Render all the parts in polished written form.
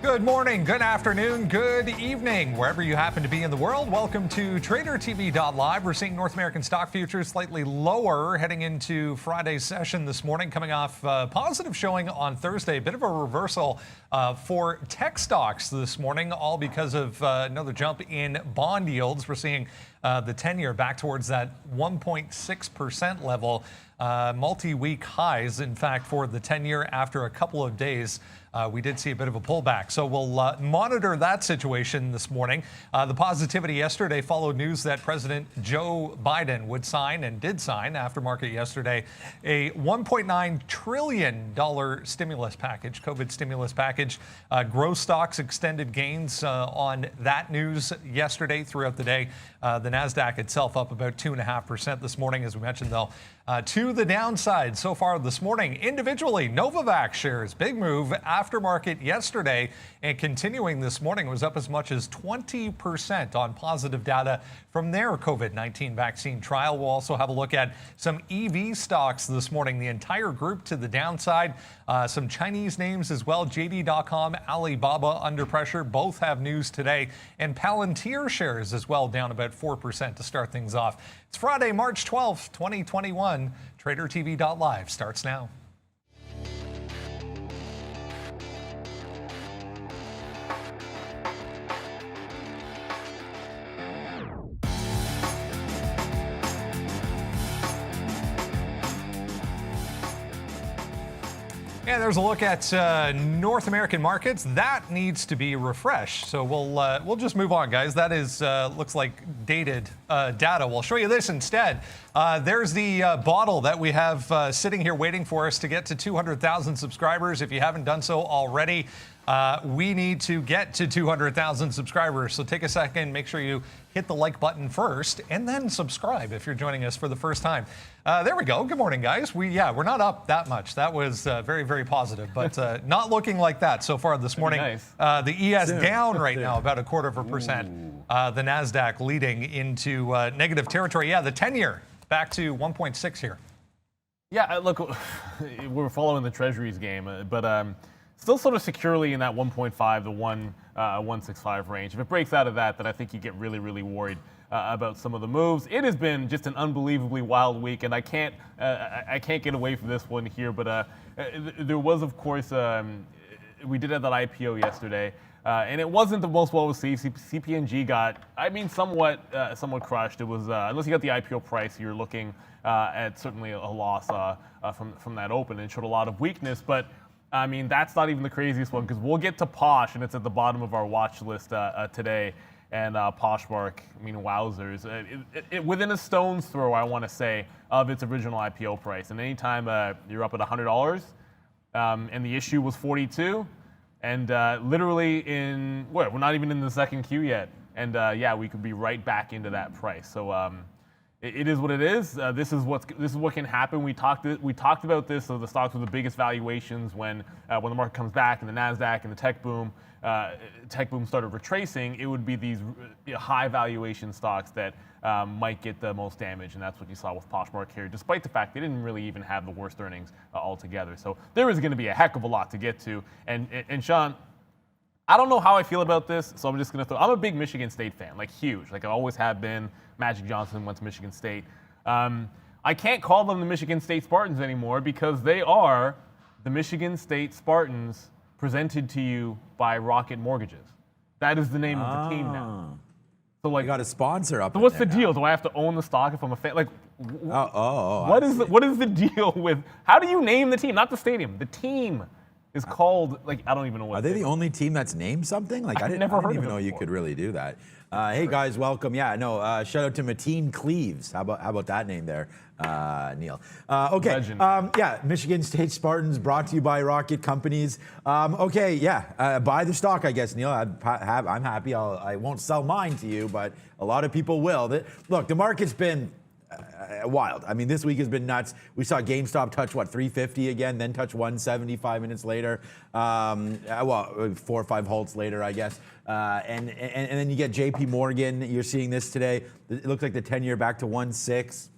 Good morning, good afternoon, good evening, wherever you happen to be in the world. Welcome to tradertv.live. We're seeing North American stock futures slightly lower heading into Friday's session this morning, coming off positive showing on Thursday. A bit of a reversal for tech stocks this morning, all because of another jump in bond yields. We're seeing the 10-year back towards that 1.6% level, multi-week highs, in fact, for the 10-year after a couple of days. We did see a bit of a pullback. So we'll monitor that situation this morning. The positivity yesterday followed news that President Joe Biden would sign and did sign after market yesterday a $1.9 trillion stimulus package, COVID stimulus package. Growth stocks extended gains on that news yesterday throughout the day. The NASDAQ itself up about 2.5% this morning, as we mentioned, though. To the downside so far this morning, individually, Novavax shares, big move after market yesterday and continuing this morning, was up as much as 20% on positive data from their COVID-19 vaccine trial. We'll also have a look at some EV stocks this morning, the entire group to the downside. Some Chinese names as well, JD.com, Alibaba under pressure, both have news today, and Palantir shares as well down about 4% to start things off. It's Friday, March 12th, 2021. TraderTV.live starts now. And there's a look at North American markets. That needs to be refreshed. So we'll just move on, guys. That is looks like dated data. We'll show you this instead. There's the bottle that we have sitting here waiting for us to get to 200,000 subscribers. If you haven't done so already, we need to get to 200,000 subscribers. So take a second, make sure you hit the like button first, and then subscribe if you're joining us for the first time. There we go. Good morning, guys. We're not up that much. That was very, very positive, but not looking like that so far this morning. Nice. The ES down right now, about 0.25%. The NASDAQ leading into negative territory. Yeah, the 10-year back to 1.6 here. Yeah, look, we're following the Treasuries game, but still sort of securely in that 1.5 to 165 range. If it breaks out of that, then I think you get really, really worried about some of the moves. It has been just an unbelievably wild week, and I can't get away from this one here. But there was, of course, we did have that IPO yesterday, and it wasn't the most well received. CPNG got, somewhat crushed. It was unless you got the IPO price, you're looking at certainly a loss from that open, and showed a lot of weakness, but. That's not even the craziest one, because we'll get to Posh, and it's at the bottom of our watch list today. And Poshmark, wowzers. Within a stone's throw, I want to say, of its original IPO price. And anytime you're up at $100, and the issue was 42, and literally we're not even in the second queue yet. And we could be right back into that price. So it is what it is. This is what can happen. We talked about this. So the stocks with the biggest valuations when the market comes back, and the NASDAQ and the tech boom started retracing. It would be these high valuation stocks that might get the most damage, and that's what you saw with Poshmark here. Despite the fact they didn't really even have the worst earnings altogether. So there is going to be a heck of a lot to get to. And Sean, I don't know how I feel about this, so I'm just going to I'm a big Michigan State fan, like huge, like I always have been. Magic Johnson went to Michigan State. I can't call them the Michigan State Spartans anymore, because they are the Michigan State Spartans presented to you by Rocket Mortgages. That is the name of the team now. So you got a sponsor up. So what's the deal? Do I have to own the stock if I'm a fan? Like, what is the deal with? How do you name the team? Not the stadium. The team is called, I don't even know what. Are they the only team that's named something? I didn't even know you could really do that. Hey guys, welcome. Shout out to Mateen Cleaves. How about that name there, Neil? Okay. Michigan State Spartans brought to you by Rocket Companies. Buy the stock, I guess, Neil. I'm happy. I won't sell mine to you, but a lot of people will. Look, the market's been wild. This week has been nuts. We saw GameStop touch 350 again, then touch 170 5 minutes later. 4 or 5 halts later, I guess. And then you get JP Morgan. You're seeing this today. It looks like the 10-year back to 1.6.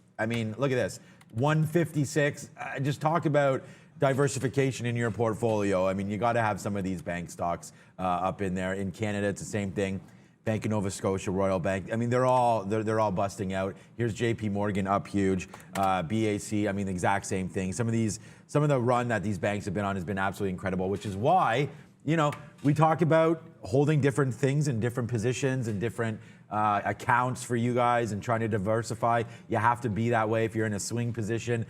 Look at this, 156. Just talk about diversification in your portfolio. I mean, you got to have some of these bank stocks up in there. In Canada, it's the same thing. Bank of Nova Scotia, Royal Bank. I mean, they're all busting out. Here's JP Morgan up huge. BAC, I mean, the exact same thing. Some of the run that these banks have been on has been absolutely incredible, which is why, you know, we talk about holding different things in different positions and different accounts for you guys and trying to diversify. You have to be that way if you're in a swing position.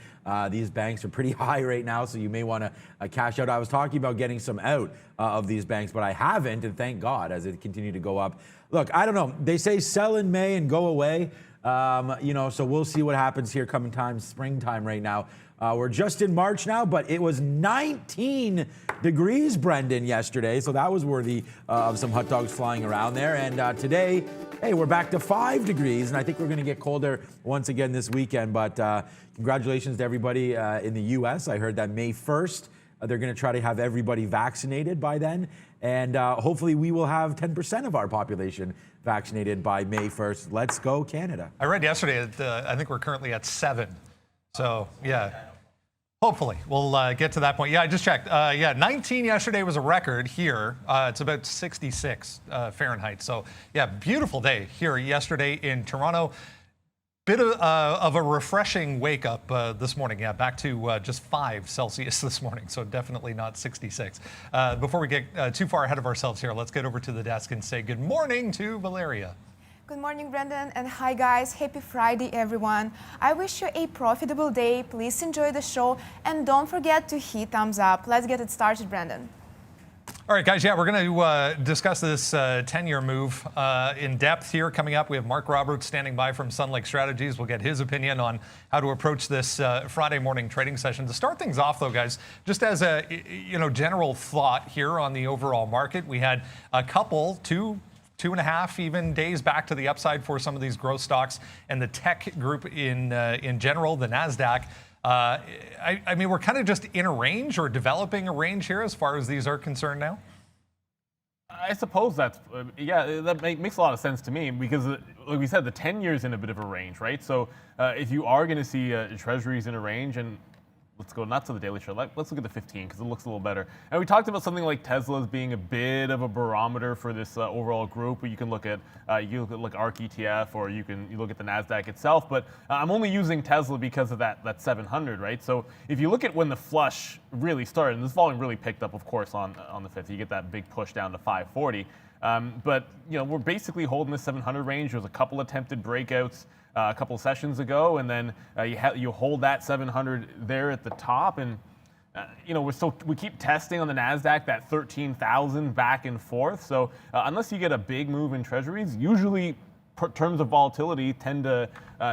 These banks are pretty high right now, so you may want to cash out. I was talking about getting some out of these banks, but I haven't, and thank God, as it continued to go up. Look, I don't know. They say sell in May and go away. You know, so we'll see what happens here coming time, springtime right now. We're just in March now, but it was 19 degrees, Brendan, yesterday. So that was worthy of some hot dogs flying around there. And today, hey, we're back to 5 degrees. And I think we're going to get colder once again this weekend. But congratulations to everybody in the U.S. I heard that May 1st, they're going to try to have everybody vaccinated by then. And hopefully we will have 10% of our population vaccinated by May 1st. Let's go, Canada. I read yesterday that I think we're currently at 7. So, yeah. Hopefully, we'll get to that point. Yeah, I just checked. Yeah, 19 yesterday was a record here. It's about 66 Fahrenheit. So, yeah, beautiful day here yesterday in Toronto. Bit of a refreshing wake up this morning. Yeah, back to just 5 Celsius this morning. So definitely not 66. Before we get too far ahead of ourselves here, let's get over to the desk and say good morning to Valeria. Good morning, Brendan, and hi guys. Happy Friday, everyone. I wish you a profitable day. Please enjoy the show and don't forget to hit thumbs up. Let's get it started, Brendan. All right, guys, yeah, we're going to discuss this 10-year move in depth here. Coming up, we have Mark Roberts standing by from Sun Lake Strategies. We'll get his opinion on how to approach this Friday morning trading session. To start things off, though, guys, just as a general thought here on the overall market, we had a couple, two and a half even days back to the upside for some of these growth stocks and the tech group in general, the NASDAQ. I mean, we're kind of just in a range or developing a range here as far as these are concerned now. I suppose that's, yeah, that makes a lot of sense to me because, like we said, the 10 years in a bit of a range, right? So if you are going to see treasuries in a range, and let's go not to the daily chart, let's look at the 15 because it looks a little better. And we talked about something like Tesla as being a bit of a barometer for this overall group. You can look at like ARK ETF, or you look at the NASDAQ itself. But I'm only using Tesla because of that 700, right? So if you look at when the flush really started, and this volume really picked up, of course, on the 5th, you get that big push down to 540. But we're basically holding the 700 range. There's a couple attempted breakouts a couple of sessions ago, and then you hold that 700 there at the top, and we keep testing on the NASDAQ that 13,000 back and forth. So unless you get a big move in treasuries, usually terms of volatility tend to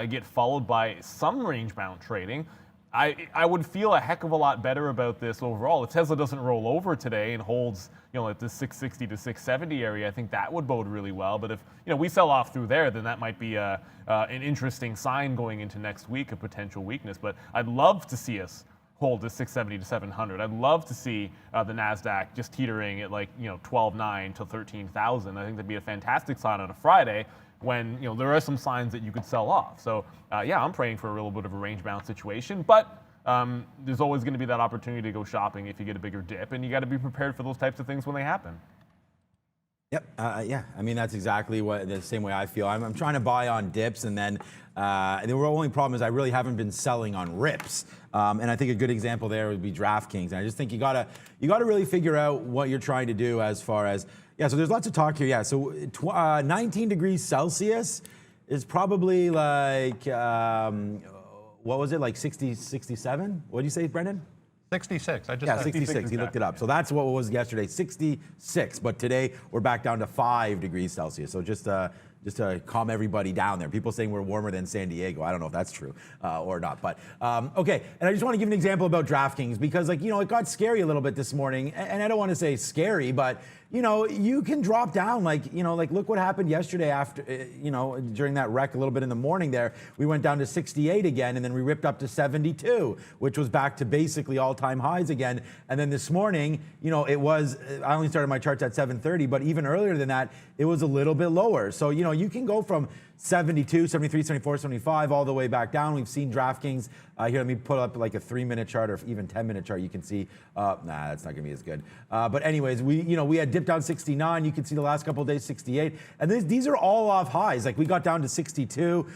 get followed by some range-bound trading. I would feel a heck of a lot better about this overall. If Tesla doesn't roll over today and holds, at the 660 to 670 area, I think that would bode really well. But if, we sell off through there, then that might be an interesting sign going into next week, a potential weakness. But I'd love to see us hold the 670 to 700. I'd love to see the NASDAQ just teetering at 12.9 to 13,000. I think that'd be a fantastic sign on a Friday when there are some signs that you could sell off. So yeah, I'm praying for a little bit of a range bound situation, but there's always going to be that opportunity to go shopping if you get a bigger dip, and you got to be prepared for those types of things when they happen. Yep. Yeah. I mean, that's exactly the same way I feel. I'm trying to buy on dips, and then the only problem is I really haven't been selling on rips. And I think a good example there would be DraftKings. And I just think you gotta really figure out what you're trying to do as far as, yeah, so there's lots of talk here. Yeah, so 19 degrees Celsius is probably like, what was it, like 60, 67? What did you say, Brendan? 66. 66. He looked it up. So that's what it was yesterday, 66. But today we're back down to 5 degrees Celsius. So just to calm everybody down there. People saying we're warmer than San Diego. I don't know if that's true or not. But okay. And I just want to give an example about DraftKings because, it got scary a little bit this morning. And I don't want to say scary, but you can drop down, look what happened yesterday after, during that wreck a little bit in the morning there. We went down to 68 again, and then we ripped up to 72, which was back to basically all-time highs again. And then this morning, it was, I only started my charts at 7:30, but even earlier than that, it was a little bit lower. So, you can go from 72, 73, 74, 75, all the way back down. We've seen DraftKings. Here, let me put up like a 3-minute chart or even 10-minute chart. You can see, nah, that's not gonna be as good. But anyways, we had dipped down 69. You can see the last couple of days, 68. And these are all off highs. Like we got down to 62,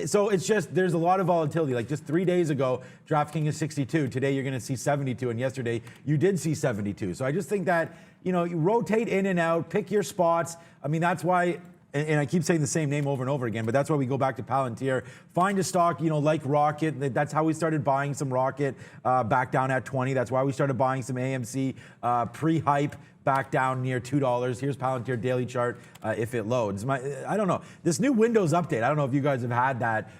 so it's just, there's a lot of volatility. Like just 3 days ago, DraftKings is 62. Today, you're gonna see 72. And yesterday, you did see 72. So I just think that, you rotate in and out, pick your spots. I mean, that's why, and I keep saying the same name over and over again, but that's why we go back to Palantir. Find a stock, like Rocket. That's how we started buying some Rocket back down at 20. That's why we started buying some AMC pre-hype back down near $2. Here's Palantir daily chart if it loads. I don't know. This new Windows update, I don't know if you guys have had that,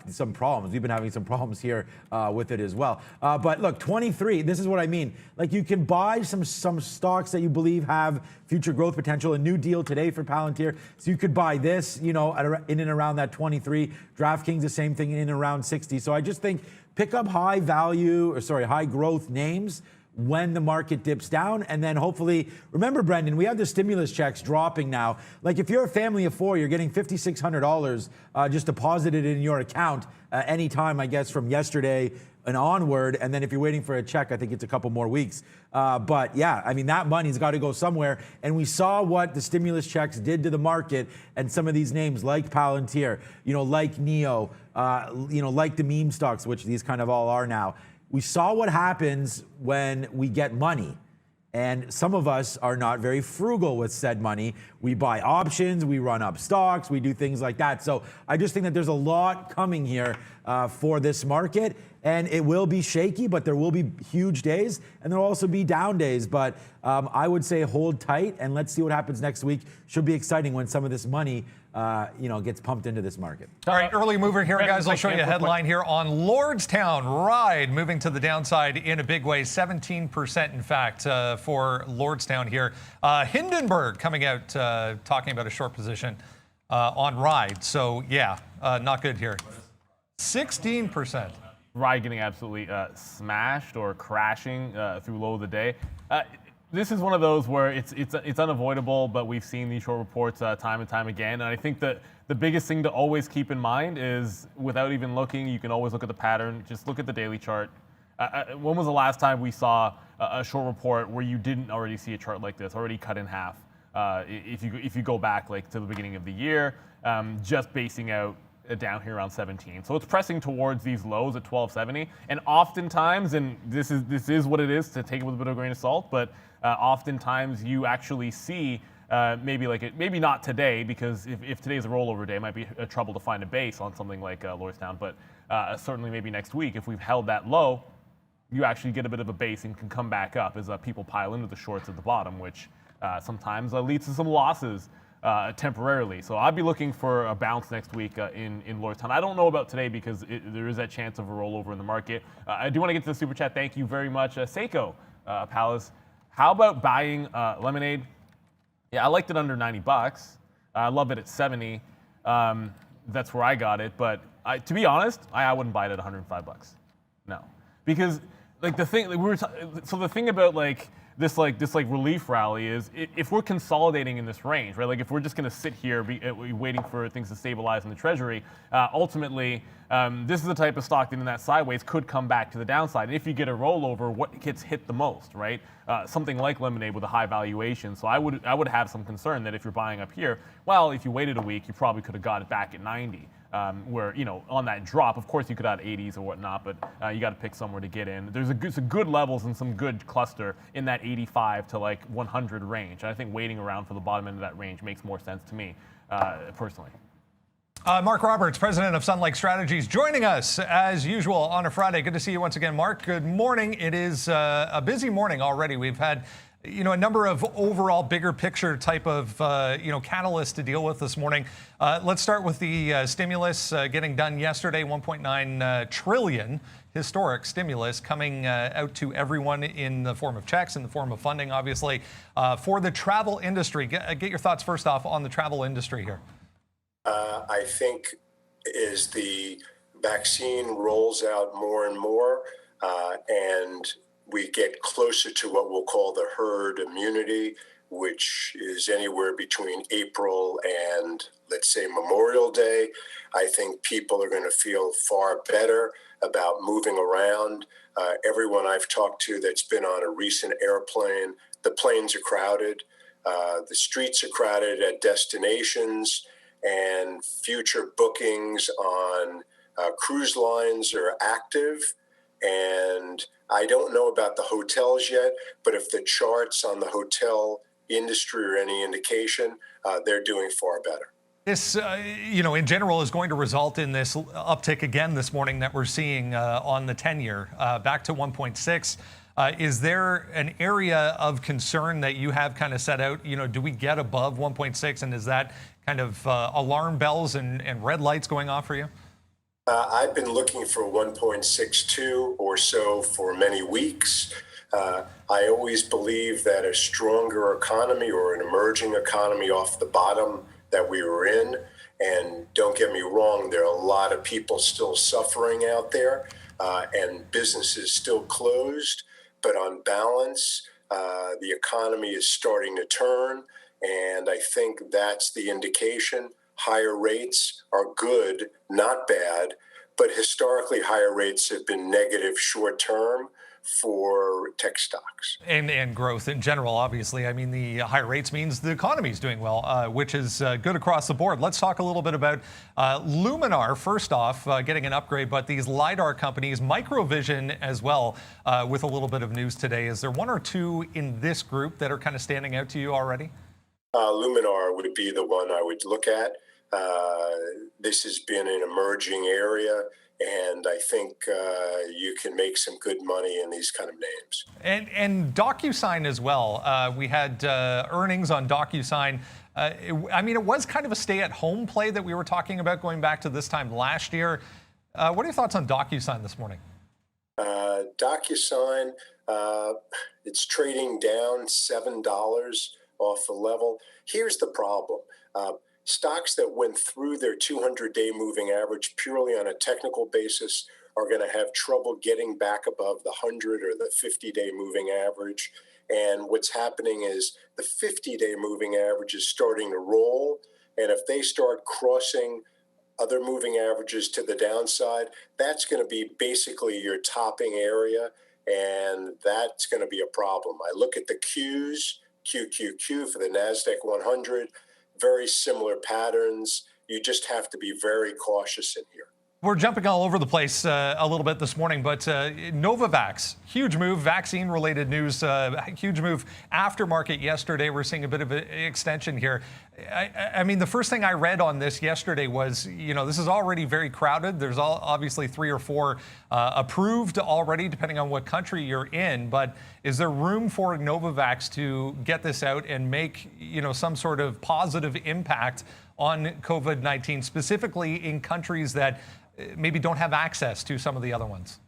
some problems. We've been having some problems here with it as well. But look, 23, this is what I mean. Like you can buy some stocks that you believe have future growth potential. A new deal today for Palantir. So you could buy this, in and around that 23. DraftKings, the same thing, in and around 60. So I just think pick up high growth names when the market dips down, and then hopefully, remember, Brendan, we have the stimulus checks dropping now. Like if you're a family of 4, you're getting $5,600 just deposited in your account anytime, I guess, from yesterday and onward. And then if you're waiting for a check, I think it's a couple more weeks. But yeah, I mean, that money's got to go somewhere. And we saw what the stimulus checks did to the market, and some of these names like Palantir, like NEO, like the meme stocks, which these kind of all are now. We saw what happens when we get money. And some of us are not very frugal with said money. We buy options, we run up stocks, we do things like that. So I just think that there's a lot coming here for this market. And it will be shaky, but there will be huge days, and there will also be down days. But I would say hold tight, and let's see what happens next week. Should be exciting when some of this money gets pumped into this market. All right, early mover here, guys. I'll show you a headline here on Lordstown. Ride moving to the downside in a big way, 17% in fact for Lordstown here. Hindenburg coming out talking about a short position on Ride. So yeah, not good here. 16%. Ride getting absolutely smashed or crashing through low of the day. This is one of those where it's unavoidable, but we've seen these short reports time and time again. And I think that the biggest thing to always keep in mind is, without even looking, you can always look at the pattern. Just look at the daily chart. When was the last time we saw a short report where you didn't already see a chart like this, already cut in half? If you go back like to the beginning of the year, just basing out down here around 17. So it's pressing towards these lows at 1270. And oftentimes, and this is what it is, to take it with a bit of a grain of salt, but oftentimes you actually see maybe not today, because if today's a rollover day, it might be a trouble to find a base on something like Lordstown, but certainly maybe next week, if we've held that low, you actually get a bit of a base and can come back up as people pile into the shorts at the bottom, which sometimes leads to some losses temporarily. So I'd be looking for a bounce next week in Lordstown. I don't know about today, because there is that chance of a rollover in the market. I do want to get to the super chat. Thank you very much. Seiko Palace, how about buying Lemonade? Yeah, I liked it under 90 bucks. I love it at 70. That's where I got it. But to be honest, I wouldn't buy it at 105 bucks. No, because like the thing so the thing about this relief rally is, if we're consolidating in this range, right? Like if we're just going to sit here waiting for things to stabilize in the Treasury, ultimately this is the type of stock that in that sideways could come back to the downside. And if you get a rollover, what gets hit the most, right? Something like Lemonade with a high valuation. So I would have some concern that if you're buying up here, well, if you waited a week, you probably could have got it back at 90. Where, on that drop, of course you could add 80s or whatnot, but you got to pick somewhere to get in. There's some good levels and some good cluster in that 85 to 100 range. And I think waiting around for the bottom end of that range makes more sense to me, personally. Mark Roberts, president of Sun Lake Strategies, joining us as usual on a Friday. Good to see you once again, Mark. Good morning. It is a busy morning already. We've had a number of overall bigger picture type of, catalysts to deal with this morning. Let's start with the stimulus getting done yesterday, 1.9 trillion historic stimulus coming out to everyone in the form of checks, in the form of funding, obviously, for the travel industry. Get your thoughts first off on the travel industry here. I think as the vaccine rolls out more and more, and we get closer to what we'll call the herd immunity, which is anywhere between April and, let's say, Memorial Day, I think people are going to feel far better about moving around. Everyone I've talked to that's been on a recent airplane, the planes are crowded, the streets are crowded at destinations, and future bookings on cruise lines are active. And I don't know about the hotels yet, but if the charts on the hotel industry are any indication, they're doing far better. This, in general, is going to result in this uptick again this morning that we're seeing on the 10-year, back to 1.6. Is there an area of concern that you have kind of set out? Do we get above 1.6, and is that kind of alarm bells and red lights going off for you? I've been looking for 1.62 or so for many weeks. I always believe that a stronger economy or an emerging economy off the bottom that we were in, and don't get me wrong, there are a lot of people still suffering out there, and businesses still closed, but on balance, the economy is starting to turn, and I think that's the indication. Higher rates are good, not bad, but historically higher rates have been negative short term for tech stocks. And growth in general, obviously. I mean, the higher rates means the economy is doing well, which is good across the board. Let's talk a little bit about Luminar, first off, getting an upgrade, but these LiDAR companies, Microvision as well, with a little bit of news today. Is there one or two in this group that are kind of standing out to you already? Luminar would be the one I would look at. This has been an emerging area, and I think you can make some good money in these kind of names. And DocuSign as well. We had earnings on DocuSign. It was kind of a stay-at-home play that we were talking about going back to this time last year. What are your thoughts on DocuSign this morning? DocuSign, it's trading down $7 off the level. Here's the problem. Stocks that went through their 200-day moving average purely on a technical basis are going to have trouble getting back above the 100 or the 50-day moving average. And what's happening is the 50-day moving average is starting to roll. And if they start crossing other moving averages to the downside, that's going to be basically your topping area. And that's going to be a problem. I look at the Qs, QQQ for the NASDAQ 100. Very similar patterns. You just have to be very cautious in here. We're jumping all over the place a little bit this morning, but Novavax, huge move, vaccine-related news, huge move after market yesterday. We're seeing a bit of an extension here. I mean, the first thing I read on this yesterday was, this is already very crowded. There's obviously 3 or 4 approved already, depending on what country you're in. But is there room for Novavax to get this out and make, some sort of positive impact on COVID-19, specifically in countries that maybe don't have access to some of the other ones?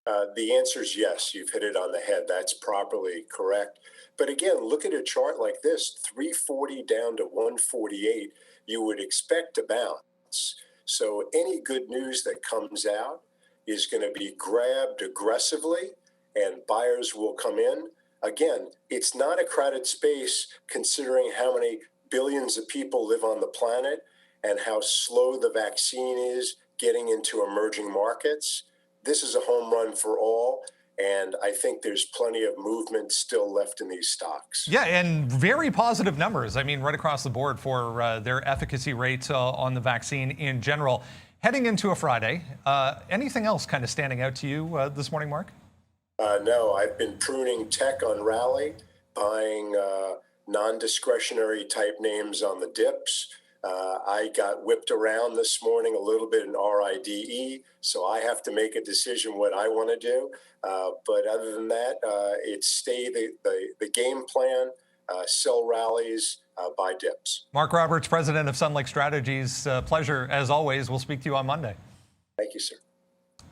The answer is yes. You've hit it on the head. That's properly correct. But again, look at a chart like this, 340 down to 148. You would expect to bounce. So any good news that comes out is going to be grabbed aggressively, and buyers will come in. Again, it's not a crowded space considering how many billions of people live on the planet and how slow the vaccine is getting into emerging markets. This is a home run for all, and I think there's plenty of movement still left in these stocks. Yeah, and very positive numbers. I mean, right across the board for their efficacy rates on the vaccine in general. Heading into a Friday, anything else kind of standing out to you this morning, Mark? No, I've been pruning tech on rally, buying non-discretionary type names on the dips. I got whipped around this morning a little bit in RIDE, so I have to make a decision what I want to do. But other than that, it's stay the game plan, sell rallies, buy dips. Mark Roberts, president of Sun Lake Strategies. Pleasure as always. We'll speak to you on Monday. Thank you, sir.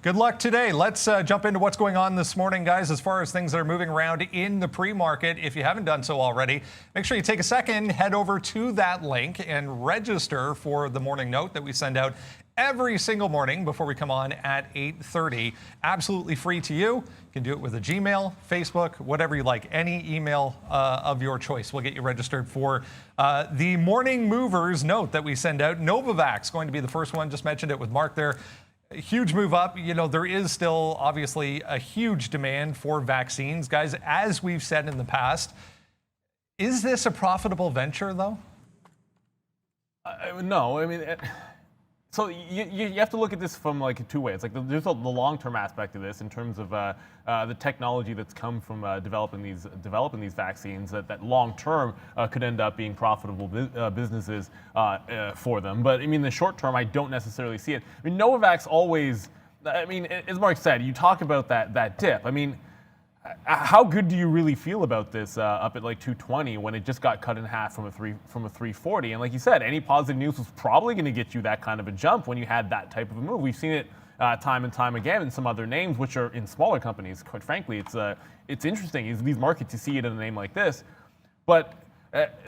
Good luck today. Let's jump into what's going on this morning, guys, as far as things that are moving around in the pre-market. If you haven't done so already, make sure you take a second, head over to that link and register for the morning note that we send out every single morning before we come on at 8:30. Absolutely free to you. You can do it with a Gmail, Facebook, whatever you like. Any email of your choice will get you registered for the morning movers note that we send out. Novavax going to be the first one. Just mentioned it with Mark there. A huge move up. You know, there is still obviously a huge demand for vaccines. Guys, as we've said in the past, is this a profitable venture, though? No, I mean, so you have to look at this from like two ways. Like there's the long-term aspect of this in terms of the technology that's come from developing these vaccines that long-term could end up being profitable businesses for them. But I mean, in the short term, I don't necessarily see it. I mean, Novavax always. I mean, as Mark said, you talk about that dip. I mean, how good do you really feel about this up at like 220 when it just got cut in half from a 340? And like you said, any positive news was probably going to get you that kind of a jump when you had that type of a move. We've seen it time and time again in some other names, which are in smaller companies. Quite frankly, it's interesting. These markets, you see it in a name like this, but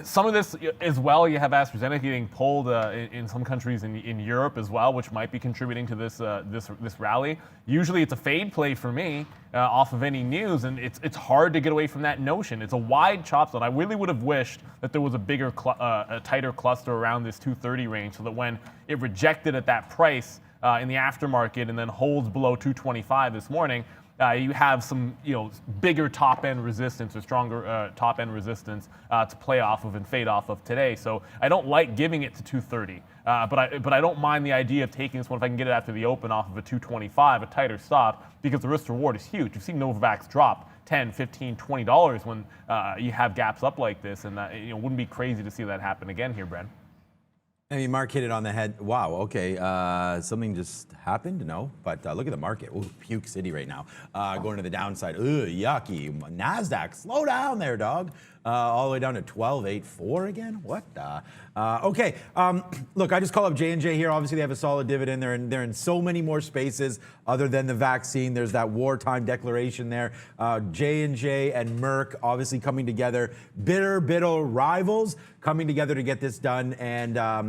some of this as well, you have AstraZeneca getting pulled in some countries in Europe as well, which might be contributing to this rally. Usually it's a fade play for me off of any news, and it's hard to get away from that notion. It's a wide chop zone. I really would have wished that there was a bigger, a tighter cluster around this 230 range so that when it rejected at that price in the aftermarket and then holds below 225 this morning, you have some, bigger top-end resistance or stronger top-end resistance to play off of and fade off of today. So I don't like giving it to 230, but I don't mind the idea of taking this one if I can get it after the open off of a 225, a tighter stop, because the risk-reward is huge. You've seen Novavax drop $10, $15, $20 when you have gaps up like this, and wouldn't be crazy to see that happen again here, Brent. I mean, Mark hit it on the head. Wow, okay. Something just happened? No. But look at the market. Ooh, puke city right now. Going to the downside. Ooh, yucky. NASDAQ, slow down there, dog. All the way down to 12.84 again? What the? Okay. Look, I just call up J&J here. Obviously, they have a solid dividend. They're in so many more spaces other than the vaccine. There's that wartime declaration there. J&J and Merck obviously coming together. Bitter rivals coming together to get this done. And, I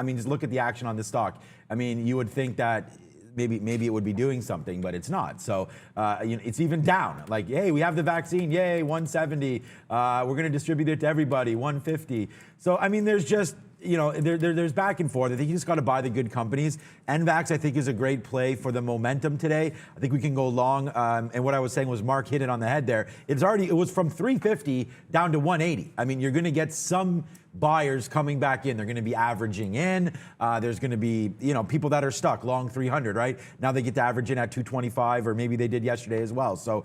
mean, just look at the action on the stock. I mean, you would think that maybe it would be doing something, but it's not. So it's even down. Like, hey, we have the vaccine. Yay, 170. We're going to distribute it to everybody, 150. So, I mean, there's just, there's back and forth. I think you just got to buy the good companies. NVAX, I think, is a great play for the momentum today. I think we can go long. And what I was saying was Mark hit it on the head there. It was from 350 down to 180. I mean, you're going to get some buyers coming back in. They're going to be averaging in. There's going to be, people that are stuck long 300, right? Now they get to average in at 225, or maybe they did yesterday as well. So,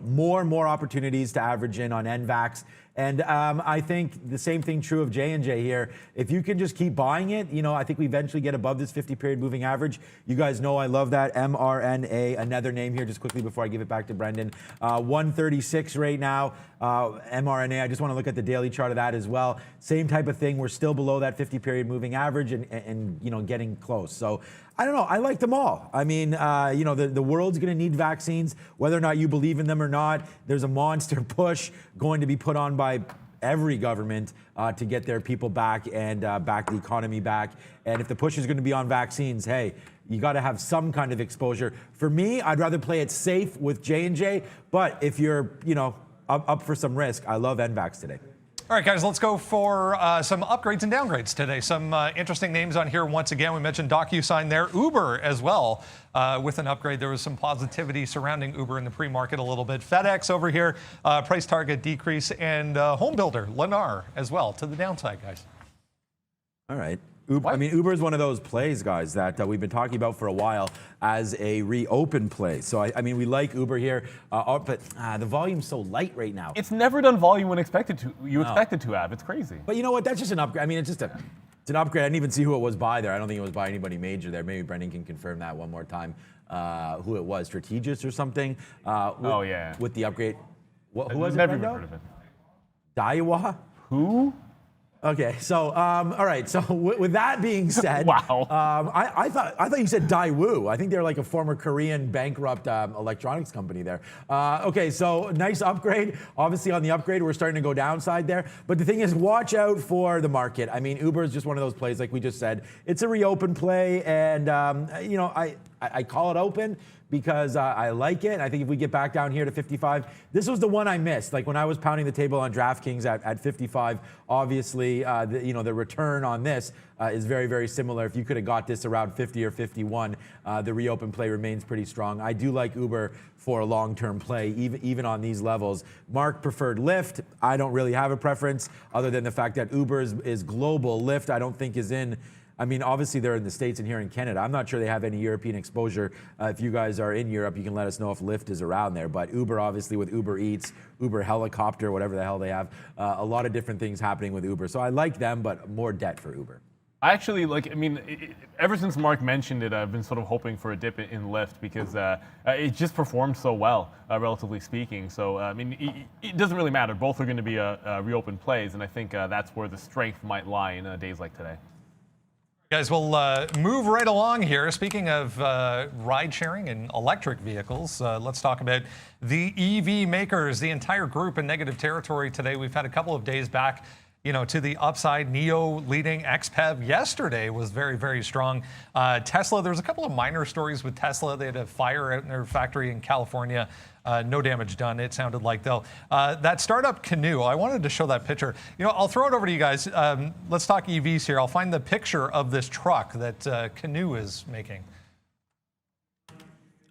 more and more opportunities to average in on NVAX. And I think the same thing true of J&J here. If you can just keep buying it, I think we eventually get above this 50-period moving average. You guys know I love that. MRNA, another name here, just quickly before I give it back to Brendan. 136 right now. MRNA, I just want to look at the daily chart of that as well. Same type of thing. We're still below that 50-period moving average and getting close. So I don't know. I like them all. I mean, the world's going to need vaccines, whether or not you believe in them or not. There's a monster push going to be put on by every government to get their people back and back the economy back. And if the push is going to be on vaccines, hey, you got to have some kind of exposure. For me, I'd rather play it safe with J&J. But if you're, up for some risk, I love NVAX today. All right, guys, let's go for some upgrades and downgrades today. Some interesting names on here once again. We mentioned DocuSign there. Uber as well with an upgrade. There was some positivity surrounding Uber in the pre-market a little bit. FedEx over here, price target decrease, and home builder, Lennar as well to the downside, guys. All right. Uber is one of those plays, guys, that we've been talking about for a while as a reopen play. So, I mean, we like Uber here, but the volume's so light right now. It's never done volume when expected to have. It's crazy. But you know what? That's just an upgrade. I mean, it's an upgrade. I didn't even see who it was by there. I don't think it was by anybody major there. Maybe Brendan can confirm that one more time, who it was. Strategis or something? With the upgrade. Who was it? Never even heard of it. Daiwa? Who? Okay, so all right. So with that being said, wow. I thought you said Daewoo. I think they're like a former Korean bankrupt electronics company there. Okay, so nice upgrade. Obviously, on the upgrade, we're starting to go downside there. But the thing is, watch out for the market. I mean, Uber is just one of those plays, like we just said. It's a reopen play, and you know, I call it open because I like it. I think if we get back down here to 55, this was the one I missed. Like when I was pounding the table on DraftKings at 55, obviously, you know, the return on this is very, very similar. If you could have got this around 50 or 51, the reopen play remains pretty strong. I do like Uber for a long-term play, even on these levels. Mark preferred Lyft. I don't really have a preference other than the fact that Uber is global. Lyft, I don't think is in. I mean, obviously they're in the States and here in Canada. I'm not sure they have any European exposure. If you guys are in Europe, you can let us know if Lyft is around there. But Uber, obviously, with Uber Eats, Uber Helicopter, whatever the hell they have, a lot of different things happening with Uber. So I like them, but more debt for Uber. I actually like, I mean, ever since Mark mentioned it, I've been sort of hoping for a dip in Lyft because it just performed so well, relatively speaking. So, I mean, it doesn't really matter. Both are going to be reopened plays, and I think that's where the strength might lie in days like today. Guys, we'll move right along here. Speaking of ride sharing and electric vehicles, let's talk about the EV makers, the entire group in negative territory today. We've had a couple of days back, you know, to the upside. NIO leading. XPEV yesterday was very, very strong. Tesla, there's a couple of minor stories with Tesla. They had a fire out in their factory in California. No damage done, it sounded like, though. That startup Canoe, I wanted to show that picture. You know, I'll throw it over to you guys. Let's talk EVs here. I'll find the picture of this truck that Canoe is making.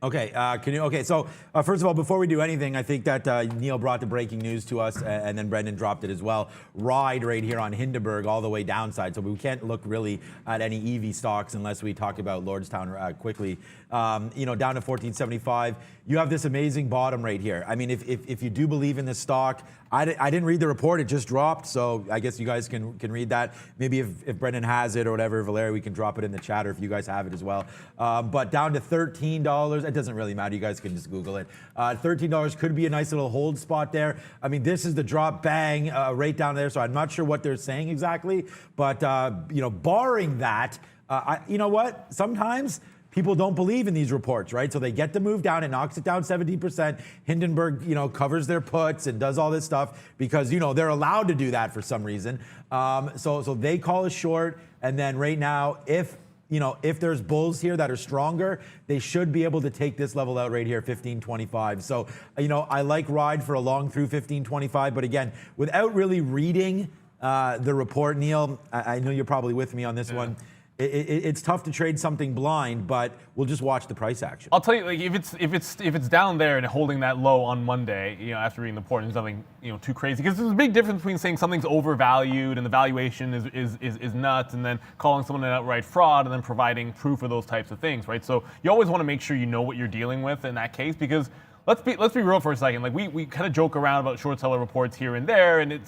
Okay, okay. So first of all, before we do anything, I think that Neil brought the breaking news to us, and then Brendan dropped it as well. Ride right here on Hindenburg, all the way downside. So we can't look really at any EV stocks unless we talk about Lordstown quickly. You know, down to 1475. You have this amazing bottom right here. I mean, if you do believe in this stock, I didn't read the report. It just dropped, so I guess you guys can read that. Maybe if Brendan has it or whatever, Valeria, we can drop it in the chat, or if you guys have it as well. But down to $13. It doesn't really matter. You guys can just Google it. $13 could be a nice little hold spot there. I mean, this is the drop, bang, right down there. So I'm not sure what they're saying exactly, but you know, barring that, you know what? Sometimes people don't believe in these reports, right? So they get the move down, it knocks it down 17%. Hindenburg, you know, covers their puts and does all this stuff because, you know, they're allowed to do that for some reason. So they call a short, and then right now, if there's bulls here that are stronger, they should be able to take this level out right here, 1525. So, you know, I like Ride for a long through 1525, but again, without really reading the report, Neil, I know you're probably with me on this one. It's tough to trade something blind, but we'll just watch the price action. I'll tell you, like, if it's down there and holding that low on Monday, you know, after reading the report, there's nothing, you know, too crazy, because there's a big difference between saying something's overvalued and the valuation is nuts, and then calling someone an outright fraud and then providing proof of those types of things, right? So you always want to make sure you know what you're dealing with in that case, because let's be real for a second. Like we kind of joke around about short seller reports here and there, and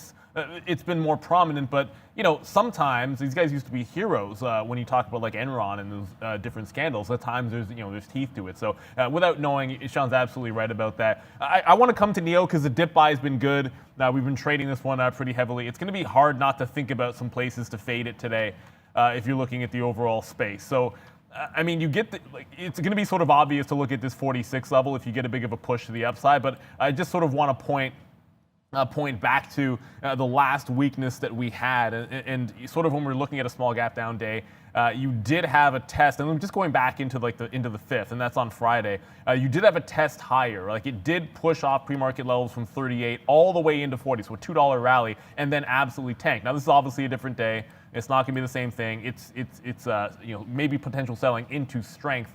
it's been more prominent, but you know, sometimes these guys used to be heroes when you talk about like Enron and those different scandals. At times there's teeth to it. So without knowing, Sean's absolutely right about that. I want to come to NIO because the dip buy has been good. We've been trading this one pretty heavily. It's going to be hard not to think about some places to fade it today if you're looking at the overall space. So I mean, you get it's going to be sort of obvious to look at this 46 level if you get a big of a push to the upside, but I just sort of want to point back to the last weakness that we had, and sort of when we're looking at a small gap down day, you did have a test, and I'm just going back into the fifth, and that's on Friday. You did have a test higher, like it did push off pre-market levels from 38 all the way into 40, so a $2 rally, and then absolutely tanked. Now this is obviously a different day. It's not going to be the same thing. It's you know, maybe potential selling into strength.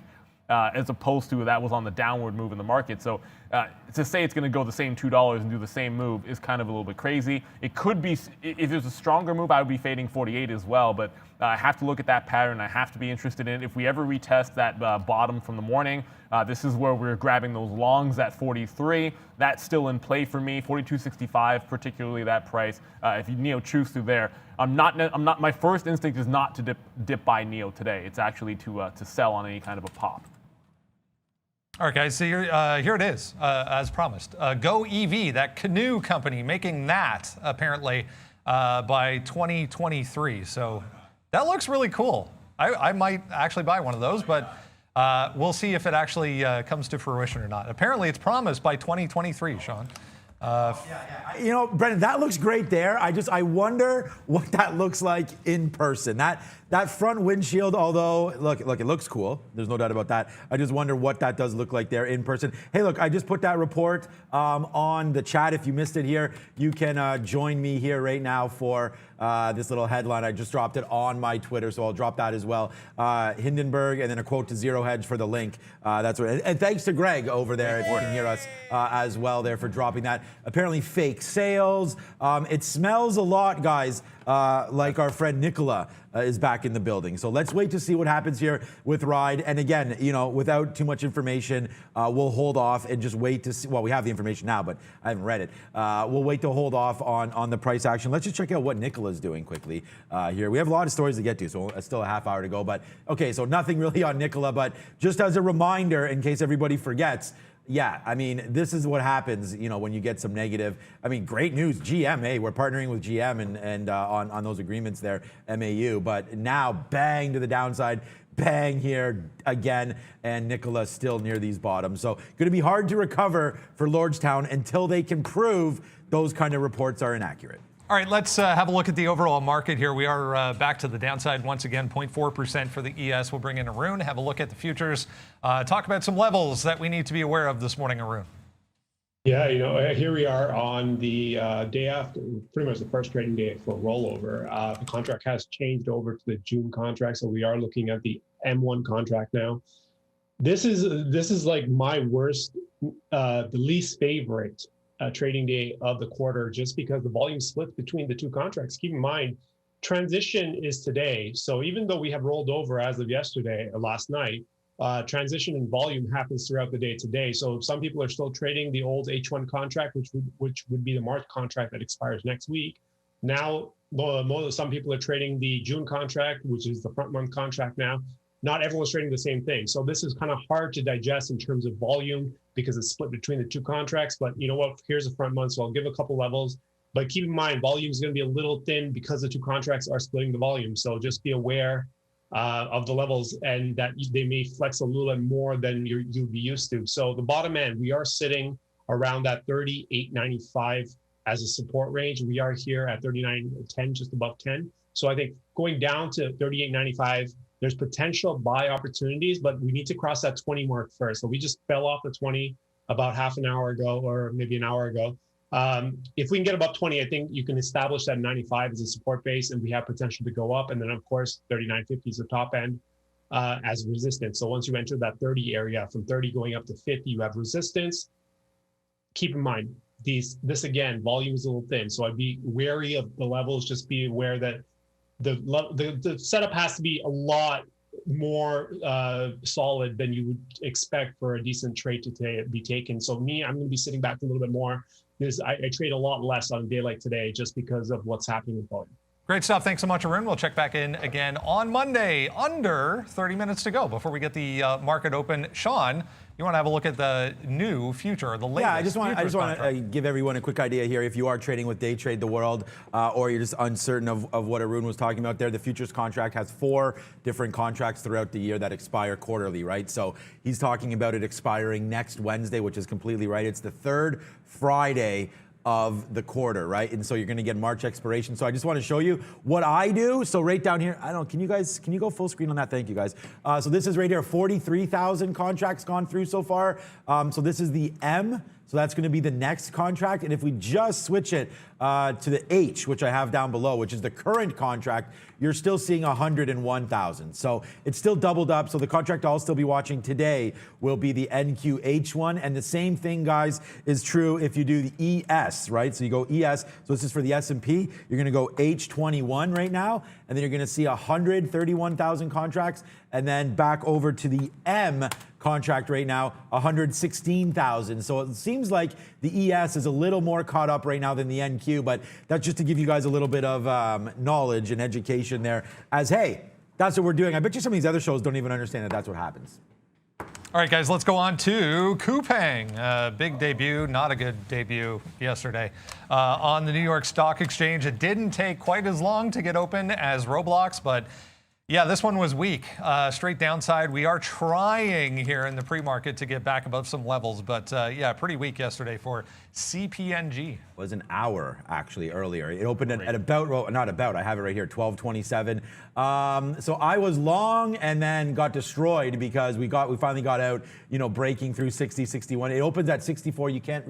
As opposed to that was on the downward move in the market. So to say it's going to go the same $2 and do the same move is kind of a little bit crazy. It could be, if there's a stronger move, I would be fading 48 as well, but I have to look at that pattern. I have to be interested in it. If we ever retest that bottom from the morning, this is where we're grabbing those longs at 43. That's still in play for me, 42.65, particularly that price. If you choose through there, I'm not. My first instinct is not to dip buy NIO today. It's actually to sell on any kind of a pop. All right, guys, so here it is, as promised. Go EV, that Canoe company making that, apparently, by 2023. So that looks really cool. I might actually buy one of those, but we'll see if it actually comes to fruition or not. Apparently, it's promised by 2023, Sean. You know, Brendan, that looks great there. I wonder what that looks like in person. That front windshield, although, look, it looks cool. There's no doubt about that. I just wonder what that does look like there in person. Hey, look, I just put that report on the chat. If you missed it here, you can join me here right now for this little headline. I just dropped it on my Twitter, so I'll drop that as well. Hindenburg, and then a quote to Zero Hedge for the link. That's what. And thanks to Greg over there, if you can hear us as well there, for dropping that. Apparently fake sales. It smells a lot, guys, like our friend Nicola is back in the building. So let's wait to see what happens here with Ride. And again, you know, without too much information, we'll hold off and just wait to see. Well, we have the information now, but I haven't read it. We'll wait to hold off on the price action. Let's just check out what Nicola's doing quickly here. We have a lot of stories to get to, so still a half hour to go. But okay, so nothing really on Nicola, but just as a reminder, in case everybody forgets, yeah, I mean, this is what happens, you know, when you get some negative. I mean, great news, GM, hey, we're partnering with GM and on those agreements there, MAU. But now, bang to the downside, bang here again, and Nicola's still near these bottoms. So going to be hard to recover for Lordstown until they can prove those kind of reports are inaccurate. All right, let's have a look at the overall market here. We are back to the downside once again, 0.4% for the ES. We'll bring in Arun, have a look at the futures, talk about some levels that we need to be aware of this morning, Arun. Yeah, you know, here we are on the day after, pretty much the first trading day for rollover. The contract has changed over to the June contract, so we are looking at the M1 contract now. This is like my worst, the least favorite trading day of the quarter, just because the volume splits between the two contracts. Keep in mind, transition is today. So even though we have rolled over as of yesterday or last night, transition and volume happens throughout the day today. So some people are still trading the old H1 contract, which would be the March contract that expires next week. Now, some people are trading the June contract, which is the front month contract now. Not everyone's trading the same thing. So this is kind of hard to digest in terms of volume because it's split between the two contracts. But you know what? Here's the front month, so I'll give a couple levels. But keep in mind, volume is going to be a little thin because the two contracts are splitting the volume. So just be aware of the levels and that they may flex a little bit more than you'd be used to. So the bottom end, we are sitting around that 38.95 as a support range. We are here at 39.10, just above 10. So I think going down to 38.95, there's potential buy opportunities, but we need to cross that 20 mark first. So we just fell off the 20 about half an hour ago, or maybe an hour ago. If we can get above 20, I think you can establish that 95 as a support base, and we have potential to go up. And then, of course, 39.50 is the top end as resistance. So once you enter that 30 area, from 30 going up to 50, you have resistance. Keep in mind, this again, volume is a little thin. So I'd be wary of the levels. Just be aware that the setup has to be a lot more solid than you would expect for a decent trade to be taken. So I'm going to be sitting back a little bit more. I trade a lot less on a day like today just because of what's happening with volume. Great stuff. Thanks so much, Arun. We'll check back in again on Monday. Under 30 minutes to go before we get the market open. Sean, you want to have a look at the new future, the latest? Yeah, I just want to give everyone a quick idea here. If you are trading with Day Trade the World, or you're just uncertain of what Arun was talking about there, the futures contract has 4 different contracts throughout the year that expire quarterly, right? So he's talking about it expiring next Wednesday, which is completely right. It's the 3rd Friday of the quarter, right? And so you're gonna get March expiration. So I just wanna show you what I do. So right down here, I don't know, can you go full screen on that? Thank you, guys. So this is right here, 43,000 contracts gone through so far. So this is the M. So that's going to be the next contract. And if we just switch it to the H, which I have down below, which is the current contract, you're still seeing 101,000. So it's still doubled up. So the contract I'll still be watching today will be the NQH1. And the same thing, guys, is true if you do the ES, right? So you go ES. So this is for the S&P. You're going to go H21 right now. And then you're going to see 131,000 contracts. And then back over to the M contract right now, 116,000. So it seems like the ES is a little more caught up right now than the NQ, but that's just to give you guys a little bit of knowledge and education there as, hey, that's what we're doing. I bet you some of these other shows don't even understand that that's what happens. All right, guys, let's go on to Coupang. Big debut, not a good debut yesterday on the New York Stock Exchange. It didn't take quite as long to get open as Roblox, but yeah, this one was weak. Straight downside. We are trying here in the pre-market to get back above some levels, but yeah, pretty weak yesterday for CPNG. It was an hour actually earlier. It opened at about, not about, I have it right here, 12:27. So I was long and then got destroyed because we finally got out, breaking through 60, 61. It opens at 64. You can't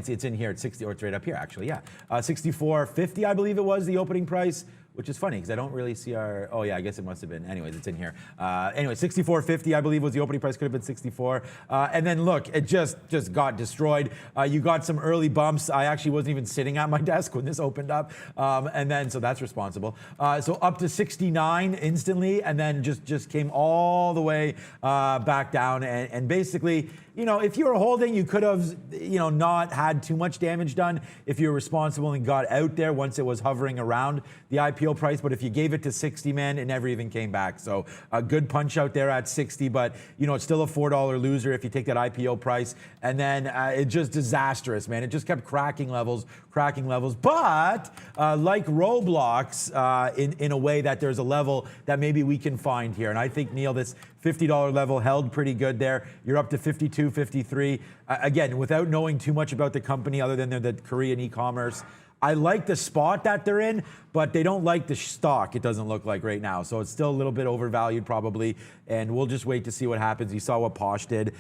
see it's in here at 60, or it's right up here actually. Yeah, 64.50 I believe it was the opening price. Which is funny because I don't really see our, oh yeah, I guess it must have been. Anyways, it's in here. Anyway, 64.50 I believe was the opening price, could have been 64. And then look, it just got destroyed. You got some early bumps. I actually wasn't even sitting at my desk when this opened up. And then, so that's responsible. So up to 69 instantly, and then just came all the way back down. And basically, if you were holding, you could have, not had too much damage done if you were responsible and got out there once it was hovering around the IPO price. But if you gave it to 60, man, it never even came back. So a good punch out there at 60, but it's still a $4 loser if you take that IPO price. And then it's just disastrous, man. It just kept cracking levels. But like Roblox, in a way that there's a level that maybe we can find here. And I think, Neil, this $50 level held pretty good there. You're up to 52, 53. Again, without knowing too much about the company other than the Korean e-commerce, I like the spot that they're in, but they don't like the stock, it doesn't look like right now. So it's still a little bit overvalued probably, and we'll just wait to see what happens. You saw what Posh did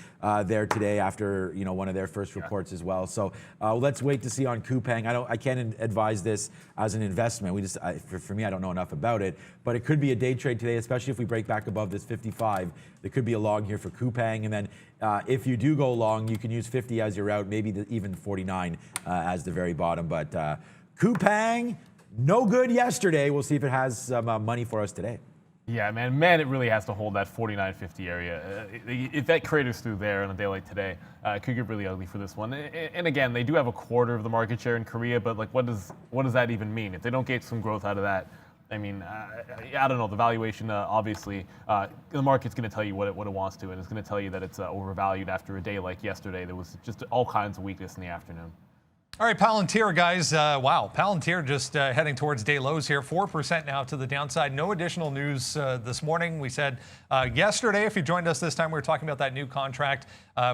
there today after one of their first reports as well. So let's wait to see on Coupang. I can't advise this as an investment. For me, I don't know enough about it, but it could be a day trade today, especially if we break back above this 55. There could be a long here for Coupang, and then if you do go long, you can use 50 as your out, maybe even 49 as the very bottom. But Coupang, no good yesterday. We'll see if it has some money for us today. Yeah, man, it really has to hold that 49.50 area. If that craters through there on a day like today, it could get really ugly for this one. And again, they do have a quarter of the market share in Korea, but like, what does that even mean? If they don't get some growth out of that, I mean, I don't know. The valuation, obviously, the market's going to tell you what it wants to, and it's going to tell you that it's overvalued after a day like yesterday. There was just all kinds of weakness in the afternoon. All right, Palantir, guys. Wow, Palantir just heading towards day lows here. 4% now to the downside. No additional news this morning. We said yesterday, if you joined us this time, we were talking about that new contract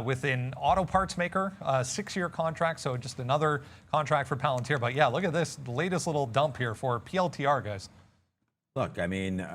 with an auto parts maker, 6-year contract. So just another contract for Palantir. But yeah, look at this, the latest little dump here for PLTR, guys. Look, I mean,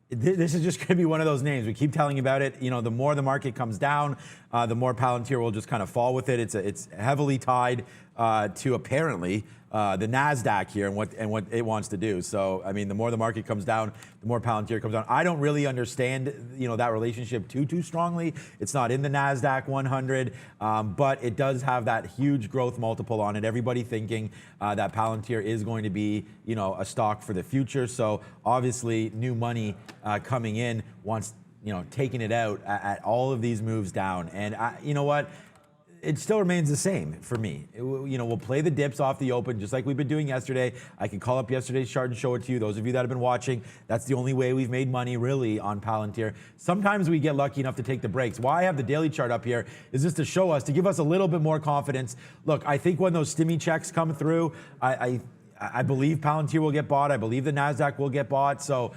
this is just going to be one of those names. We keep telling you about it. The more the market comes down, the more Palantir will just kind of fall with it. It's heavily tied to apparently the NASDAQ here and what it wants to do. So, I mean, the more the market comes down, the more Palantir comes down. I don't really understand, that relationship too strongly. It's not in the NASDAQ 100, but it does have that huge growth multiple on it. Everybody thinking that Palantir is going to be, a stock for the future. So, obviously, new money coming in wants, taking it out at all of these moves down. And you know what? It still remains the same for me. We'll play the dips off the open just like we've been doing yesterday. I can call up yesterday's chart and show it to you. Those of you that have been watching, that's the only way we've made money really on Palantir. Sometimes we get lucky enough to take the breaks. Why I have the daily chart up here is just to show us, to give us a little bit more confidence. Look, I think when those stimmy checks come through, I believe Palantir will get bought. I believe the NASDAQ will get bought. So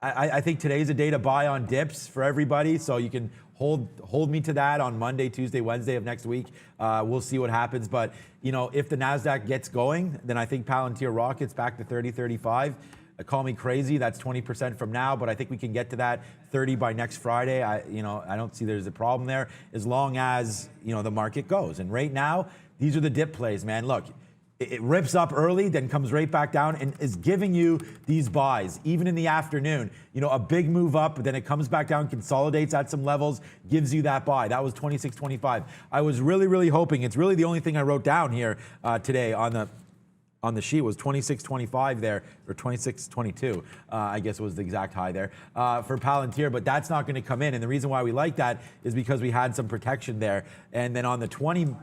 I think today's a day to buy on dips for everybody. So you can hold me to that on Monday, Tuesday, Wednesday of next week. We'll see what happens. But, if the NASDAQ gets going, then I think Palantir rockets back to 30, 35. Call me crazy. That's 20% from now, but I think we can get to that 30 by next Friday. I don't see there's a problem there as long as, the market goes. And right now, these are the dip plays, man. Look, it rips up early, then comes right back down and is giving you these buys, even in the afternoon. A big move up, but then it comes back down, consolidates at some levels, gives you that buy. That was 26.25. I was really, really hoping. It's really the only thing I wrote down here today on on the sheet was 26.25 there, or 26.22, I guess was the exact high there for Palantir, but that's not going to come in. And the reason why we like that is because we had some protection there. And then on the 20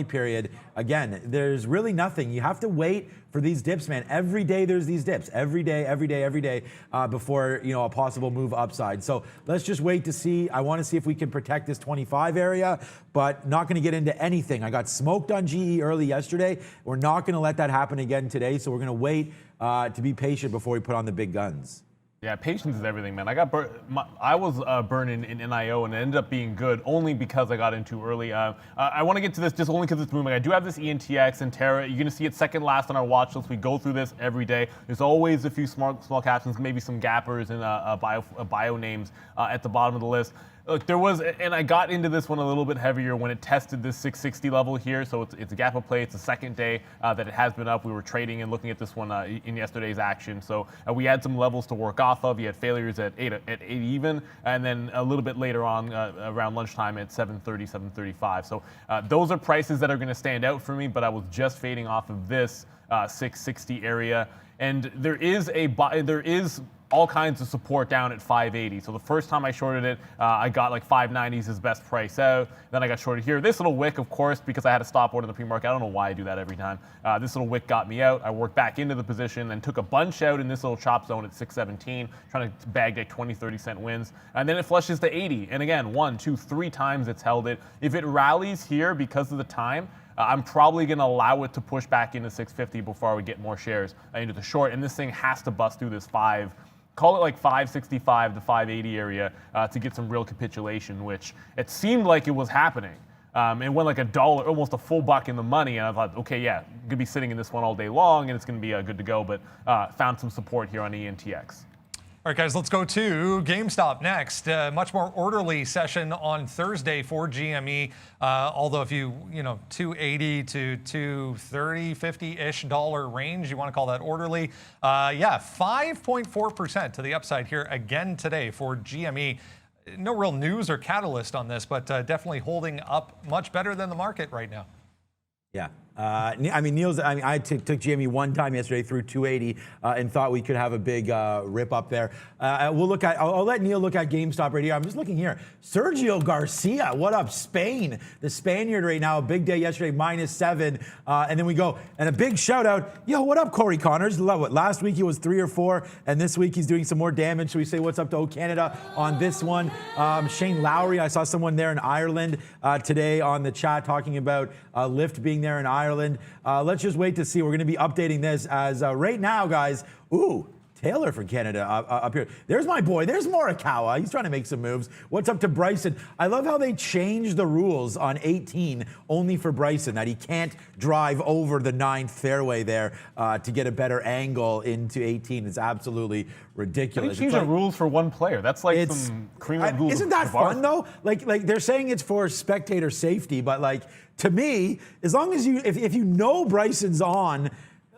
period, again, there's really nothing. You have to wait for these dips, man. Every day there's these dips. Every day before, you know, a possible move upside. So let's just wait to see. I want to see if we can protect this 25 area, but not going to get into anything. I got smoked on GE early yesterday. We're not going to let that happen again today. So we're going to wait to be patient before we put on the big guns. Yeah, patience is everything, man. I was burning in NIO, and it ended up being good only because I got in too early. I want to get to this just only because it's moving. I do have this ENTX and Terra. You're going to see it second last on our watch list. We go through this every day. There's always a few small captions, maybe some gappers and bio names at the bottom of the list. Look, there was, and I got into this one a little bit heavier when it tested this 660 level here. So it's a gap up play. It's the second day that it has been up. We were trading and looking at this one in yesterday's action. So we had some levels to work off of. You had failures at 8 even, and then a little bit later on around lunchtime at 7:30, 7:35. So those are prices that are going to stand out for me. But I was just fading off of this 660 area, and there is all kinds of support down at 580. So the first time I shorted it, I got like 590s as best price out. Then I got shorted here. This little wick, of course, because I had a stop order in the pre-market. I don't know why I do that every time. This little wick got me out. I worked back into the position and took a bunch out in this little chop zone at 617, trying to bag like 20, 30 cent wins. And then it flushes to 80. And again, 1, 2, 3 times it's held it. If it rallies here because of the time, I'm probably going to allow it to push back into 650 before I would get more shares into the short. And this thing has to bust through this call it like 565 to 580 area to get some real capitulation, which it seemed like it was happening. It went like $1, almost a full buck in the money, and I thought, okay, yeah, going to be sitting in this one all day long, and it's going to be good to go, but found some support here on ENTX. All right, guys, let's go to GameStop next. Much more orderly session on Thursday for GME. Although if you 280 to 230, 50-ish dollar range, you want to call that orderly. Yeah, 5.4% to the upside here again today for GME. No real news or catalyst on this, but definitely holding up much better than the market right now. Yeah. I took GME one time yesterday through 280 and thought we could have a big rip up there. I'll let Neil look at GameStop right here. I'm just looking here. Sergio Garcia, what up, Spain? The Spaniard right now, a big day yesterday, -7. And then we go, and a big shout out, yo, what up, Corey Connors? Last week he was 3 or 4, and this week he's doing some more damage. So we say what's up to O Canada on this one. Shane Lowry, I saw someone there in Ireland today on the chat talking about Lyft being there in Ireland. Let's just wait to see. We're going to be updating this as right now, guys. Ooh, Taylor from Canada up here. There's my boy. There's Morikawa. He's trying to make some moves. What's up to Bryson? I love how they changed the rules on 18 only for Bryson, that he can't drive over the 9th fairway there to get a better angle into 18. It's absolutely ridiculous. They changed the rules for one player. That's like some cream of rules. Isn't that fun though? Like they're saying it's for spectator safety, but like to me, as long as if you know Bryson's on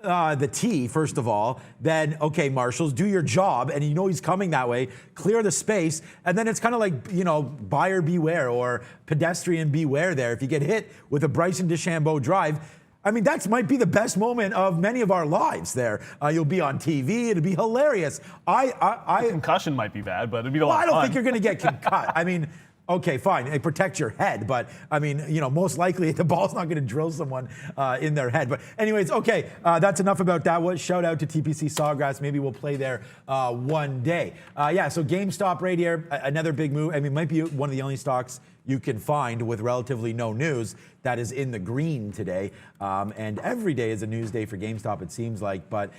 the tee, first of all, then okay, marshals, do your job, and you know he's coming that way, clear the space, and then it's kind of like, buyer beware or pedestrian beware there. If you get hit with a Bryson DeChambeau drive, I mean, that might be the best moment of many of our lives there. You'll be on TV. It'll be hilarious. The concussion might be bad, but it'd be a lot of fun. I don't think you're going to get concussed. I mean, okay, fine, protect your head, but I mean, most likely the ball's not going to drill someone in their head. But anyways, okay, that's enough about that. Shout out to TPC Sawgrass. Maybe we'll play there one day. Yeah, so GameStop right here, another big move. I mean, it might be one of the only stocks you can find with relatively no news that is in the green today. And every day is a news day for GameStop, it seems like, but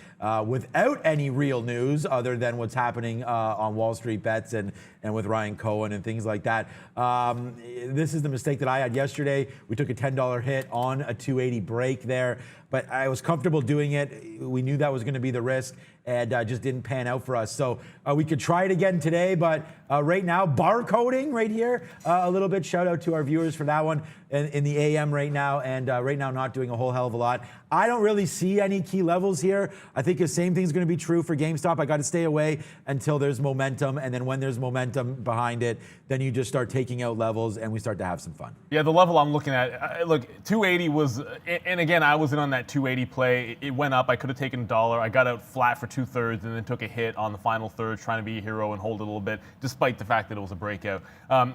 without any real news other than what's happening on Wall Street Bets and with Ryan Cohen and things like that. This is the mistake that I had yesterday. We took a $10 hit on a 280 break there, but I was comfortable doing it. We knew that was going to be the risk, and just didn't pan out for us. So we could try it again today, but right now, barcoding right here a little bit. Shout out to our viewers for that one. in the AM right now, and right now not doing a whole hell of a lot. I don't really see any key levels here. I think the same thing's going to be true for GameStop. I got to stay away until there's momentum, and then when there's momentum behind it, then you just start taking out levels, and we start to have some fun. Yeah, the level I'm looking at, look, 280 was, and again, I was in on that 280 play. It went up. I could have taken $1. I got out flat for 2/3 and then took a hit on the final third, trying to be a hero and hold it a little bit, despite the fact that it was a breakout.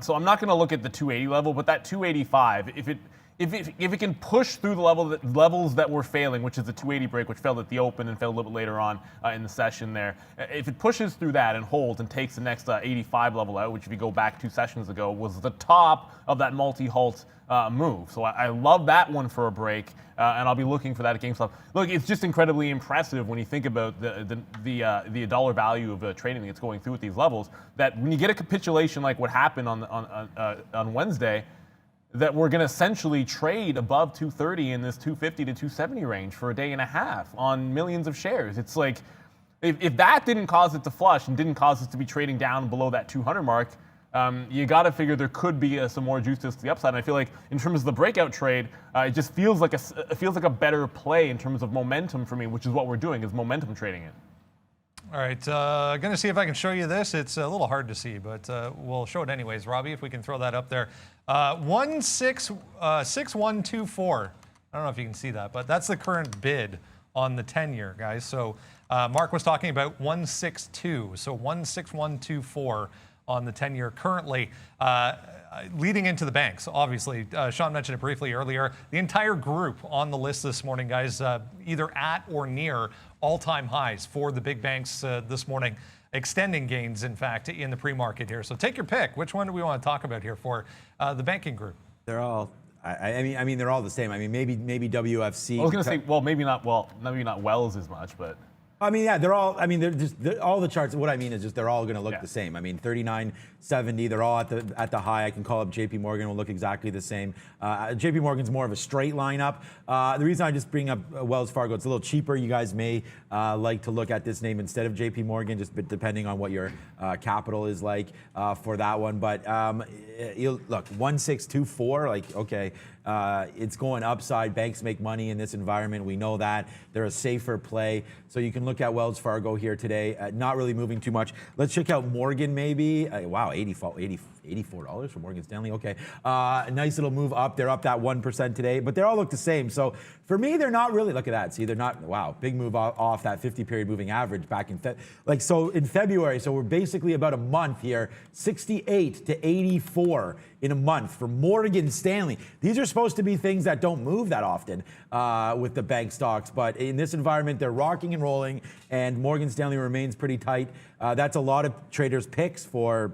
So I'm not going to look at the 280 level, but that 285, if it can push through the levels that were failing, which is the 280 break, which failed at the open and fell a little bit later on in the session there. If it pushes through that and holds and takes the next 85 level out, which if you go back 2 sessions ago, was the top of that multi-halt move. So I love that one for a break, and I'll be looking for that at GameStop. Look, it's just incredibly impressive when you think about the dollar value of trading that's going through at these levels, that when you get a capitulation like what happened on Wednesday, that we're going to essentially trade above 230 in this 250 to 270 range for a day and a half on millions of shares. It's like, if that didn't cause it to flush and didn't cause us to be trading down below that 200 mark, you got to figure there could be some more juice to the upside. And I feel like in terms of the breakout trade, it just feels like a better play in terms of momentum for me, which is what we're doing, is momentum trading it. All right, going to see if I can show you this. It's a little hard to see, but we'll show it anyways. Robbie, if we can throw that up there. 6124. I don't know if you can see that, but that's the current bid on the 10-year, guys. So Mark was talking about 162, so 16124 on the 10-year currently. Leading into the banks, obviously. Sean mentioned it briefly earlier. The entire group on the list this morning, guys, either at or near all-time highs for the big banks this morning, extending gains, in fact, in the pre-market here. So take your pick. Which one do we want to talk about here for the banking group? They're all, I mean, they're all the same. I mean, maybe WFC. I was going to say, well, maybe not Wells as much, but. I mean, yeah, they're all. I mean, they're all the charts. What I mean is just they're all going to look the same. I mean, 39.70. They're all at the high. I can call up J.P. Morgan. Will look exactly the same. J.P. Morgan's more of a straight line up. The reason I just bring up Wells Fargo, it's a little cheaper. You guys may like to look at this name instead of J.P. Morgan, just depending on what your capital is like for that one. But look, 1624. Like, okay. It's going upside. Banks make money in this environment. We know that. They're a safer play. So you can look at Wells Fargo here today. Not really moving too much. Let's check out Morgan maybe. Wow, $84 for Morgan Stanley. Okay. Nice little move up. They're up that 1% today, but they all look the same. So for me, they're not really, look at that. See, they're not, wow, big move off that 50-period moving average back in February. So we're basically about a month here, 68 to 84 in a month for Morgan Stanley. These are supposed to be things that don't move that often with the bank stocks, but in this environment, they're rocking and rolling, and Morgan Stanley remains pretty tight. That's a lot of traders' picks for,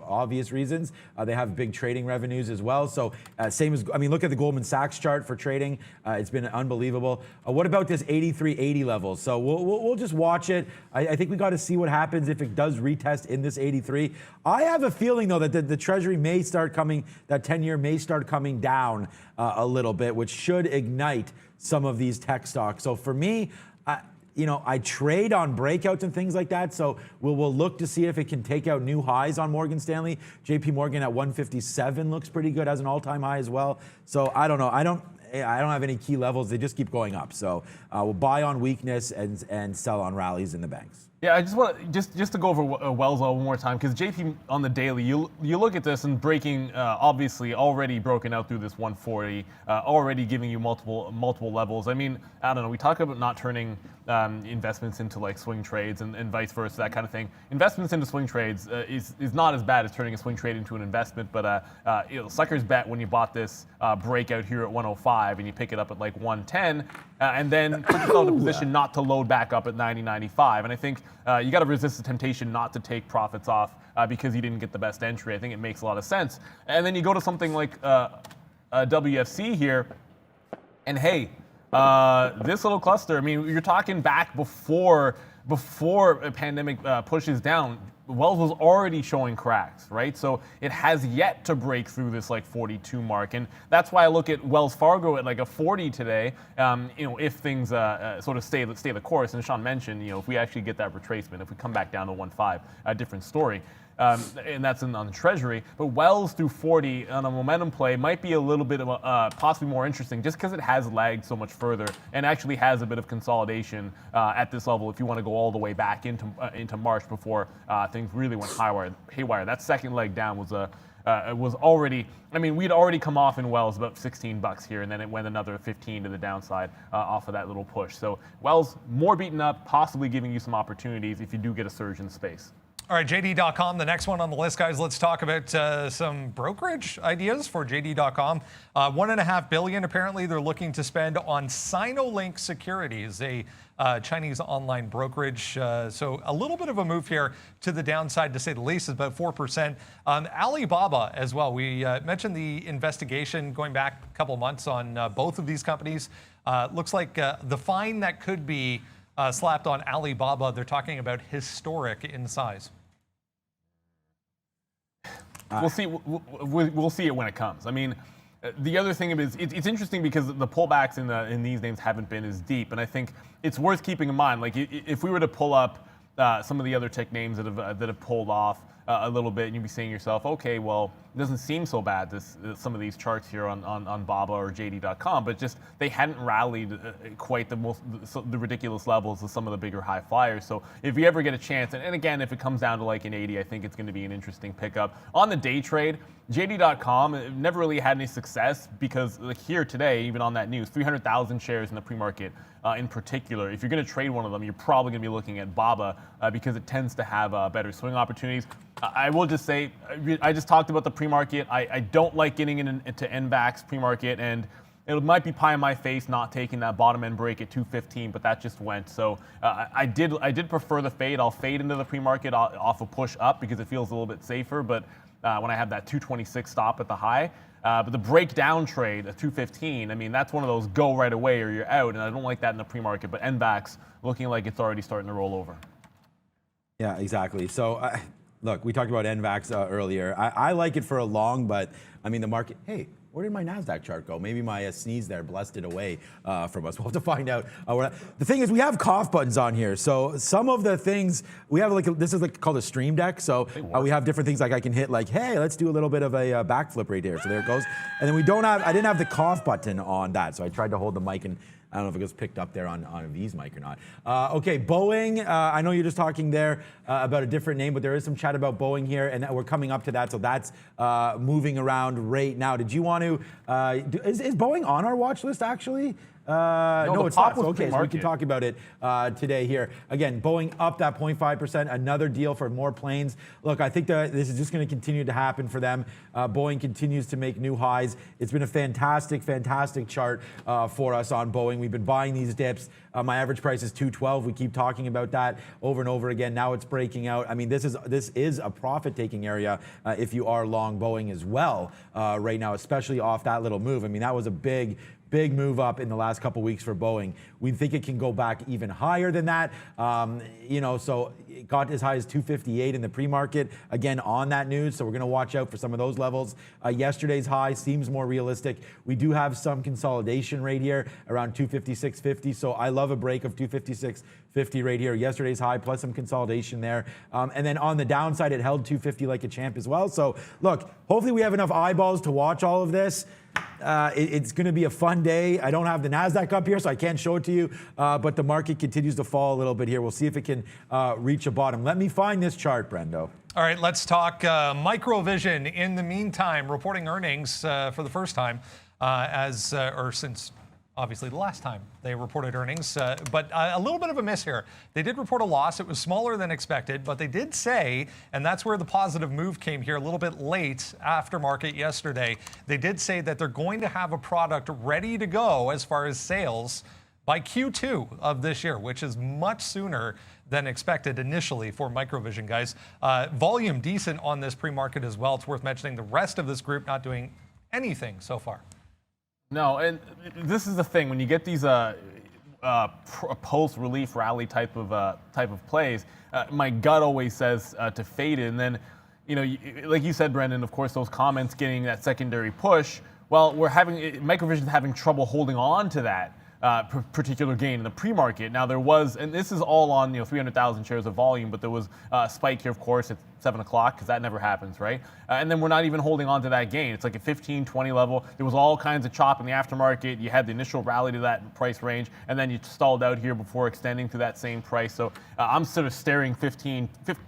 obvious reasons. They have big trading revenues as well. So same as, I mean, look at the Goldman Sachs chart for trading. It's been unbelievable. What about this 83.80 level? So we'll just watch it. I think we got to see what happens if it does retest in this 83. I have a feeling, though, that the Treasury may start coming, that 10-year may start coming down a little bit, which should ignite some of these tech stocks. So for me, I trade on breakouts and things like that. So we'll look to see if it can take out new highs on Morgan Stanley. JP Morgan at 157 looks pretty good as an all-time high as well. So I don't know. I don't have any key levels. They just keep going up. So we'll buy on weakness and sell on rallies in the banks. Yeah, I just want just to go over Wells one more time, because JP on the daily, you look at this and breaking, obviously already broken out through this 140, already giving you multiple levels. I mean, I don't know. We talk about not turning investments into like swing trades and vice versa, that kind of thing. Investments into swing trades is not as bad as turning a swing trade into an investment, but suckers bet when you bought this breakout here at 105 and you pick it up at like 110, and then put yourself in a position not to load back up at 90.95. And I think you got to resist the temptation not to take profits off because you didn't get the best entry. I think it makes a lot of sense. And then you go to something like WFC here, and hey, this little cluster, I mean, you're talking back before a pandemic pushes down. Wells was already showing cracks, right? So it has yet to break through this like 42 mark, and that's why I look at Wells Fargo at like a 40 today. If things sort of stay the course. And Sean mentioned, if we actually get that retracement, if we come back down to 1.5, a different story. and that's on the Treasury. But Wells through 40 on a momentum play might be a little bit of possibly more interesting, just because it has lagged so much further and actually has a bit of consolidation at this level. If you want to go all the way back into March before things really went haywire, that second leg down was already. I mean, we'd already come off in Wells about $16 here, and then it went another 15 to the downside off of that little push. So Wells more beaten up, possibly giving you some opportunities if you do get a surge in space. All right, JD.com, the next one on the list, guys. Let's talk about some brokerage ideas for JD.com. $1.5 billion, apparently, they're looking to spend on Sinolink Securities, a Chinese online brokerage. So a little bit of a move here to the downside, to say the least, is about 4%. Alibaba as well. We mentioned the investigation going back a couple months on both of these companies. Looks like the fine that could be slapped on Alibaba, they're talking about historic in size. We'll see. We'll see it when it comes. I mean, the other thing is it's interesting because the pullbacks in these names haven't been as deep, and I think it's worth keeping in mind. Like if we were to pull up some of the other tech names that have pulled off a little bit, and you'd be saying to yourself, okay, well, it doesn't seem so bad, some of these charts here on Baba or JD.com, but just they hadn't rallied quite the ridiculous levels of some of the bigger high flyers. So if you ever get a chance, and again, if it comes down to like an 80, I think it's going to be an interesting pickup. On the day trade, JD.com never really had any success because like here today, even on that news, 300,000 shares in the pre-market in particular. If you're going to trade one of them, you're probably going to be looking at Baba because it tends to have better swing opportunities. I will just say, I just talked about the pre-market. I don't like getting into NVAX pre-market, and it might be pie in my face not taking that bottom end break at 215, but that just went. So I did prefer the fade. I'll fade into the pre-market off a push up because it feels a little bit safer. But when I have that 226 stop at the high, but the breakdown trade at 215, I mean, that's one of those go right away or you're out, and I don't like that in the pre-market. But NVAX looking like it's already starting to roll over. Yeah, exactly. So. Look, we talked about NVAX earlier. I like it for a long, but I mean, the market, hey, where did my NASDAQ chart go? Maybe my sneeze there blessed it away from us. We'll have to find out. The thing is, we have cough buttons on here. So some of the things, we have this is called a stream deck. So we have different things like I can hit like, hey, let's do a little bit of a backflip right here. So there it goes. And then I didn't have the cough button on that. So I tried to hold the mic and I don't know if it was picked up there on V's mic or not. Okay, Boeing. I know you're just talking there about a different name, but there is some chat about Boeing here, and we're coming up to that. So that's moving around right now. Did you want to? Is Boeing on our watch list actually? No, it's not. Okay, so we can talk about it today here. Again, Boeing up that 0.5%, another deal for more planes. Look, I think that this is just going to continue to happen for them. Boeing continues to make new highs. It's been a fantastic, fantastic chart for us on Boeing. We've been buying these dips. My average price is 212. We keep talking about that over and over again. Now it's breaking out. I mean, this is a profit-taking area if you are long Boeing as well right now, especially off that little move. I mean, that was a big move up in the last couple weeks for Boeing. We think it can go back even higher than that. So it got as high as 258 in the pre-market, again, on that news. So we're going to watch out for some of those levels. Yesterday's high seems more realistic. We do have some consolidation right here around 256.50. So I love a break of 256.50 right here. Yesterday's high plus some consolidation there. And then on the downside, it held 250 like a champ as well. So look, hopefully we have enough eyeballs to watch all of this. It's going to be a fun day. I don't have the NASDAQ up here, so I can't show it to you, but the market continues to fall a little bit here. We'll see if it can reach a bottom. Let me find this chart, Brendo. All right, let's talk Microvision. In the meantime, reporting earnings for the first time since obviously the last time they reported earnings, but a little bit of a miss here. They did report a loss. It was smaller than expected, but they did say, and that's where the positive move came here a little bit late after market yesterday, they did say that they're going to have a product ready to go as far as sales by Q2 of this year, which is much sooner than expected initially for Microvision, guys. Volume decent on this pre-market as well. It's worth mentioning the rest of this group not doing anything so far. No, and this is the thing when you get these post-relief rally type of plays. My gut always says to fade it, and then, like you said, Brendan. Of course, those comments getting that secondary push. Well, Microvision's having trouble holding on to that particular gain in the pre-market. Now there was, and this is all on 300,000 shares of volume, but there was a spike here, of course, at 7 o'clock, because that never happens, right? And then we're not even holding on to that gain. It's like a 15, 20 level. There was all kinds of chop in the aftermarket. You had the initial rally to that price range, and then you stalled out here before extending to that same price. So I'm sort of staring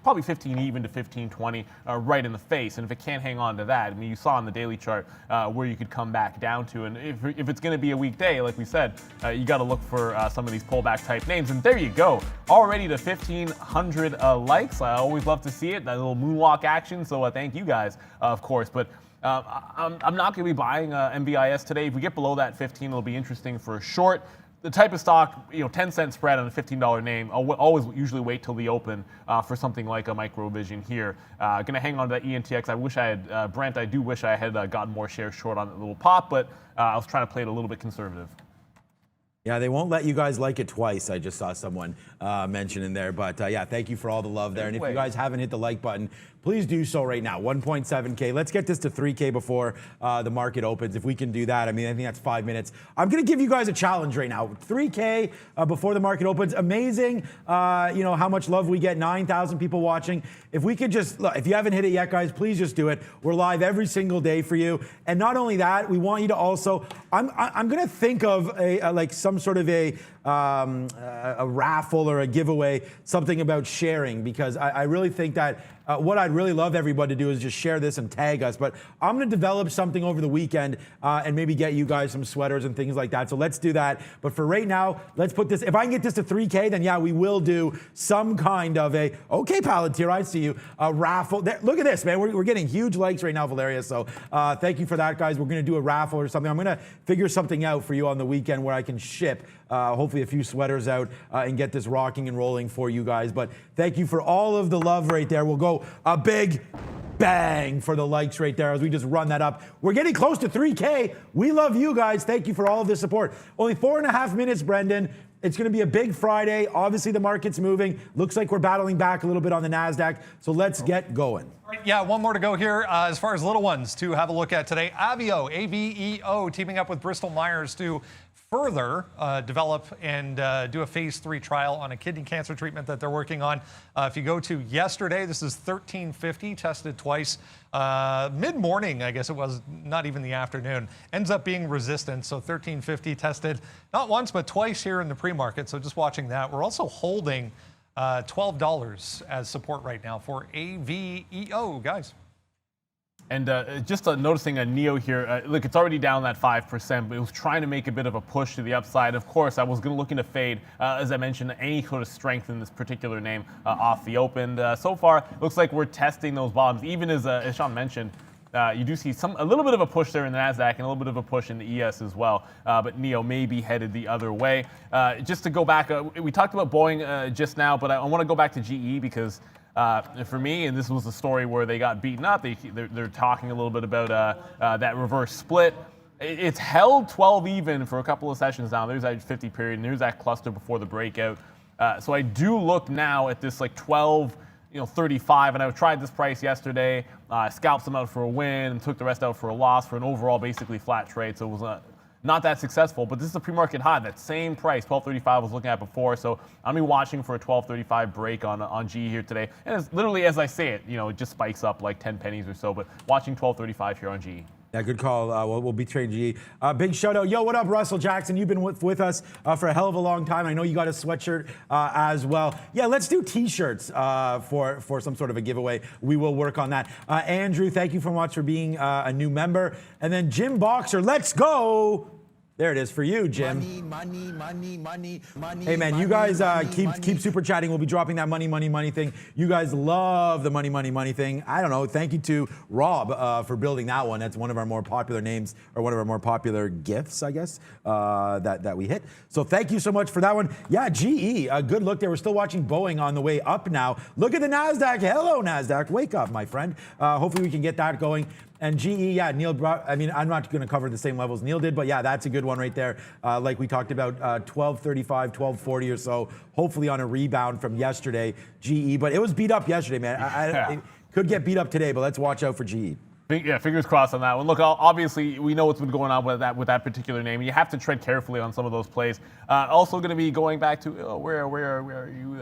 probably 15 even to 15.20 right in the face. And if it can't hang on to that, I mean, you saw on the daily chart where you could come back down to. And if it's going to be a weekday, like we said, you got to look for some of these pullback type names. And there you go, already to 1,500 likes. I always love to see it, that little moonwalk action. So thank you guys, of course. But I'm not going to be buying MBIS today. If we get below that 15, it'll be interesting for a short. The type of stock, 10-cent spread on a $15 name, I'll always usually wait till the open for something like a Microvision here. Going to hang on to that ENTX. I wish I had, Brent, I do wish I had gotten more shares short on that little pop, but I was trying to play it a little bit conservative. Yeah, they won't let you guys like it twice. I just saw someone mention in there. But yeah, thank you for all the love there. And if you guys haven't hit the like button, please do so right now. 1.7K. Let's get this to 3K before the market opens. If we can do that, I mean, I think that's 5 minutes. I'm going to give you guys a challenge right now. 3K before the market opens. Amazing, how much love we get. 9,000 people watching. If we could just, look, if you haven't hit it yet, guys, please just do it. We're live every single day for you. And not only that, we want you to also, I'm going to think of like some sort of a raffle or a giveaway, something about sharing, because I really think that what I'd really love everybody to do is just share this and tag us. But I'm going to develop something over the weekend and maybe get you guys some sweaters and things like that. So let's do that. But for right now, let's put this. If I can get this to 3K, then yeah, we will do some kind of a, okay, Palantir, I see you, a raffle. There, look at this, man. We're getting huge likes right now, Valeria. So thank you for that, guys. We're going to do a raffle or something. I'm going to figure something out for you on the weekend where I can ship hopefully a few sweaters out and get this rocking and rolling for you guys. But thank you for all of the love right there. We'll go a big bang for the likes right there as we just run that up. We're getting close to 3K. We love you guys. Thank you for all of the support. Only 4.5 minutes, Brendan. It's going to be a big Friday. Obviously, the market's moving. Looks like we're battling back a little bit on the NASDAQ. So let's get going. Yeah, one more to go here. As far as little ones to have a look at today, Aveo, A-V-E-O, teaming up with Bristol Myers to further develop and do a phase 3 trial on a kidney cancer treatment that they're working on. If you go to yesterday, this is 1350, tested twice. Mid-morning, I guess it was, not even the afternoon. Ends up being resistant, so 1350 tested not once but twice here in the pre-market, so just watching that. We're also holding $12 as support right now for AVEO, guys. And just noticing a NEO here, look, it's already down that 5%, but it was trying to make a bit of a push to the upside. Of course, I was looking to fade, as I mentioned, any sort of strength in this particular name off the open. So far, looks like we're testing those bottoms, even as Sean mentioned. You do see a little bit of a push there in the NASDAQ and a little bit of a push in the ES as well, but NEO may be headed the other way. Just to go back, we talked about Boeing just now, but I want to go back to GE because for me, and this was the story where they got beaten up, they're talking a little bit about that reverse split. It's held 12 even for a couple of sessions now. There's that 50 period, and there's that cluster before the breakout. So I do look now at this like 12, 35, and I tried this price yesterday, scalped some out for a win, and took the rest out for a loss for an overall basically flat trade. So it was not that successful, but this is a pre-market high. That same price, 12.35, I was looking at before. So I'll be watching for a 12.35 break on GE here today. And it's literally as I say it, it just spikes up like 10 pennies or so. But watching 12.35 here on GE. Yeah, good call. We'll be trading GE. Big shout out. Yo, what up, Russell Jackson? You've been with us for a hell of a long time. I know you got a sweatshirt as well. Yeah, let's do T-shirts for some sort of a giveaway. We will work on that. Andrew, thank you so much for being a new member. And then Jim Boxer, let's go. There it is for you, Jim. Money. Hey, man, you guys keep super chatting. We'll be dropping that money thing. You guys love the money thing. I don't know. Thank you to Rob for building that one. That's one of our more popular names, or one of our more popular gifts, I guess, that we hit. So thank you so much for that one. Yeah, GE, a good look there. We're still watching Boeing on the way up now. Look at the NASDAQ. Hello, NASDAQ. Wake up, my friend. Hopefully we can get that going. And GE, yeah, Neil brought, I'm not going to cover the same levels Neil did, but yeah, that's a good one right there. Like we talked about, 1235, 1240 or so, hopefully on a rebound from yesterday, GE. But it was beat up yesterday, man. It could get beat up today, but let's watch out for GE. Yeah, fingers crossed on that one. Look, obviously, we know what's been going on with that particular name. You have to tread carefully on some of those plays. Also going to be going back to, where are you?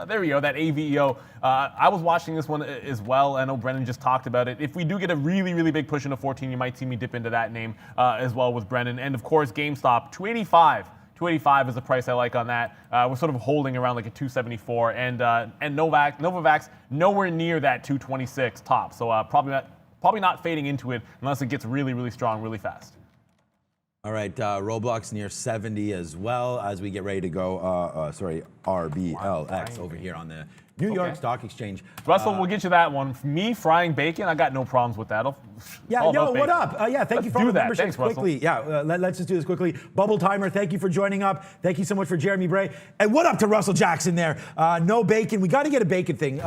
There we go, that AVEO. I was watching this one as well. I know Brendan just talked about it. If we do get a really, really big push into 14, you might see me dip into that name as well with Brendan. And, of course, GameStop, 285. 285 is the price I like on that. We're sort of holding around like a 274. And Novavax, nowhere near that 226 top. So probably not fading into it unless it gets really, really strong really fast. All right, Roblox near 70 as well as we get ready to go. RBLX over here on the New York Stock Exchange. Russell, we'll get you that one. Me frying bacon, I got no problems with that. Yeah, yo, what up? Thank you for all the memberships. Thanks, quickly. Yeah, let's just do this quickly. Bubble Timer, thank you for joining up. Thank you so much for Jeremy Bray. And what up to Russell Jackson there? No bacon. We got to get a bacon thing.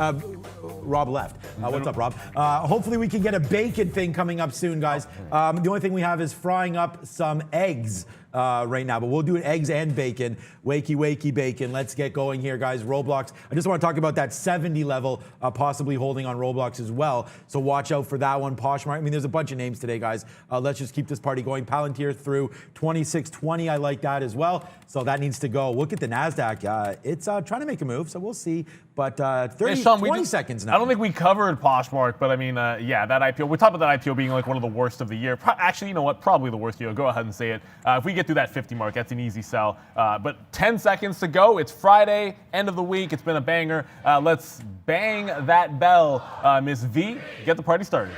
Rob left. What's up, Rob? Hopefully we can get a bacon thing coming up soon, guys. The only thing we have is frying up some eggs right now, but we'll do eggs and bacon. Wakey bacon. Let's get going here, guys. Roblox. I just want to talk about that 70 level, possibly holding on Roblox as well. So watch out for that one. Poshmark. I mean, there's a bunch of names today, guys. Let's just keep this party going. Palantir through 2620. I like that as well. So that needs to go. Look at the NASDAQ. It's trying to make a move, so we'll see. But 20 seconds now. I don't think we covered Poshmark, but I mean, yeah, that IPO. We talked about that IPO being like one of the worst of the year. Actually, you know what? Probably the worst year. Go ahead and say it. If we get through that 50 mark, that's an easy sell. But 10 seconds to go. It's Friday, end of the week. It's been a banger. Let's bang that bell, Miss V. Get the party started.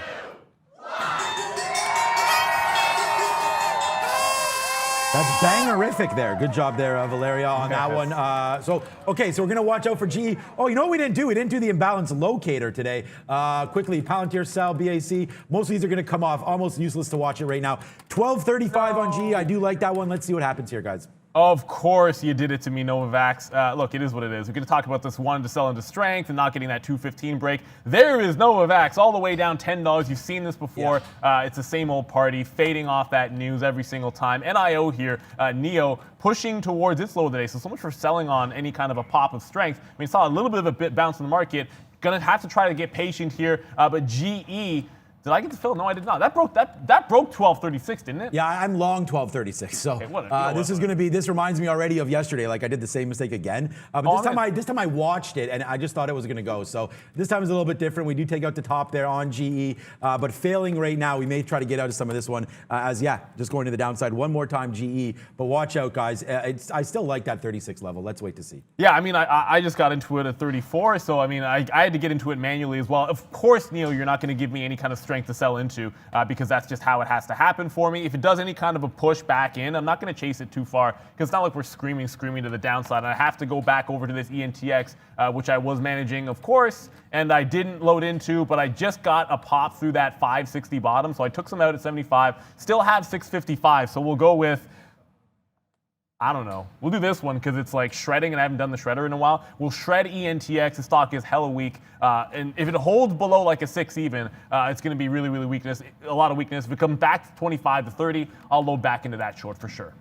That's bangerific there. Good job there, Valeria, on that one. So we're going to watch out for GE. Oh, you know what we didn't do? We didn't do the imbalance locator today. Quickly, Palantir, Sal, BAC. Most of these are going to come off. Almost useless to watch it right now. 1235 on GE. I do like that one. Let's see what happens here, guys. Of course you did it to me, Novavax. Look, it is what it is. We're going to talk about this one to sell into strength and not getting that 215 break. There is Novavax all the way down $10. You've seen this before. Yeah. It's the same old party, fading off that news every single time. NIO here, NEO, pushing towards its low today. So much for selling on any kind of a pop of strength. I mean, saw a little bit of a bit bounce in the market. Going to have to try to get patient here. But GE... Did I get to fill? No, I did not. That broke 1236, didn't it? Yeah, I'm long 1236. So okay, this reminds me already of yesterday. Like I did the same mistake again. But this time I watched it and I just thought it was going to go. So this time is a little bit different. We do take out the top there on GE, but failing right now. We may try to get out of some of this one just going to the downside one more time GE. But watch out, guys. I still like that 36 level. Let's wait to see. Yeah, I mean, I just got into it at 34. So I mean, I had to get into it manually as well. Of course, Neil, you're not going to give me any kind of strength to sell into because that's just how it has to happen for me. If it does any kind of a push back in, I'm not going to chase it too far because it's not like we're screaming to the downside. And I have to go back over to this ENTX, which I was managing, of course, and I didn't load into, but I just got a pop through that 560 bottom, so I took some out at 75. Still have 655, so we'll go with, I don't know. We'll do this one because it's like shredding, and I haven't done the shredder in a while. We'll shred ENTX. The stock is hella weak, and if it holds below like a 6 even, it's going to be really, really a lot of weakness. If it comes back to 25 to 30, I'll load back into that short for sure.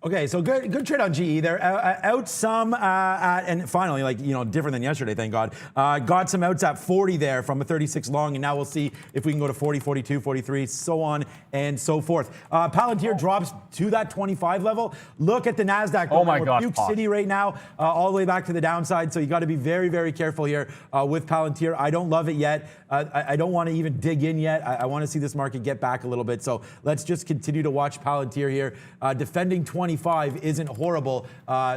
Okay, so good trade on GE. They're out some and finally, different than yesterday, thank God. Got some outs at 40 there from a 36 long, and now we'll see if we can go to 40, 42, 43, so on and so forth. Palantir drops to that 25 level. Look at the NASDAQ. Oh my God. Puke City right now, all the way back to the downside, so you got to be very, very careful here with Palantir. I don't love it yet. I don't want to even dig in yet. I want to see this market get back a little bit, so let's just continue to watch Palantir here. Defending 25 isn't horrible,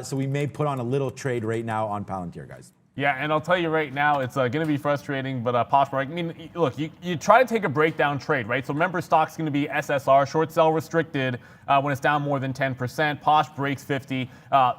so we may put on a little trade right now on Palantir, guys. Yeah, and I'll tell you right now, it's going to be frustrating, but Poshmark, I mean, look, you try to take a breakdown trade, right? So remember, stock's going to be SSR, short sell restricted, when it's down more than 10%. Posh breaks 50.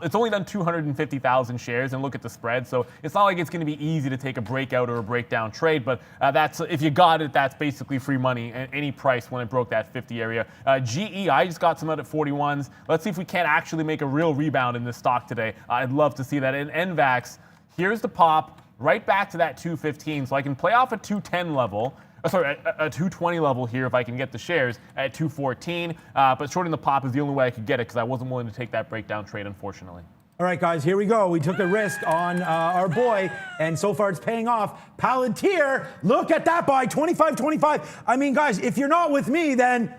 It's only done 250,000 shares, and look at the spread. So it's not like it's going to be easy to take a breakout or a breakdown trade, but that's if you got it, that's basically free money at any price when it broke that 50 area. GE, I just got some out at 41s. Let's see if we can't actually make a real rebound in this stock today. I'd love to see that. And NVAX, here's the pop right back to that 215, so I can play off a 210 level. A 220 level here if I can get the shares at 214. But shorting the pop is the only way I could get it because I wasn't willing to take that breakdown trade, unfortunately. All right, guys, here we go. We took a risk on our boy, and so far it's paying off. Palantir, look at that buy, 25.25. I mean, guys, if you're not with me, then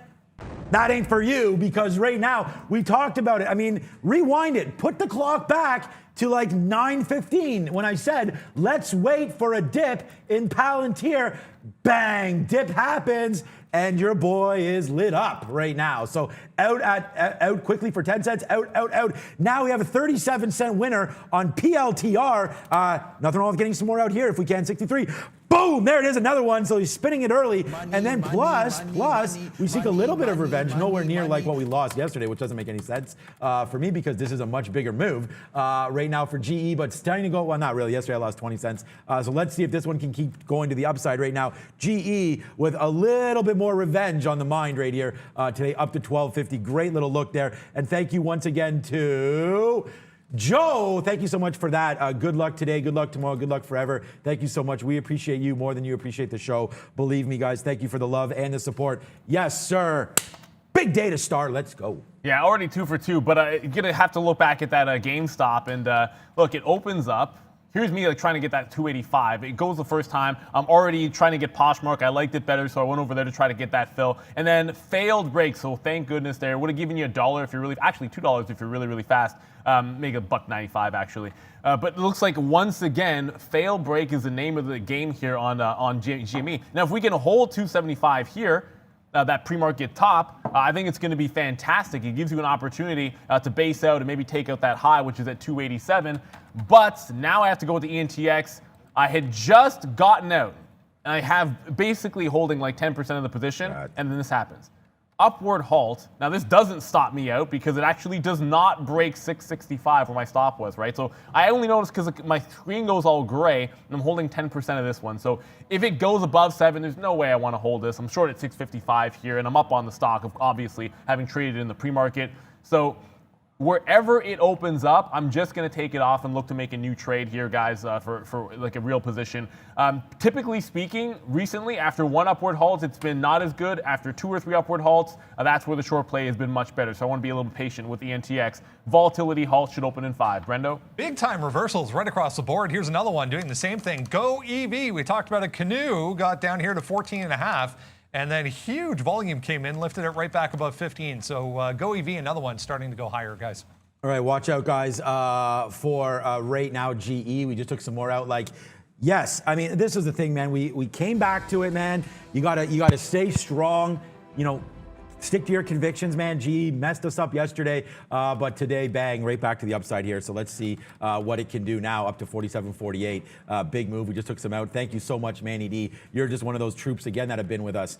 that ain't for you, because right now, we talked about it. I mean, rewind it. Put the clock back to like 9:15 when I said, let's wait for a dip in Palantir. Bang, dip happens, and your boy is lit up right now. So out quickly for 10 cents, out. Now we have a 37-cent winner on PLTR. Nothing wrong with getting some more out here if we can, 63. Boom, there it is, another one. So he's spinning it early. And then plus, we seek a little bit of revenge, nowhere near like what we lost yesterday, which doesn't make any sense for me because this is a much bigger move right now for GE, but starting to go, well, not really. Yesterday I lost 20 cents. So let's see if this one can keep going to the upside right now. GE with a little bit more revenge on the mind right here today, up to 12.50. Great little look there. And thank you once again to Joe. Thank you so much for that. Good luck today. Good luck tomorrow. Good luck forever. Thank you so much. We appreciate you more than you appreciate the show. Believe me, guys. Thank you for the love and the support. Yes, sir. Big day to start. Let's go. Yeah, already 2 for 2, but you're going to have to look back at that GameStop. And look, it opens up. Here's me like trying to get that 285. It goes the first time. I'm already trying to get Poshmark. I liked it better, so I went over there to try to get that fill. And then failed break, so thank goodness there. Would have given you $1 if you're really, actually $2 if you're really, really fast. Make $1.95 actually. But it looks like once again, fail break is the name of the game here on GME. Now, if we can hold 275 here, that pre-market top, I think it's going to be fantastic. It gives you an opportunity to base out and maybe take out that high, which is at 287. But now I have to go with the ENTX. I had just gotten out, and I have basically holding like 10% of the position, and then this happens. Upward halt. Now this doesn't stop me out because it actually does not break 665 where my stop was, right? So I only noticed because my screen goes all gray and I'm holding 10% of this one. So if it goes above 7, there's no way I want to hold this. I'm short at 655 here and I'm up on the stock, of obviously having traded in the pre-market. So wherever it opens up, I'm just going to take it off and look to make a new trade here, guys, for like a real position. Typically speaking, recently, after one upward halt, it's been not as good. After 2 or 3 upward halts, that's where the short play has been much better. So I want to be a little patient with the NTX. Volatility halt should open in 5. Brendo? Big time reversals right across the board. Here's another one doing the same thing. Go EV. We talked about a canoe, got down here to 14.5. And then huge volume came in, lifted it right back above 15. So Go EV, another one starting to go higher, guys. All right, watch out, guys, for right now GE. We just took some more out. Like, yes, I mean, this is the thing, man. We came back to it, man. You gotta stay strong. You know, stick to your convictions, man. GE messed us up yesterday, but today, bang, right back to the upside here. So let's see what it can do now, up to 47.48. Big move. We just took some out. Thank you so much, Manny D. You're just one of those troops, again, that have been with us.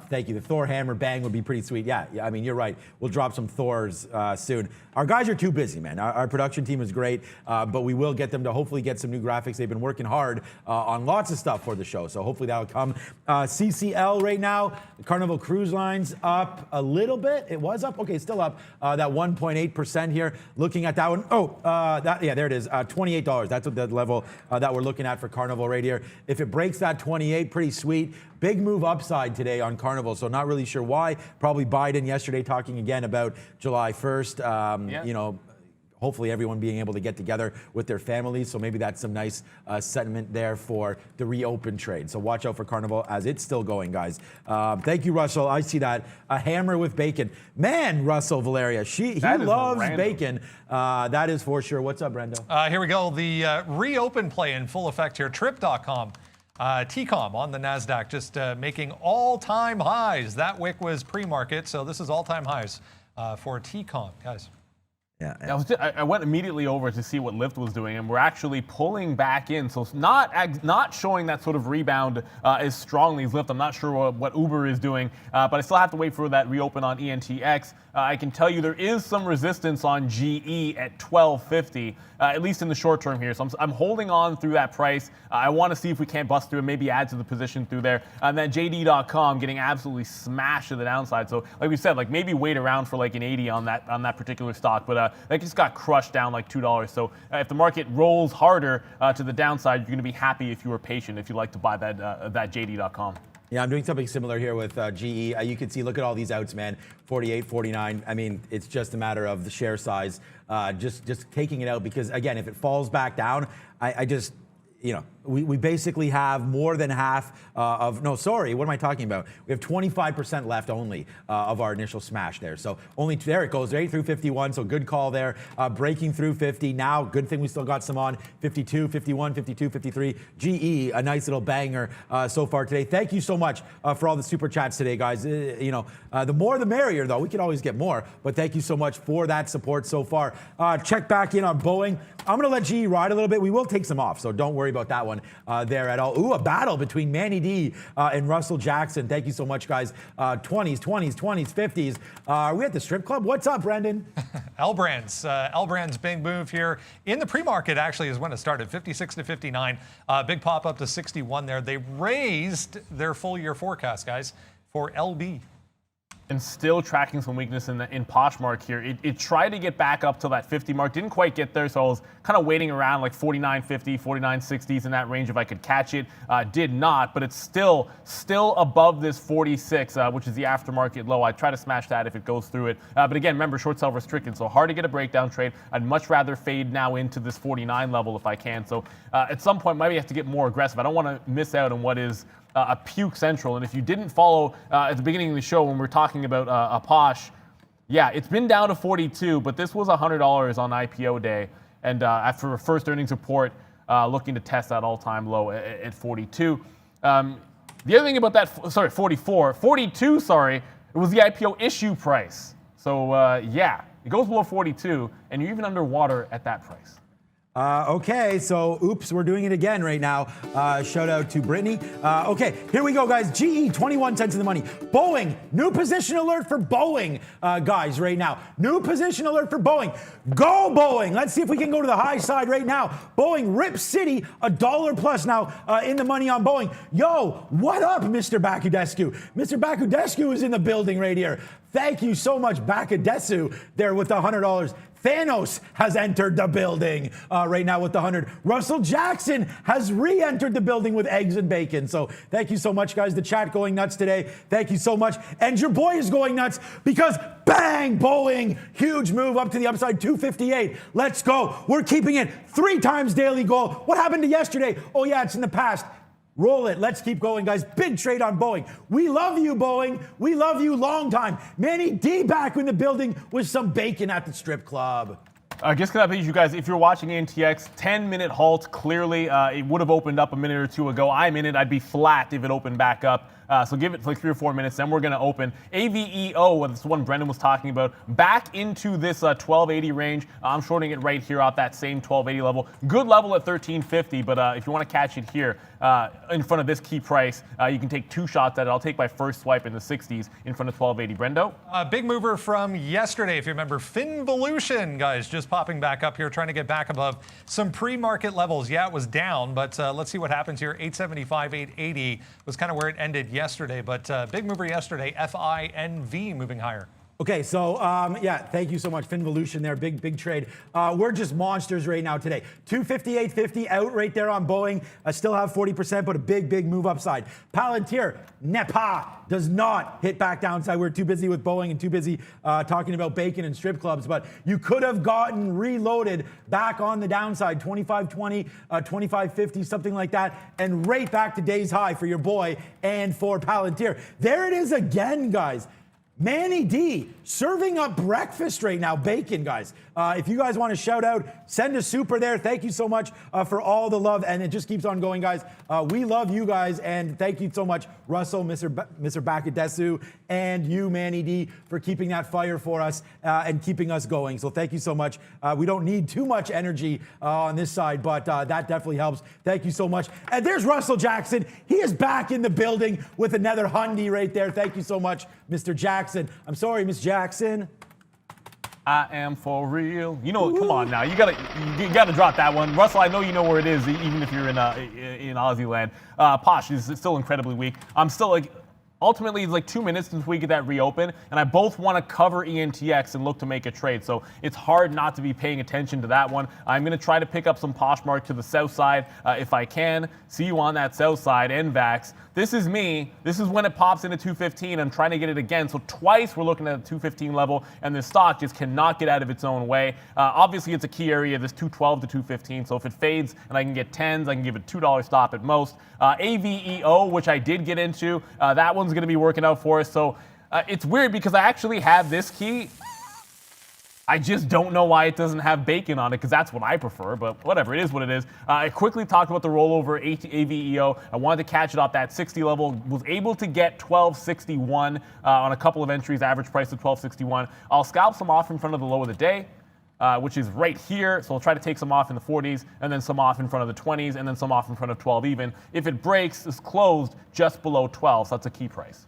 Thank you. The Thor hammer bang would be pretty sweet. Yeah, I mean, you're right. We'll drop some Thors soon. Our guys are too busy, man. Our production team is great, but we will get them to hopefully get some new graphics. They've been working hard on lots of stuff for the show, so hopefully that'll come. CCL right now, Carnival Cruise Lines up a little bit. It was up. Okay, still up. That 1.8% here. Looking at that one. Oh, yeah, there it is. $28. That's what the level that we're looking at for Carnival right here. If it breaks that 28, pretty sweet. Big move upside today on Carnival, so not really sure why. Probably Biden yesterday talking again about July 1st. You know, hopefully everyone being able to get together with their families. So maybe that's some nice sentiment there for the reopen trade. So watch out for Carnival as it's still going, guys. Thank you, Russell. I see that. A hammer with bacon. Man, Russell Valeria, he loves bacon. That is for sure. What's up, Brendo? Here we go. The reopen play in full effect here. Trip.com. TCOM on the NASDAQ just making all-time highs. That wick was pre-market, so this is all-time highs for TCOM, guys. Yeah. I went immediately over to see what Lyft was doing, and we're actually pulling back in. So it's not showing that sort of rebound as strongly as Lyft. I'm not sure what Uber is doing, but I still have to wait for that reopen on ENTX. I can tell you there is some resistance on GE at 12.50, at least in the short term here. So I'm holding on through that price. I want to see if we can't bust through and maybe add to the position through there. And then JD.com getting absolutely smashed to the downside. So like we said, like maybe wait around for like an 80 on that particular stock, but that just got crushed down like $2. So if the market rolls harder to the downside, you're going to be happy if you were patient, if you like to buy that JD.com. Yeah, I'm doing something similar here with GE. You can see, look at all these outs, man. 48, 49. I mean, it's just a matter of the share size, just taking it out because, again, if it falls back down, I just, you know, we basically have more than half what am I talking about? We have 25% left only of our initial smash there. So there it goes, right through 51. So good call there. Breaking through 50. Now, good thing we still got some on 52, 51, 52, 53. GE, a nice little banger so far today. Thank you so much for all the super chats today, guys. The more the merrier, though. We can always get more, but thank you so much for that support so far. Check back in on Boeing. I'm going to let GE ride a little bit. We will take some off, so don't worry about that one there at all. Ooh, a battle between Manny D and Russell Jackson. Thank you so much, guys. 20s, 50s. Are we at the strip club? What's up, Brendan? L-Brands big move here. In the pre-market, actually, is when it started, 56 to 59. Big pop up to 61 there. They raised their full year forecast, guys, for LB. And still tracking some weakness in Poshmark here. It tried to get back up to that 50 mark, didn't quite get there, so I was kind of waiting around like 49.50, 49.60s in that range if I could catch it. Did not, but it's still above this 46, which is the aftermarket low. I try to smash that if it goes through it. But again, remember, short sell restricted, so hard to get a breakdown trade. I'd much rather fade now into this 49 level if I can. So at some point, maybe I have to get more aggressive. I don't want to miss out on what is a puke central. And if you didn't follow at the beginning of the show when we were talking about a Posh, yeah, it's been down to 42, but this was $100 on IPO day. And after a first earnings report, looking to test that all-time low at 42. The other thing about that, 42, it was the IPO issue price. So yeah, it goes below 42, and you're even underwater at that price. Okay, so oops, we're doing it again right now. Shout out to Brittany. Okay, here we go, guys. GE, 21 cents in the money. Boeing, new position alert for Boeing, guys, right now. New position alert for Boeing. Go Boeing. Let's see if we can go to the high side right now. Boeing, Rip City, $1 plus now in the money on Boeing. Yo, what up, Mr. Bakudescu? Mr. Bakudescu is in the building right here. Thank you so much, Bakadesu, there with the $100. Thanos has entered the building right now with the 100. Russell Jackson has re-entered the building with eggs and bacon. So thank you so much, guys. The chat going nuts today. Thank you so much. And your boy is going nuts because bang, Boeing, huge move up to the upside, 258. Let's go. We're keeping it 3 times daily goal. What happened to yesterday? Oh yeah, it's in the past. Roll it. Let's keep going, guys. Big trade on Boeing. We love you, Boeing. We love you long time. Manny D back in the building with some bacon at the strip club. Just gonna update you guys, if you're watching ANTX, 10-minute halt, clearly it would have opened up a minute or two ago. I'm in it, I'd be flat if it opened back up. So give it like 3 or 4 minutes, then we're gonna open. AVEO, that's the one Brendan was talking about, back into this 1280 range. I'm shorting it right here off that same 1280 level. Good level at 1350, but if you wanna catch it here, in front of this key price, you can take 2 shots at it. I'll take my first swipe in the 60s in front of 1280. Brendo? Big mover from yesterday, if you remember, Finvolution, guys, just popping back up here, trying to get back above some pre-market levels. Yeah, it was down, but let's see what happens here. 875, 880 was kind of where it ended yesterday, but big mover yesterday, FINV moving higher. Okay, so yeah, thank you so much, Finvolution there, big trade. We're just monsters right now today. 258.50 out right there on Boeing. I still have 40%, but a big move upside. Palantir, NEPA does not hit back downside. We're too busy with Boeing and too busy talking about bacon and strip clubs, but you could have gotten reloaded back on the downside, 25.20, 25.50, something like that, and right back to day's high for your boy and for Palantir. There it is again, guys. Manny D serving up breakfast right now, bacon, guys. If you guys want to shout out, send a super there. Thank you so much for all the love, and it just keeps on going, guys. We love you guys, and thank you so much, Russell, Mr. Bakadesu, and you, Manny D, for keeping that fire for us and keeping us going. So thank you so much. We don't need too much energy on this side, but that definitely helps. Thank you so much. And there's Russell Jackson. He is back in the building with another hundy right there. Thank you so much, Mr. Jackson. I'm sorry, Miss Jackson. I am for real. You know, come on now. You gotta drop that one. Russell, I know you know where it is, even if you're in Aussie land. Posh is still incredibly weak. I'm still like, ultimately, it's like 2 minutes since we get that reopen, and I both want to cover ENTX and look to make a trade. So it's hard not to be paying attention to that one. I'm going to try to pick up some Poshmark to the south side if I can. See you on that south side, NVAX. This is me. This is when it pops into 215. I'm trying to get it again. So twice we're looking at the 215 level, and this stock just cannot get out of its own way. Obviously, it's a key area, this 212 to 215. So if it fades and I can get 10s, I can give it $2 stop at most. AVEO, which I did get into, that one's going to be working out for us. So it's weird because I actually have this key. I just don't know why it doesn't have bacon on it, because that's what I prefer, but whatever, it is what it is. I quickly talked about the rollover AVEO. I wanted to catch it off that 60 level, was able to get 1261 on a couple of entries, average price of 1261. I'll scalp some off in front of the low of the day, which is right here, so I'll try to take some off in the 40s, and then some off in front of the 20s, and then some off in front of 12 even. If it breaks, it's closed just below 12, so that's a key price.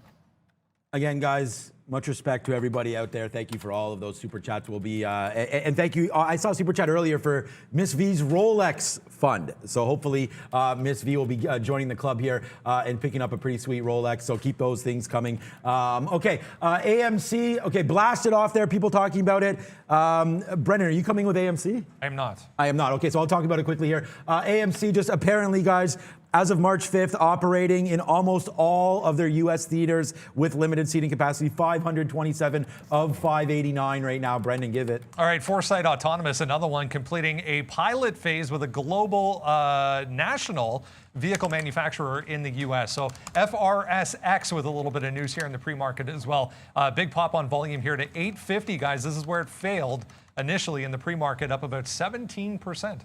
Again, guys, much respect to everybody out there. Thank you for all of those super chats. Will be and thank you. I saw a super chat earlier for Miss V's Rolex fund. So hopefully Miss V will be joining the club here and picking up a pretty sweet Rolex. So keep those things coming. Okay, AMC. Okay, blast it off there. People talking about it. Brennan, are you coming with AMC? I am not. I am not. Okay, so I'll talk about it quickly here. AMC just apparently, guys, as of March 5th, operating in almost all of their U.S. theaters with limited seating capacity, 527 of 589 right now. Brendan, give it. All right, Foresight Autonomous, another one, completing a pilot phase with a global national vehicle manufacturer in the U.S. So FRSX with a little bit of news here in the pre-market as well. Big pop on volume here to 850, guys. This is where it failed initially in the pre-market, up about 17%.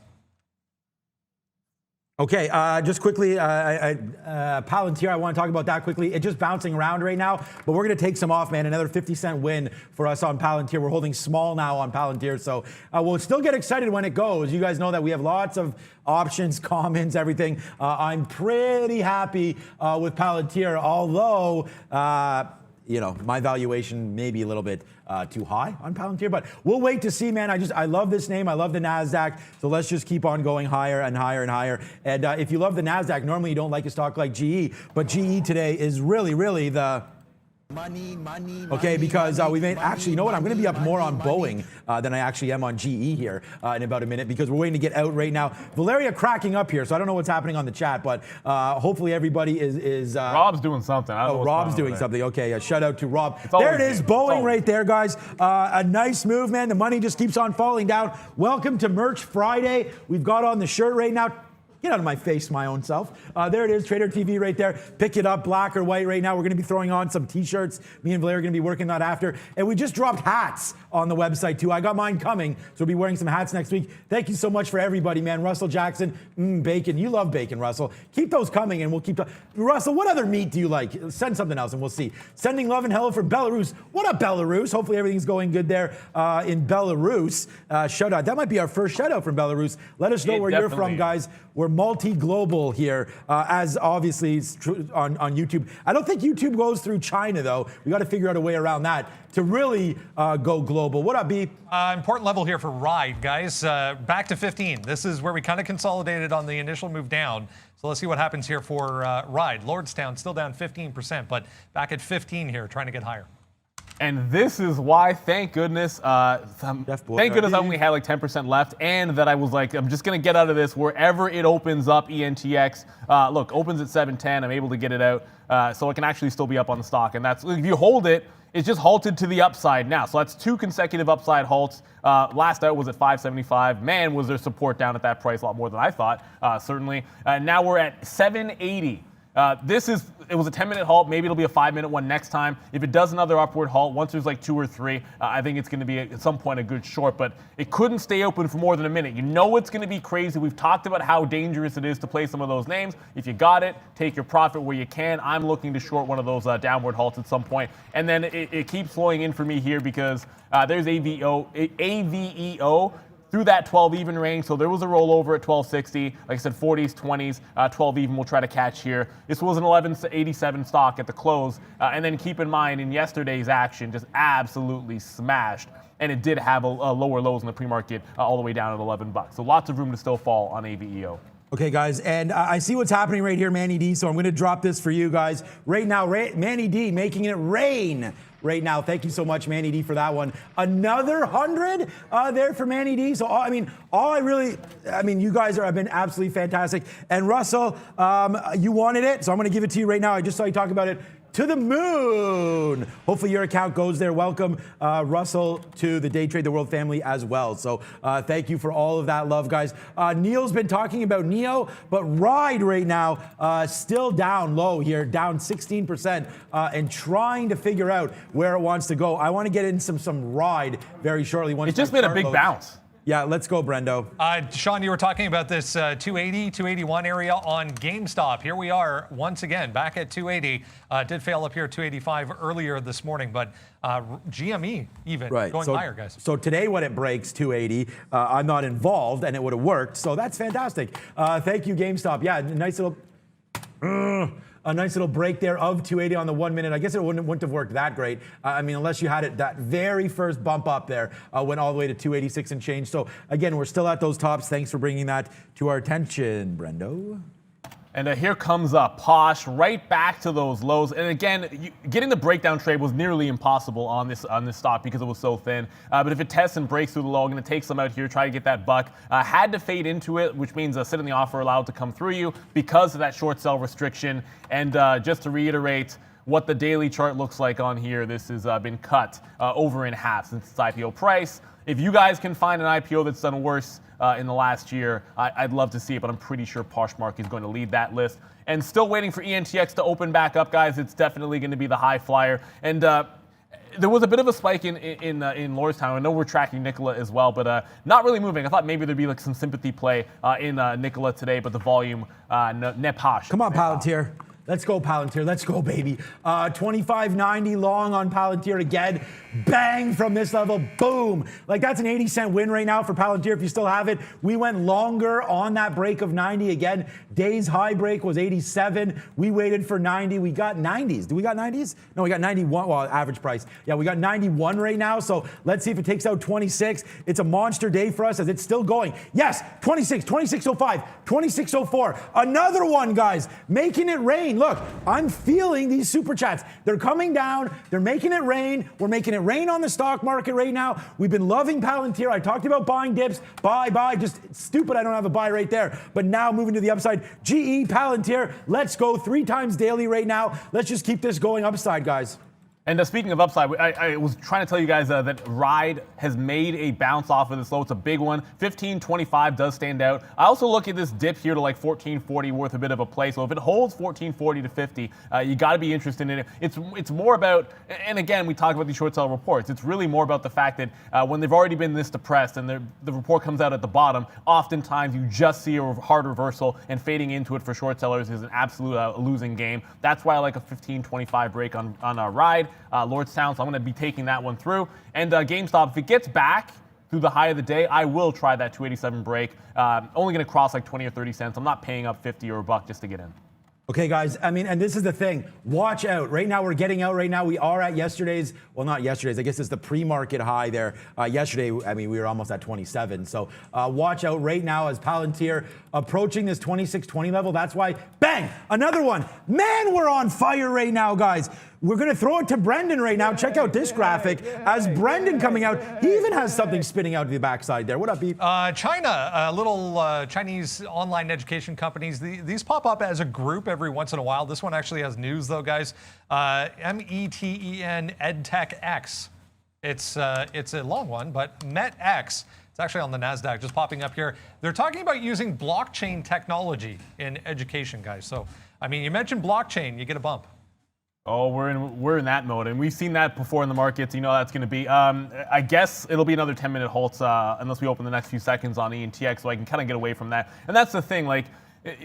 Okay, just quickly, Palantir, I want to talk about that quickly. It's just bouncing around right now, but we're going to take some off, man. Another 50-cent win for us on Palantir. We're holding small now on Palantir, so we'll still get excited when it goes. You guys know that we have lots of options, commons, everything. I'm pretty happy with Palantir, although, you know, my valuation may be a little bit too high on Palantir, but we'll wait to see, man. I love this name. I love the NASDAQ. So let's just keep on going higher and higher and higher. And if you love the NASDAQ, normally you don't like a stock like GE, but GE today is really the money. Okay, because we made, actually, you know what? I'm going to be up more on Boeing than I actually am on GE here in about a minute, because we're waiting to get out right now. Valeria cracking up here, so I don't know what's happening on the chat, but hopefully everybody is Rob's doing something. I don't know Rob's doing something. Okay, shout out to Rob. It's there it is, Boeing right there, guys. A nice move, man. The money just keeps on falling down. Welcome to Merch Friday. We've got on the shirt right now. Get out of my face, my own self. There it is, Trader TV right there. Pick it up, black or white right now. We're going to be throwing on some t-shirts. Me and Blair are going to be working that after. And we just dropped hats on the website too. I got mine coming, so we'll be wearing some hats next week. Thank you so much for everybody, man. Russell Jackson, bacon. You love bacon, Russell. Keep those coming and we'll keep... Russell, what other meat do you like? Send something else and we'll see. Sending love and hello from Belarus. What up, Belarus? Hopefully everything's going good there in Belarus. Shout out. That might be our first shout out from Belarus. Let us know where you're from, guys. We're multi-global here, as obviously is true on YouTube. I don't think YouTube goes through China, though. We got to figure out a way around that to really go global. What up, B? Important level here for Ride, guys. Back to 15. This is where we kind of consolidated on the initial move down. So let's see what happens here for Ride. Lordstown still down 15%, but back at 15 here, trying to get higher. And this is why, thank goodness, I only had like 10% left, and that I was like, I'm just going to get out of this wherever it opens up, ENTX. Look, opens at 710. I'm able to get it out, so it can actually still be up on the stock. And that's, if you hold it, it's just halted to the upside now. So that's 2 consecutive upside halts. Last out was at 575. Man, was there support down at that price, a lot more than I thought, certainly. Now we're at 780. It was a 10-minute halt. Maybe it'll be a 5-minute one next time. If it does another upward halt, once there's like 2 or 3, I think it's going to be at some point a good short, but it couldn't stay open for more than a minute. You know it's going to be crazy. We've talked about how dangerous it is to play some of those names. If you got it, take your profit where you can. I'm looking to short one of those downward halts at some point. And then it keeps flowing in for me here because there's AVEO. Through that 12 even range, so there was a rollover at 1260. Like I said, 40s, 20s, 12 even we'll try to catch here. This was an 1187 stock at the close, and then keep in mind in yesterday's action, just absolutely smashed, and it did have a lower lows in the pre-market all the way down at $11. So lots of room to still fall on AVEO. Okay, guys, and I see what's happening right here, Manny D, so I'm going to drop this for you guys. Right now, Manny D making it rain right now. Thank you so much, Manny D, for that one. Another 100 there for Manny D. So, you guys have been absolutely fantastic. And Russell, you wanted it, so I'm going to give it to you right now. I just saw you talk about it. To the moon. Hopefully your account goes there. Welcome, Russell, to the Day Trade the World family as well. So thank you for all of that love, guys. Neil's been talking about NEO, but Ride right now still down low here, down 16%, and trying to figure out where it wants to go. I want to get in some Ride very shortly. It just made a big bounce. Yeah, let's go, Brendo. Sean, you were talking about this 280, 281 area on GameStop. Here we are once again back at 280. Did fail up here at 285 earlier this morning, but GME even going higher, guys. So today when it breaks 280, I'm not involved and it would have worked. So that's fantastic. Thank you, GameStop. Yeah, a nice little break there of 280 on the 1 minute. I guess it wouldn't have worked that great. Unless you had it that very first bump up there, went all the way to 286 and change. So again, we're still at those tops. Thanks for bringing that to our attention, Brendo. And here comes Posh right back to those lows. And again, getting the breakdown trade was nearly impossible on this stock because it was so thin. But if it tests and breaks through the low, I'm going to take some out here, try to get that buck. Had to fade into it, which means sit in the offer allowed to come through you because of that short sell restriction. And just to reiterate what the daily chart looks like on here, this has been cut over in half since its IPO price. If you guys can find an IPO that's done worse in the last year, I'd love to see it, but I'm pretty sure Poshmark is going to lead that list. And still waiting for ENTX to open back up, guys. It's definitely going to be the high flyer. And there was a bit of a spike in Lordstown. I know we're tracking Nikola as well, but not really moving. I thought maybe there'd be like some sympathy play in Nikola today, but the volume, net Posh. Come on, Palantir. Let's go, Palantir. Let's go, baby. 25.90 long on Palantir again. Bang from this level. Boom. Like, that's an 80-cent win right now for Palantir if you still have it. We went longer on that break of 90 again. Day's high break was 87. We waited for 90. We got 90s. Do we got 90s? No, we got 91. Well, average price. Yeah, we got 91 right now. So let's see if it takes out 26. It's a monster day for us as it's still going. Yes, 26, 26.05, 26.04. Another one, guys. Making it rain. Look, I'm feeling these super chats. They're coming down. They're making it rain. We're making it rain on the stock market right now. We've been loving Palantir. I talked about buying dips. Buy. Just stupid I don't have a buy right there. But now moving to the upside. GE, Palantir, let's go 3 times daily right now. Let's just keep this going upside, guys. And speaking of upside, I was trying to tell you guys that Ride has made a bounce off of this low. It's a big one. 15.25 does stand out. I also look at this dip here to like 14.40 worth a bit of a play. So if it holds 14.40 to 50, you got to be interested in it. It's more about, and again, we talk about these short sell reports. It's really more about the fact that when they've already been this depressed and the report comes out at the bottom, oftentimes you just see a hard reversal, and fading into it for short sellers is an absolute losing game. That's why I like a 15.25 break on Ride. Lordstown, so I'm going to be taking that one through. And GameStop, if it gets back through the high of the day, I will try that 287 break. Only going to cross like 20 or 30 cents. I'm not paying up 50 or a buck just to get in. Okay, guys, and this is the thing. Watch out. Right now, we're getting out right now. We are at yesterday's, well, not yesterday's. I guess it's the pre-market high there. Yesterday, we were almost at 27. So watch out right now as Palantir approaching this 26.20 level. That's why, bang, another one. Man, we're on fire right now, guys. We're going to throw it to Brendan right now. Check out this graphic. As Brendan coming out, he even has something spinning out to the backside there. What up, Pete? China, little Chinese online education companies. These pop up as a group every once in a while. This one actually has news, though, guys. METEN EdTech X. It's a long one, but METX. It's actually on the NASDAQ, just popping up here. They're talking about using blockchain technology in education, guys. So, you mentioned blockchain, you get a bump. Oh, we're in that mode, and we've seen that before in the markets. You know that's going to be. I guess it'll be another 10-minute halt unless we open the next few seconds on ENTX, so I can kind of get away from that. And that's the thing. Like,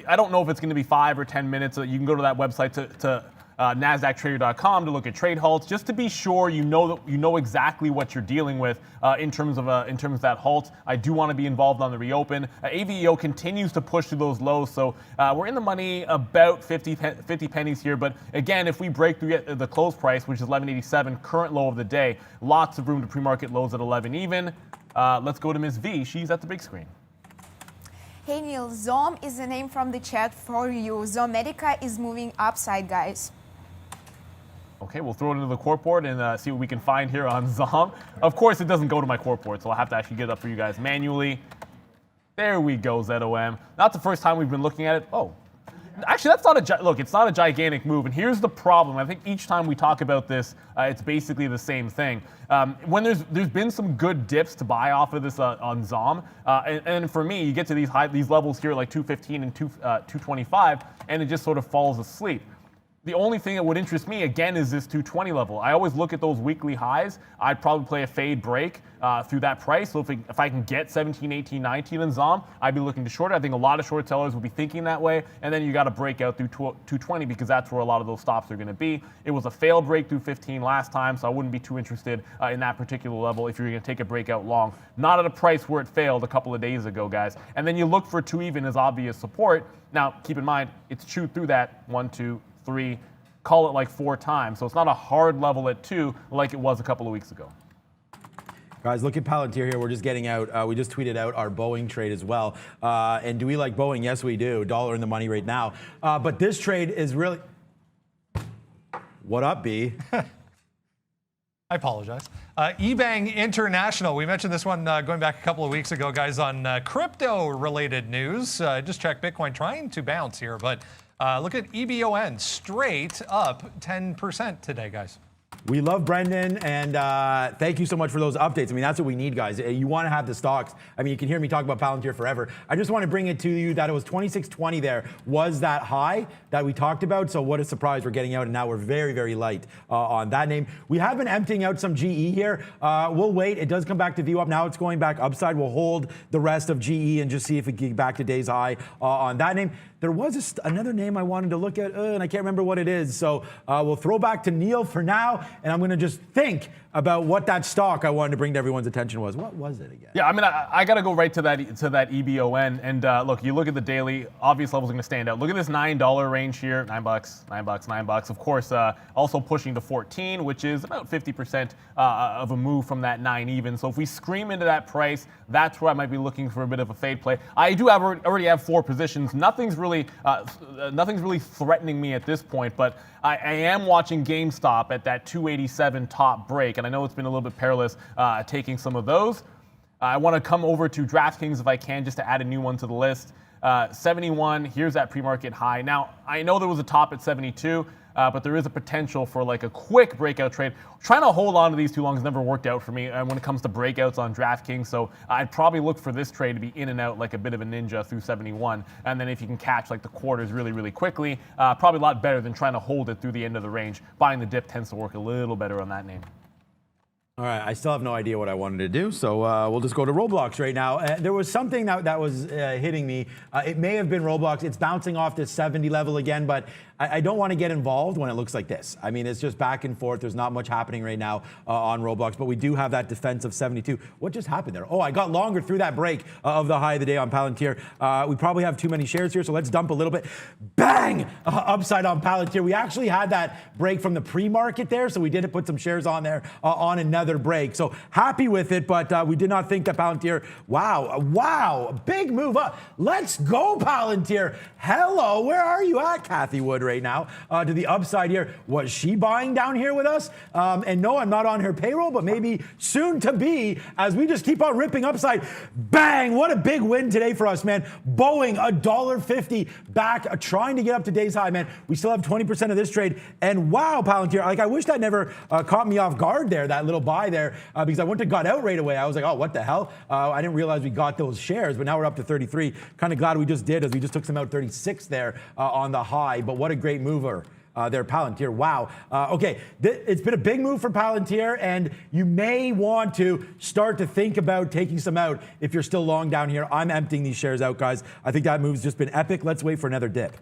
I don't know if it's going to be 5 or 10 minutes. You can go to that website to NASDAQtrader.com to look at trade halts, just to be sure you know exactly what you're dealing with in terms of that halt. I do want to be involved on the reopen. AVEO continues to push through those lows, so we're in the money about 50 pennies here. But again, if we break through the close price, which is 11.87, current low of the day, lots of room to pre-market lows at 11 even. Let's go to Ms. V. She's at the big screen. Hey Neil, Zom is the name from the chat for you. Zomedica is moving upside, guys. Okay, we'll throw it into the corp board and see what we can find here on ZOM. Of course, it doesn't go to my corp board, so I'll have to actually get it up for you guys manually. There we go, ZOM. Not the first time we've been looking at it. Oh, actually, that's not look, it's not a gigantic move, and here's the problem. I think each time we talk about this, it's basically the same thing. When there's been some good dips to buy off of this on ZOM, and for me, you get to these levels here like 215 and 225, and it just sort of falls asleep. The only thing that would interest me, again, is this 220 level. I always look at those weekly highs. I'd probably play a fade break through that price. So if I can get 17, 18, 19 in ZOM, I'd be looking to short it. I think a lot of short sellers will be thinking that way. And then you got to break out through 220 because that's where a lot of those stops are going to be. It was a failed break through 15 last time, so I wouldn't be too interested in that particular level if you're going to take a breakout long. Not at a price where it failed a couple of days ago, guys. And then you look for 2 even as obvious support. Now, keep in mind, it's chewed through that 1, 2, 3, call it like 4 times. So it's not a hard level at 2 like it was a couple of weeks ago. Guys, look at Palantir here. We're just getting out. We just tweeted out our Boeing trade as well. And do we like Boeing? Yes, we do. Dollar in the money right now. But this trade is really... What up, B? I apologize. eBang International. We mentioned this one going back a couple of weeks ago, guys, on crypto-related news. Just check Bitcoin trying to bounce here, but look at EBON, straight up 10% today, guys. We love Brendan, and thank you so much for those updates. I mean, that's what we need, guys. You want to have the stocks. I mean, you can hear me talk about Palantir forever. I just want to bring it to you that it was 26.20 there was that high that we talked about. So what a surprise we're getting out, and now we're very, very light on that name. We have been emptying out some GE here. We'll wait. It does come back to view up. Now it's going back upside. We'll hold the rest of GE and just see if it can get back to day's high on that name. There was another name I wanted to look at, and I can't remember what it is. So we'll throw back to Neil for now, and I'm going to just think about what that stock I wanted to bring to everyone's attention was. What was it again? Yeah, I mean, I got to go right to that EBON. And look, you look at the daily, obvious levels are going to stand out. Look at this $9 range here, $9, $9, $9. Of course, also pushing to 14, which is about 50% of a move from that 9 even. So if we scream into that price, that's where I might be looking for a bit of a fade play. I do already have 4 positions. Nothing's really threatening me at this point, but I am watching GameStop at that 287 top break, and I know it's been a little bit perilous taking some of those. I want to come over to DraftKings if I can, just to add a new one to the list. 71, here's that pre-market high. Now, I know there was a top at 72, but there is a potential for like a quick breakout trade. Trying to hold on to these too long has never worked out for me when it comes to breakouts on DraftKings, so I'd probably look for this trade to be in and out like a bit of a ninja through 71, and then if you can catch like the quarters really, really quickly, probably a lot better than trying to hold it through the end of the range. Buying the dip tends to work a little better on that name. All right, I still have no idea what I wanted to do, so we'll just go to Roblox right now. There was something that was hitting me. It may have been Roblox. It's bouncing off this 70 level again, but I don't want to get involved when it looks like this. I mean, it's just back and forth. There's not much happening right now on Roblox, but we do have that defense of 72. What just happened there? Oh, I got longer through that break of the high of the day on Palantir. We probably have too many shares here, so let's dump a little bit. Bang! Upside on Palantir. We actually had that break from the pre-market there, so we did put some shares on there on another break. So happy with it, but we did not think that Palantir, wow, big move up. Let's go, Palantir. Hello, where are you at, Kathy Wood, right now? To the upside here. Was she buying down here with us? And no, I'm not on her payroll, but maybe soon to be as we just keep on ripping upside. Bang! What a big win today for us, man. Boeing, $1.50 back, trying to get up to day's high, man. We still have 20% of this trade. And wow, Palantir, like I wish that never caught me off guard there, that little buy there, because I wouldn't have got out right away. I was like, oh, what the hell? I didn't realize we got those shares, but now we're up to 33. Kind of glad we just did, as we just took some out 36 there on the high. But what a great mover there, Palantir. Wow. Okay, it's been a big move for Palantir, and you may want to start to think about taking some out if you're still long down here. I'm emptying these shares out, guys. I think that move's just been epic. Let's wait for another dip.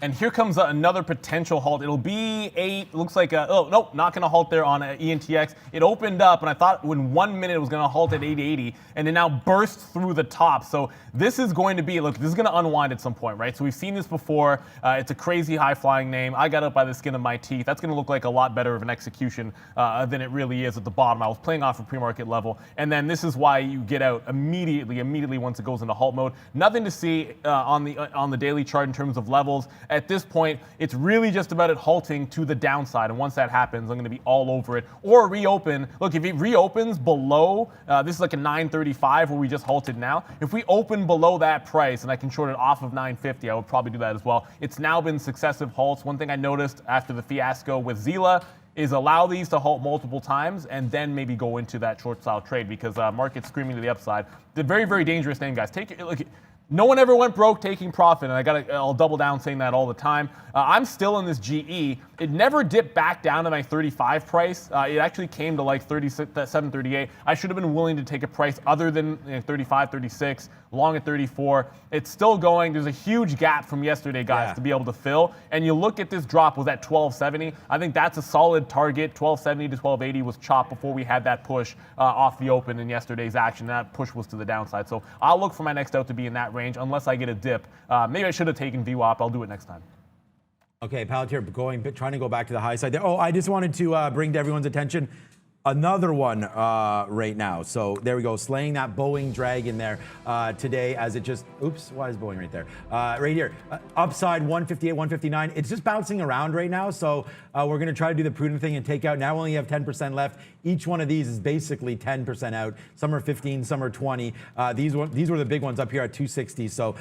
And here comes another potential halt. It'll be 8, looks like, oh, nope, not going to halt there on ENTX. It opened up, and I thought in 1 minute it was going to halt at 880, and it now burst through the top. So this is going to be, look, this is going to unwind at some point, right? So we've seen this before. It's a crazy high-flying name. I got up by the skin of my teeth. That's going to look like a lot better of an execution than it really is at the bottom. I was playing off a pre-market level, and then this is why you get out immediately once it goes into halt mode. Nothing to see on the daily chart in terms of levels. At this point, it's really just about it halting to the downside. And once that happens, I'm going to be all over it. Or reopen. Look, if it reopens below, this is like a 935 where we just halted now. If we open below that price and I can short it off of 950, I would probably do that as well. It's now been successive halts. One thing I noticed after the fiasco with Zila is allow these to halt multiple times and then maybe go into that short style trade because market's screaming to the upside. The very, very dangerous name, guys. Take it. Look, no one ever went broke taking profit, and I'll double down saying that all the time. I'm still in this GE. It never dipped back down to my 35 price. It actually came to like 37, 38. I should have been willing to take a price other than 35, 36, long at 34. It's still going. There's a huge gap from yesterday, guys, to be able to fill. And you look at this drop was at 1270. I think that's a solid target. 1270 to 1280 was chopped before we had that push off the open in yesterday's action. That push was to the downside. So I'll look for my next out to be in that range unless I get a dip. Maybe I should have taken VWAP. I'll do it next time. Okay, Palantir trying to go back to the high side there. Oh, I just wanted to bring to everyone's attention another one right now. So there we go, slaying that Boeing dragon there today as it just, oops, why is Boeing right there? Right here, upside 158, 159. It's just bouncing around right now. So we're gonna try to do the prudent thing and take out. Now we only have 10% left. Each one of these is basically 10% out. Some are 15, some are 20. These were the big ones up here at 260. So,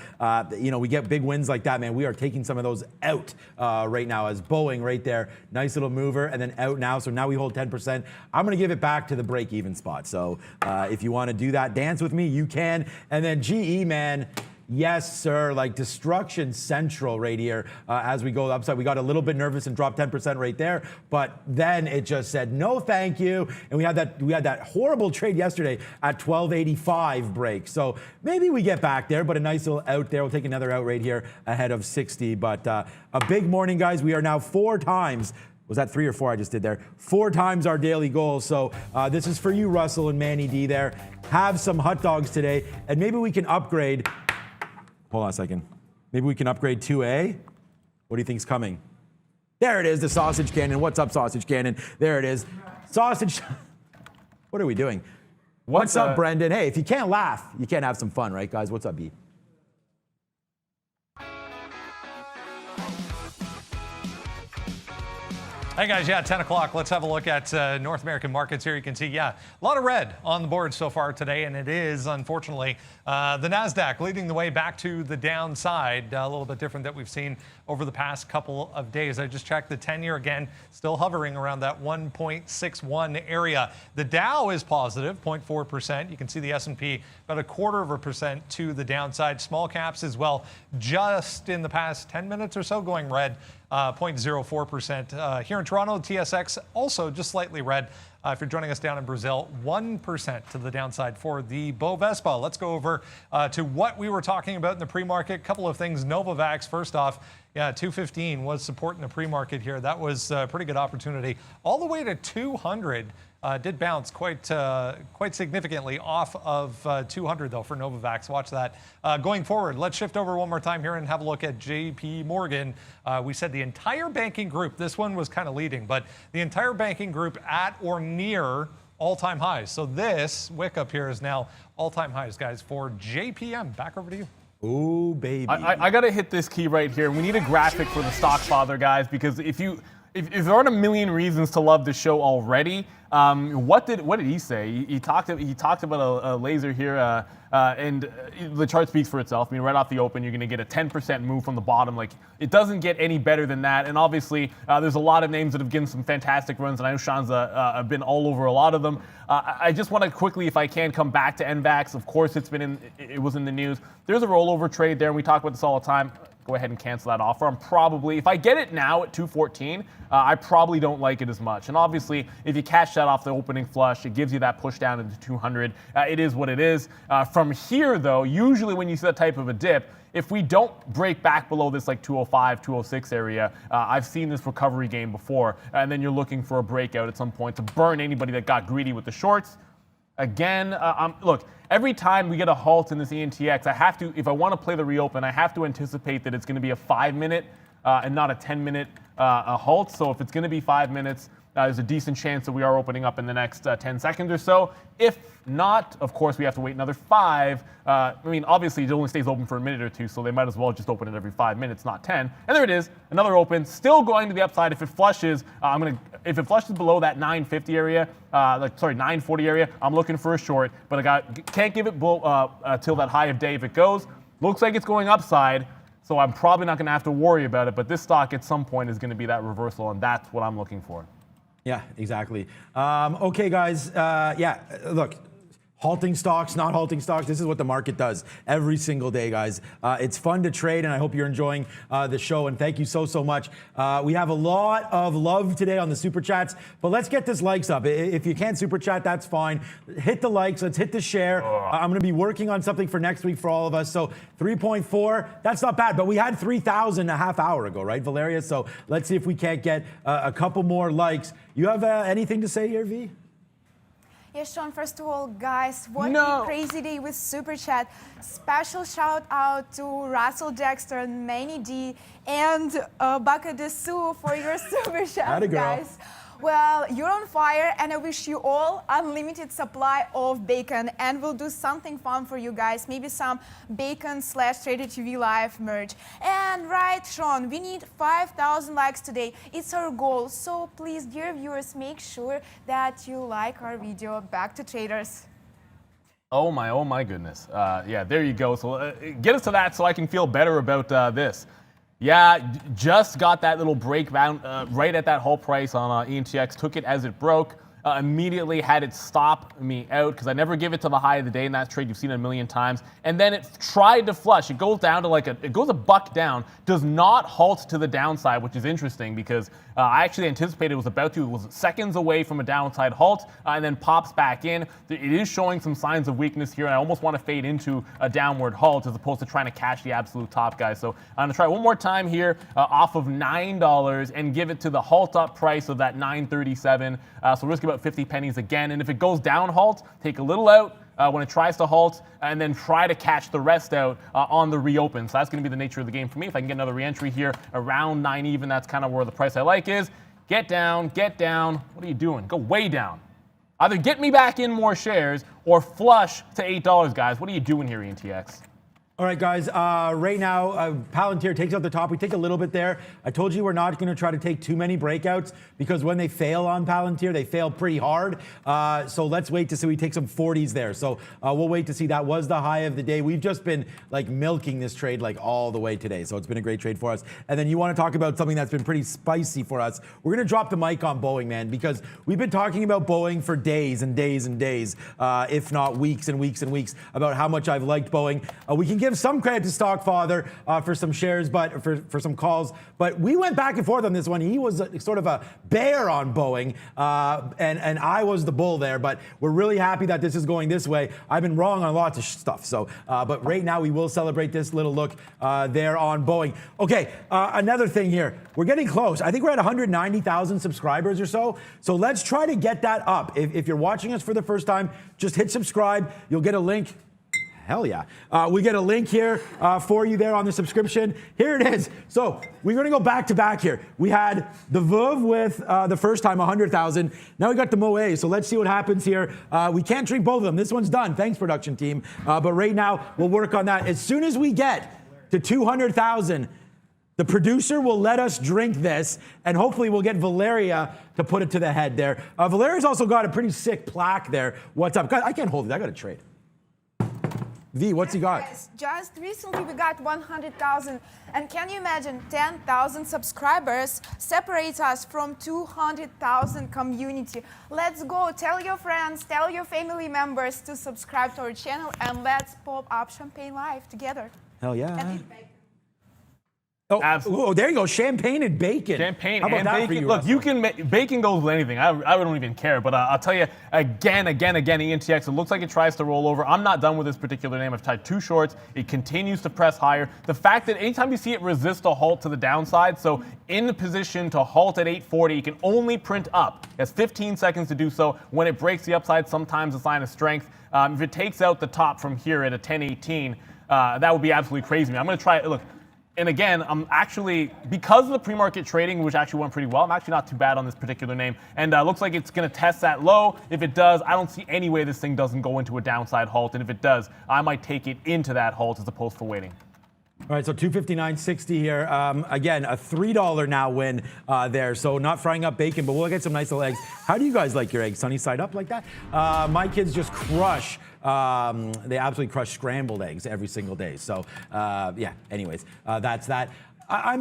we get big wins like that, man. We are taking some of those out right now as Boeing right there. Nice little mover and then out now. So now we hold 10%. I'm going to give it back to the break-even spot. So if you want to do that, dance with me, you can. And then GE, man. Yes, sir. Like destruction central right here as we go upside. We got a little bit nervous and dropped 10% right there, but then it just said no, thank you. And we had that horrible trade yesterday at 1285 break. So maybe we get back there, but a nice little out there. We'll take another out right here ahead of 60. But a big morning, guys. We are now 4 times. Was that 3 or 4 I just did there? 4 times our daily goal. So this is for you, Russell and Manny D there. Have some hot dogs today, and maybe we can upgrade. Hold on a second. Maybe we can upgrade 2A. What do you think's coming? There it is, the sausage cannon. What's up, sausage cannon? There it is. Sausage. What are we doing? What's up, Brendan? Hey, if you can't laugh, you can't have some fun, right, guys? What's up, B? Hey guys, 10 o'clock. Let's have a look at North American markets here. You can see, a lot of red on the board so far today, and it is, unfortunately, the NASDAQ leading the way back to the downside, a little bit different that we've seen over the past couple of days. I just checked the 10-year again, still hovering around that 1.61 area. The Dow is positive, 0.4%. You can see the S&P about 0.25% to the downside. Small caps as well, just in the past 10 minutes or so going red. 0.04%. Here in Toronto, TSX also just slightly red. If you're joining us down in Brazil, 1% to the downside for the Bovespa. Let's go over to what we were talking about in the pre-market. Couple of things. Novavax, first off, 215 was support in the pre-market here. That was a pretty good opportunity. All the way to 200. Did bounce quite significantly off of 200 though for Novavax. Watch that. Going forward, let's shift over one more time here and have a look at JP Morgan. We said the entire banking group, this one was kind of leading, but the entire banking group at or near all-time highs. So this wick up here is now all-time highs, guys, for JPM. Back over to you. Ooh, baby. I got to hit this key right here. We need a graphic for the stock father, guys, because if there aren't a million reasons to love the show already, what did he say? He talked about a laser here, and the chart speaks for itself. I mean, right off the open, you're going to get a 10% move from the bottom. Like, it doesn't get any better than that. And obviously, there's a lot of names that have given some fantastic runs, and I know Sean's been all over a lot of them. I just want to quickly, if I can, come back to NVAX. Of course, it was in the news. There's a rollover trade there, and we talk about this all the time. Go ahead and cancel that offer. I'm probably, if I get it now at 214, I probably don't like it as much. And obviously, if you catch that off the opening flush, it gives you that push down into 200. It is what it is. From here, though, usually when you see that type of a dip, if we don't break back below this like 205, 206 area, I've seen this recovery game before, and then you're looking for a breakout at some point to burn anybody that got greedy with the shorts. Again, look, every time we get a halt in this ENTX, I have to, if I want to play the reopen, I have to anticipate that it's going to be a 5-minute and not a 10-minute halt. So if it's going to be 5 minutes, there's a decent chance that we are opening up in the next 10 seconds or so. If not, of course, we have to wait another 5. I mean, obviously, it only stays open for a minute or 2, so they might as well just open it every 5 minutes, not 10. And there it is, another open, still going to the upside. If it flushes, if it flushes below that 950 area, 940 area, I'm looking for a short. But can't give it till that high of day if it goes. Looks like it's going upside, so I'm probably not going to have to worry about it. But this stock at some point is going to be that reversal, and that's what I'm looking for. Yeah, exactly. Okay, guys. Look. Halting stocks, not halting stocks. This is what the market does every single day, guys. It's fun to trade, and I hope you're enjoying the show, and thank you so much. We have a lot of love today on the Super Chats, but let's get this likes up. If you can't Super Chat, that's fine. Hit the likes. Let's hit the share. I'm going to be working on something for next week for all of us. So 3.4, that's not bad, but we had 3,000 a half hour ago, right, Valeria? So let's see if we can't get a couple more likes. You have anything to say here, V? Yes, Sean, first of all, guys, what a crazy day with Super Chat. Special shout out to Russell Dexter, Manny D, and Baka Desu for your Super Chat, guys. Well, you're on fire, and I wish you all unlimited supply of bacon, and we'll do something fun for you guys, maybe some bacon/TraderTV.live merch. And right, Sean, we need 5,000 likes today. It's our goal, so please, dear viewers, make sure that you like our video. Back to traders. Oh my goodness. Yeah, there you go. So get us to that so I can feel better about this. Yeah, just got that little break round right at that whole price on ENTX. Took it as it broke. Immediately had it stop me out because I never give it to the high of the day in that trade. You've seen it a million times. And then it tried to flush. It goes down to it goes a buck down. Does not halt to the downside, which is interesting because I actually anticipated it was seconds away from a downside halt and then pops back in. It is showing some signs of weakness here, and I almost want to fade into a downward halt as opposed to trying to cash the absolute top, guys. So I'm going to try one more time here off of $9 and give it to the halt up price of that $9.37. So risk about 50 pennies again. And if it goes down halt, take a little out when it tries to halt, and then try to catch the rest out on the reopen. So that's going to be the nature of the game for me. If I can get another re-entry here around 9 even, that's kind of where the price I like is. Get down, get down. What are you doing? Go way down. Either get me back in more shares or flush to $8, guys. What are you doing here, ENTX? All right, guys, right now, Palantir takes out the top. We take a little bit there. I told you we're not going to try to take too many breakouts because when they fail on Palantir, they fail pretty hard. So let's wait to see. We take some 40s there. So we'll wait to see. That was the high of the day. We've just been milking this trade all the way today. So it's been a great trade for us. And then you want to talk about something that's been pretty spicy for us. We're going to drop the mic on Boeing, man, because we've been talking about Boeing for days and days and days, if not weeks and weeks and weeks, about how much I've liked Boeing. We can give some credit to Stockfather for some shares, but for some calls. But we went back and forth on this one. He was sort of a bear on Boeing, and I was the bull there. But we're really happy that this is going this way. I've been wrong on lots of stuff. So, but right now we will celebrate this little look there on Boeing. Okay, another thing here. We're getting close. I think we're at 190,000 subscribers or so. So let's try to get that up. If you're watching us for the first time, just hit subscribe. You'll get a link. Hell yeah. We get a link here for you there on the subscription. Here it is. So we're going to go back to back here. We had the VUV with the first time 100,000. Now we got the Moe. So let's see what happens here. We can't drink both of them. This one's done. Thanks, production team. But right now we'll work on that. As soon as we get to 200,000, the producer will let us drink this, and hopefully we'll get Valeria to put it to the head there. Valeria's also got a pretty sick plaque there. What's up? God, I can't hold it. I got to trade. V, what's he got? Guys, just recently we got 100,000, and can you imagine 10,000 subscribers separates us from 200,000 community. Let's go, tell your friends, tell your family members to subscribe to our channel, and let's pop up Champagne Live together. Hell yeah. And eat bacon. Oh, absolutely. Oh, there you go. Champagne and bacon. Champagne How about and that bacon. for you, Look, you can bacon goes with anything. I don't even care. But I'll tell you again, ENTX. It looks like it tries to roll over. I'm not done with this particular name. I've tied 2 shorts. It continues to press higher. The fact that anytime you see it resist a halt to the downside, so in the position to halt at 840, you can only print up. It has 15 seconds to do so. When it breaks the upside, sometimes a sign of strength. If it takes out the top from here at a 1018, that would be absolutely crazy. I'm going to try it. Look. And again, I'm actually, because of the pre-market trading, which actually went pretty well, I'm actually not too bad on this particular name. And looks like it's going to test that low. If it does, I don't see any way this thing doesn't go into a downside halt. And if it does, I might take it into that halt as opposed for waiting. All right, so 259.60 here. Again, a $3 now win there. So not frying up bacon, but we'll get some nice little eggs. How do you guys like your eggs? Sunny side up like that? My kids just crush. They absolutely crush scrambled eggs every single day. So yeah, anyways, that's that. I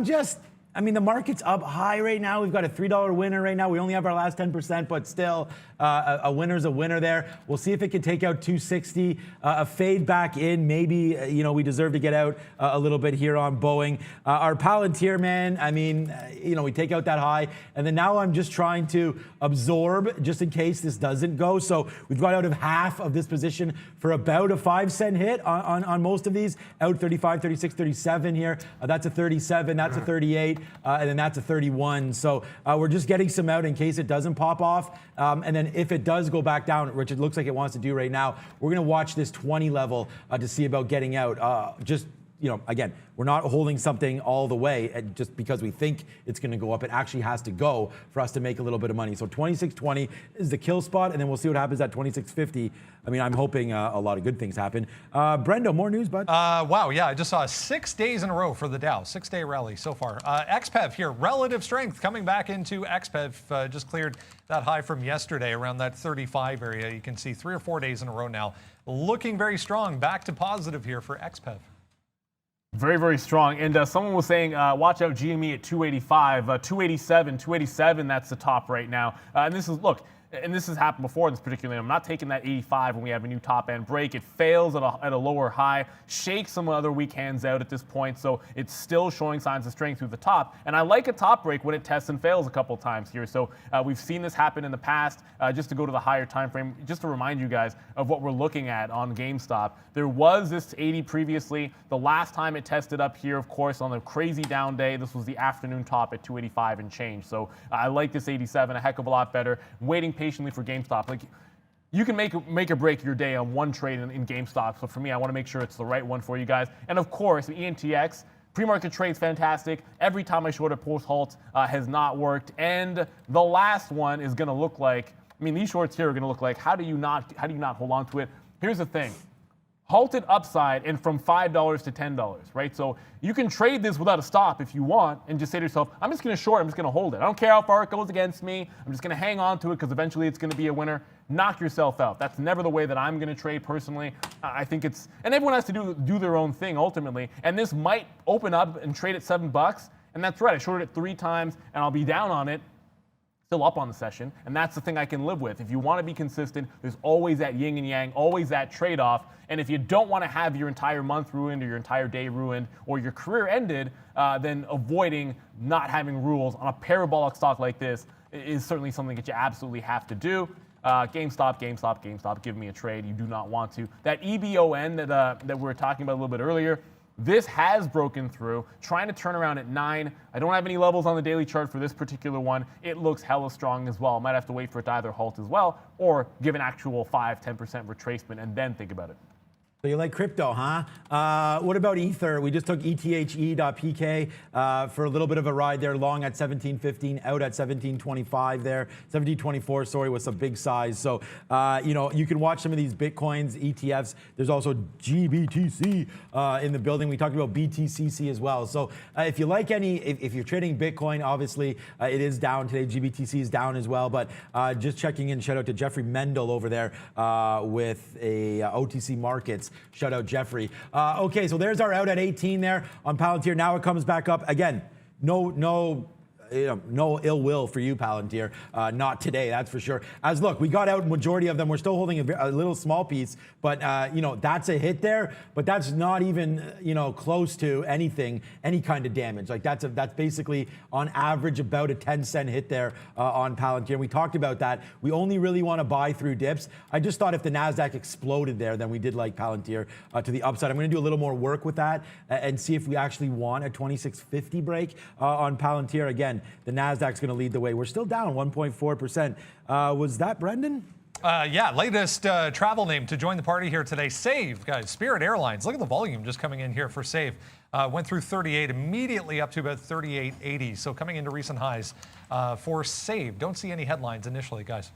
mean, the market's up high right now. We've got a $3 winner right now. We only have our last 10%, but still, a winner's a winner there. We'll see if it can take out 260. A fade back in, maybe, we deserve to get out a little bit here on Boeing. Our Palantir, man, I mean, we take out that high. And then now I'm just trying to absorb just in case this doesn't go. So we've got out of half of this position for about a 5-cent hit on most of these. Out 35, 36, 37 here. That's a 37, that's a 38. And then that's a 31. So we're just getting some out in case it doesn't pop off. And then if it does go back down, which it looks like it wants to do right now, we're going to watch this 20 level to see about getting out. Again, we're not holding something all the way just because we think it's going to go up. It actually has to go for us to make a little bit of money. So 26.20 is the kill spot, and then we'll see what happens at 26.50. I mean, I'm hoping a lot of good things happen. Brendo, more news, bud? Wow, yeah, I just saw 6 days in a row for the Dow. 6-day rally so far. XPEV here, relative strength coming back into XPEV. Just cleared that high from yesterday around that 35 area. You can see 3 or 4 days in a row now. Looking very strong. Back to positive here for XPEV. Very, very strong. And someone was saying, watch out GME at 285, 287, 287, that's the top right now. And this is, look, and this has happened before in this particular, I'm not taking that 85 when we have a new top end break. It fails at a lower high, shakes some other weak hands out at this point, so it's still showing signs of strength through the top. And I like a top break when it tests and fails a couple times here. So we've seen this happen in the past. Just to go to the higher time frame, just to remind you guys of what we're looking at on GameStop. There was this 80 previously. The last time it tested up here, of course, on the crazy down day, this was the afternoon top at 285 and change. So I like this 87 a heck of a lot better. Waiting patiently for GameStop. Like, you can make or break your day on one trade in GameStop. So for me, I want to make sure it's the right one for you guys. And of course, the ENTX pre-market trade's fantastic. Every time I short a post halt has not worked. And the last one is going to look like, I mean, these shorts here are going to look like, how do you not hold on to it? Here's the thing. Halted upside and from $5 to $10, right? So you can trade this without a stop if you want and just say to yourself, I'm just going to short, I'm just going to hold it. I don't care how far it goes against me. I'm just going to hang on to it because eventually it's going to be a winner. Knock yourself out. That's never the way that I'm going to trade personally. I think it's, and everyone has to do their own thing ultimately. And this might open up and trade at $7. And that's right, I shorted it 3 times and I'll be down on it. Still up on the session, and that's the thing I can live with. If you want to be consistent, there's always that yin and yang, always that trade-off. And if you don't want to have your entire month ruined or your entire day ruined or your career ended, then avoiding not having rules on a parabolic stock like this is certainly something that you absolutely have to do. GameStop, give me a trade. You do not want to. That EBON that we were talking about a little bit earlier, this has broken through, trying to turn around at 9. I don't have any levels on the daily chart for this particular one. It looks hella strong as well. Might have to wait for it to either halt as well or give an actual 5-10% retracement and then think about it. So you like crypto, huh? What about Ether? We just took ETHE.PK for a little bit of a ride there, long at 17.15, out at 17.25 there, 17.24, sorry, with some big size. So, you can watch some of these Bitcoins, ETFs. There's also GBTC in the building. We talked about BTCC as well. So if you like if you're trading Bitcoin, obviously it is down today. GBTC is down as well. But just checking in, shout out to Jeffrey Mendel over there with a OTC Markets. Shout out Jeffrey. Okay, so there's our out at 18 there on Palantir. Now it comes back up again. No ill will for you, Palantir. Not today, that's for sure. As look, we got out majority of them. We're still holding a little small piece, but that's a hit there. But that's not even close to anything, any kind of damage. Like that's basically on average about a 10-cent hit there on Palantir. And we talked about that. We only really want to buy through dips. I just thought if the NASDAQ exploded there, then we did like Palantir to the upside. I'm going to do a little more work with that and see if we actually want a 2650 break on Palantir again. The NASDAQ's going to lead the way. We're still down 1.4%. Was that Brendan? Yeah, latest travel name to join the party here today, Save, guys. Spirit Airlines. Look at the volume just coming in here for Save. Went through 38, immediately up to about 38.80. So coming into recent highs for Save. Don't see any headlines initially, guys.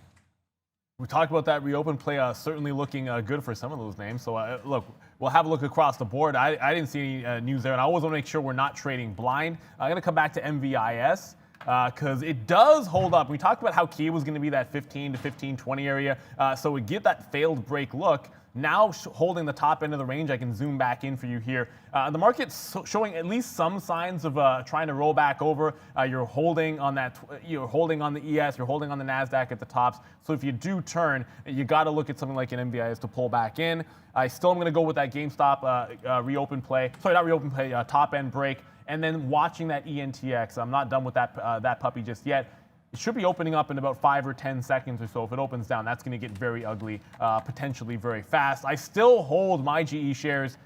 We talked about that reopen play certainly looking good for some of those names. So look, we'll have a look across the board. I didn't see any news there, and I always want to make sure we're not trading blind. I'm going to come back to MVIS. Because it does hold up. We talked about how key was going to be that 15 to 15.20 area. So we get that failed break look. Now holding the top end of the range, I can zoom back in for you here. The market's showing at least some signs of trying to roll back over. You're holding on that. You're holding on the ES. You're holding on the NASDAQ at the tops. So if you do turn, you got to look at something like an MVIS to pull back in. I still am going to go with that GameStop reopen play. Sorry, not reopen play. Top end break. And then watching that ENTX. I'm not done with that puppy just yet. It should be opening up in about 5 or 10 seconds or so. If it opens down, that's going to get very ugly, potentially very fast. I still hold my GE shares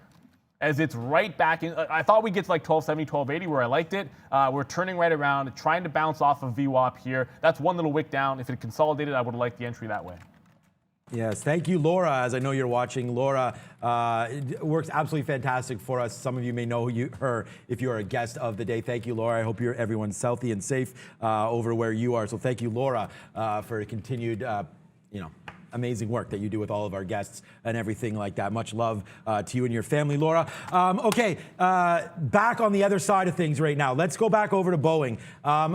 as it's right back in. I thought we'd get to like 1270, 1280 where I liked it. We're turning right around, trying to bounce off of VWAP here. That's one little wick down. If it consolidated, I would have liked the entry that way. Yes, thank you, Laura. As I know you're watching, Laura works absolutely fantastic for us. Some of you may know her if you're a guest of the day. Thank you, Laura. I hope everyone's healthy and safe over where you are. So thank you, Laura, for continued, amazing work that you do with all of our guests and everything like that. Much love to you and your family, Laura. Okay, back on the other side of things right now. Let's go back over to Boeing.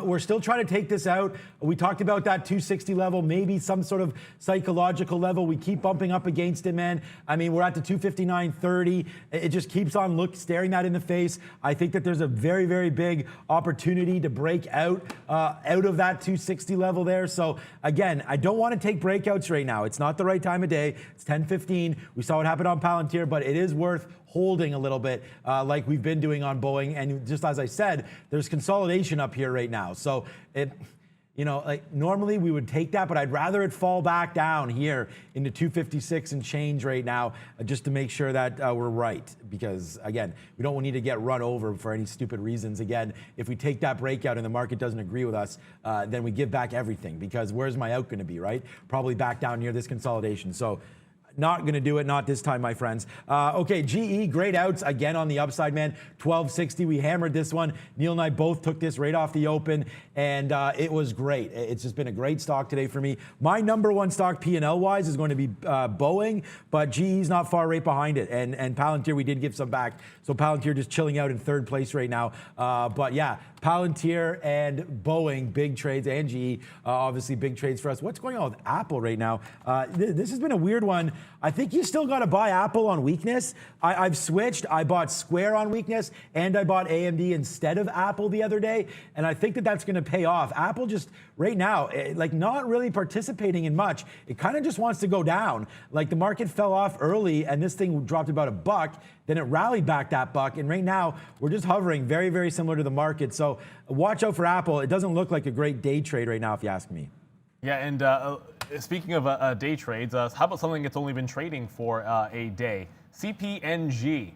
We're still trying to take this out. We talked about that 260 level, maybe some sort of psychological level. We keep bumping up against it, man. I mean, we're at the 259.30. It just keeps on staring that in the face. I think that there's a very, very big opportunity to break out of that 260 level there. So again, I don't want to take breakouts right now. It's not the right time of day. It's 10:15. We saw what happened on Palantir, but it is worth holding a little bit like we've been doing on Boeing. And just as I said, there's consolidation up here right now. So normally we would take that, but I'd rather it fall back down here into 256 and change right now just to make sure that we're right. Because again, we don't need to get run over for any stupid reasons. Again, if we take that breakout and the market doesn't agree with us, then we give back everything, because where's my out going to be, right? Probably back down near this consolidation. So not going to do it, not this time, my friends. Okay, GE, great outs again on the upside, man. 1260, we hammered this one. Neil and I both took this right off the open, and it was great. It's just been a great stock today for me. My number one stock P&L wise is going to be Boeing, but GE's not far right behind it. And Palantir, we did give some back. So Palantir just chilling out in third place right now. But yeah, Palantir and Boeing, big trades, and GE, obviously big trades for us. What's going on with Apple right now? This has been a weird one. I think you still got to buy Apple on weakness. I've switched. I bought Square on weakness, and I bought AMD instead of Apple the other day, and I think that that's going to pay off. Apple just, right now, like not really participating in much. It kind of just wants to go down. Like the market fell off early, and this thing dropped about $1. Then it rallied back that buck, and right now we're just hovering very, very similar to the market. So watch out for Apple. It doesn't look like a great day trade right now, if you ask me. Yeah, and speaking of day trades, how about something that's only been trading for a day? CPNG.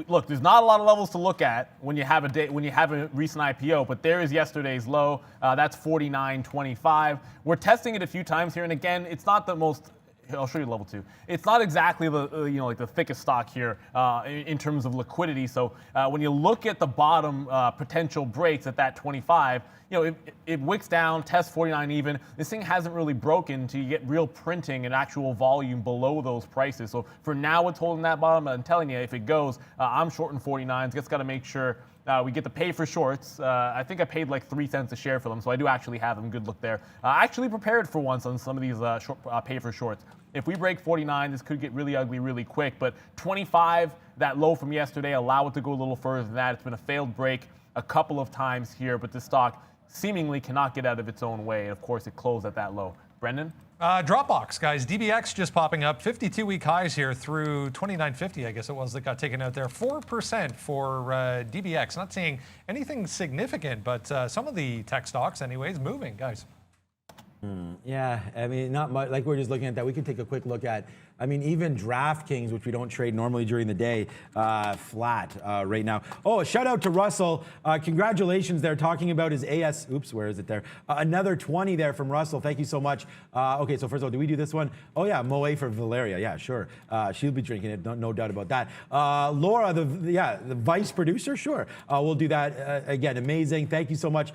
Look, there's not a lot of levels to look at when you have a recent IPO, but there is yesterday's low. That's 49.25. We're testing it a few times here, and again, it's not the most. I'll show you level 2. It's not exactly the thickest stock here in terms of liquidity. So when you look at the bottom potential breaks at that 25, it wicks down, tests 49 even. This thing hasn't really broken to get real printing and actual volume below those prices. So for now, it's holding that bottom. I'm telling you, if it goes, I'm shorting 49s. Just got to make sure we get to pay for shorts. I think I paid like 3 cents a share for them, so I do actually have them. Good look there. Actually prepared for once on some of these pay for shorts. If we break 49, this could get really ugly really quick, but 25, that low from yesterday, allow it to go a little further than that. It's been a failed break a couple of times here, but this stock seemingly cannot get out of its own way, and of course it closed at that low. Brendan? Dropbox, guys. DBX just popping up. 52-week highs here through 29.50, I guess it was, that got taken out there. 4% for DBX. Not seeing anything significant, but some of the tech stocks, anyways, moving, guys. Yeah, I mean, not much. Like we're just looking at that. We could take a quick look at I mean, even DraftKings, which we don't trade normally during the day, flat right now. Oh, a shout out to Russell. Congratulations there, talking about his AS. Oops, where is it there? Another 20 there from Russell. Thank you so much. Okay, so first of all, do we do this one? Oh yeah, Moe for Valeria. Yeah, sure. She'll be drinking it, no doubt about that. Laura, the vice producer, sure. We'll do that again. Amazing. Thank you so much.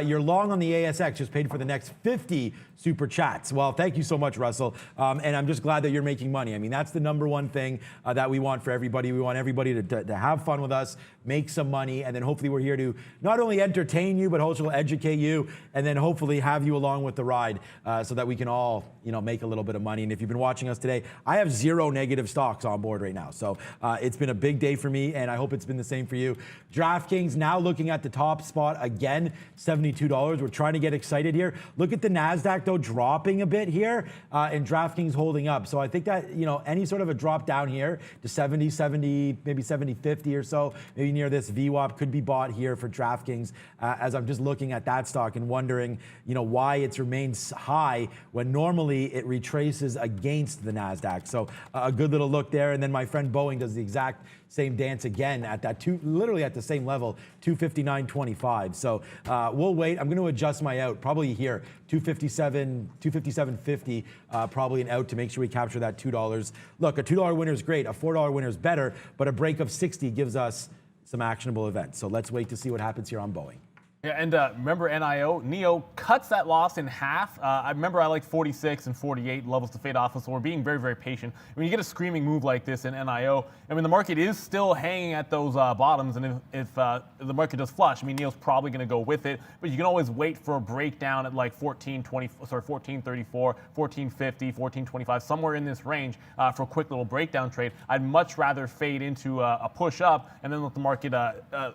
You're long on the ASX, just paid for the next 50 super chats. Well, thank you so much, Russell. And I'm just glad that you're making money. I mean, that's the number one thing that we want for everybody. We want everybody to have fun with us, make some money, and then hopefully we're here to not only entertain you, but also educate you, and then hopefully have you along with the ride so that we can all, make a little bit of money. And if you've been watching us today, I have 0 negative stocks on board right now. So it's been a big day for me, and I hope it's been the same for you. DraftKings now looking at the top spot again, $72. We're trying to get excited here. Look at the NASDAQ, though, dropping a bit here, and DraftKings holding up. So I think that, any sort of a drop down here to 70, maybe 70, 50 or so, maybe near this VWAP could be bought here for DraftKings, as I'm just looking at that stock and wondering, why it's remained high when normally it retraces against the NASDAQ. So a good little look there. And then my friend Boeing does the exact same dance again at that literally at the same level, 259.25. So we'll wait. I'm going to adjust my out probably here, 257.50, probably an out to make sure we capture that $2. Look, a $2 winner is great. A $4 winner is better, but a break of 60 gives us some actionable events. So let's wait to see what happens here on Boeing. Yeah, and remember NEO cuts that loss in half. I remember I like 46 and 48 levels to fade off, so we're being very, very patient. When you get a screaming move like this in NIO, the market is still hanging at those bottoms, and if the market does flush, NEO's probably going to go with it, but you can always wait for a breakdown at like 14.34, 14.50, 14.25, somewhere in this range for a quick little breakdown trade. I'd much rather fade into a push up and then let the market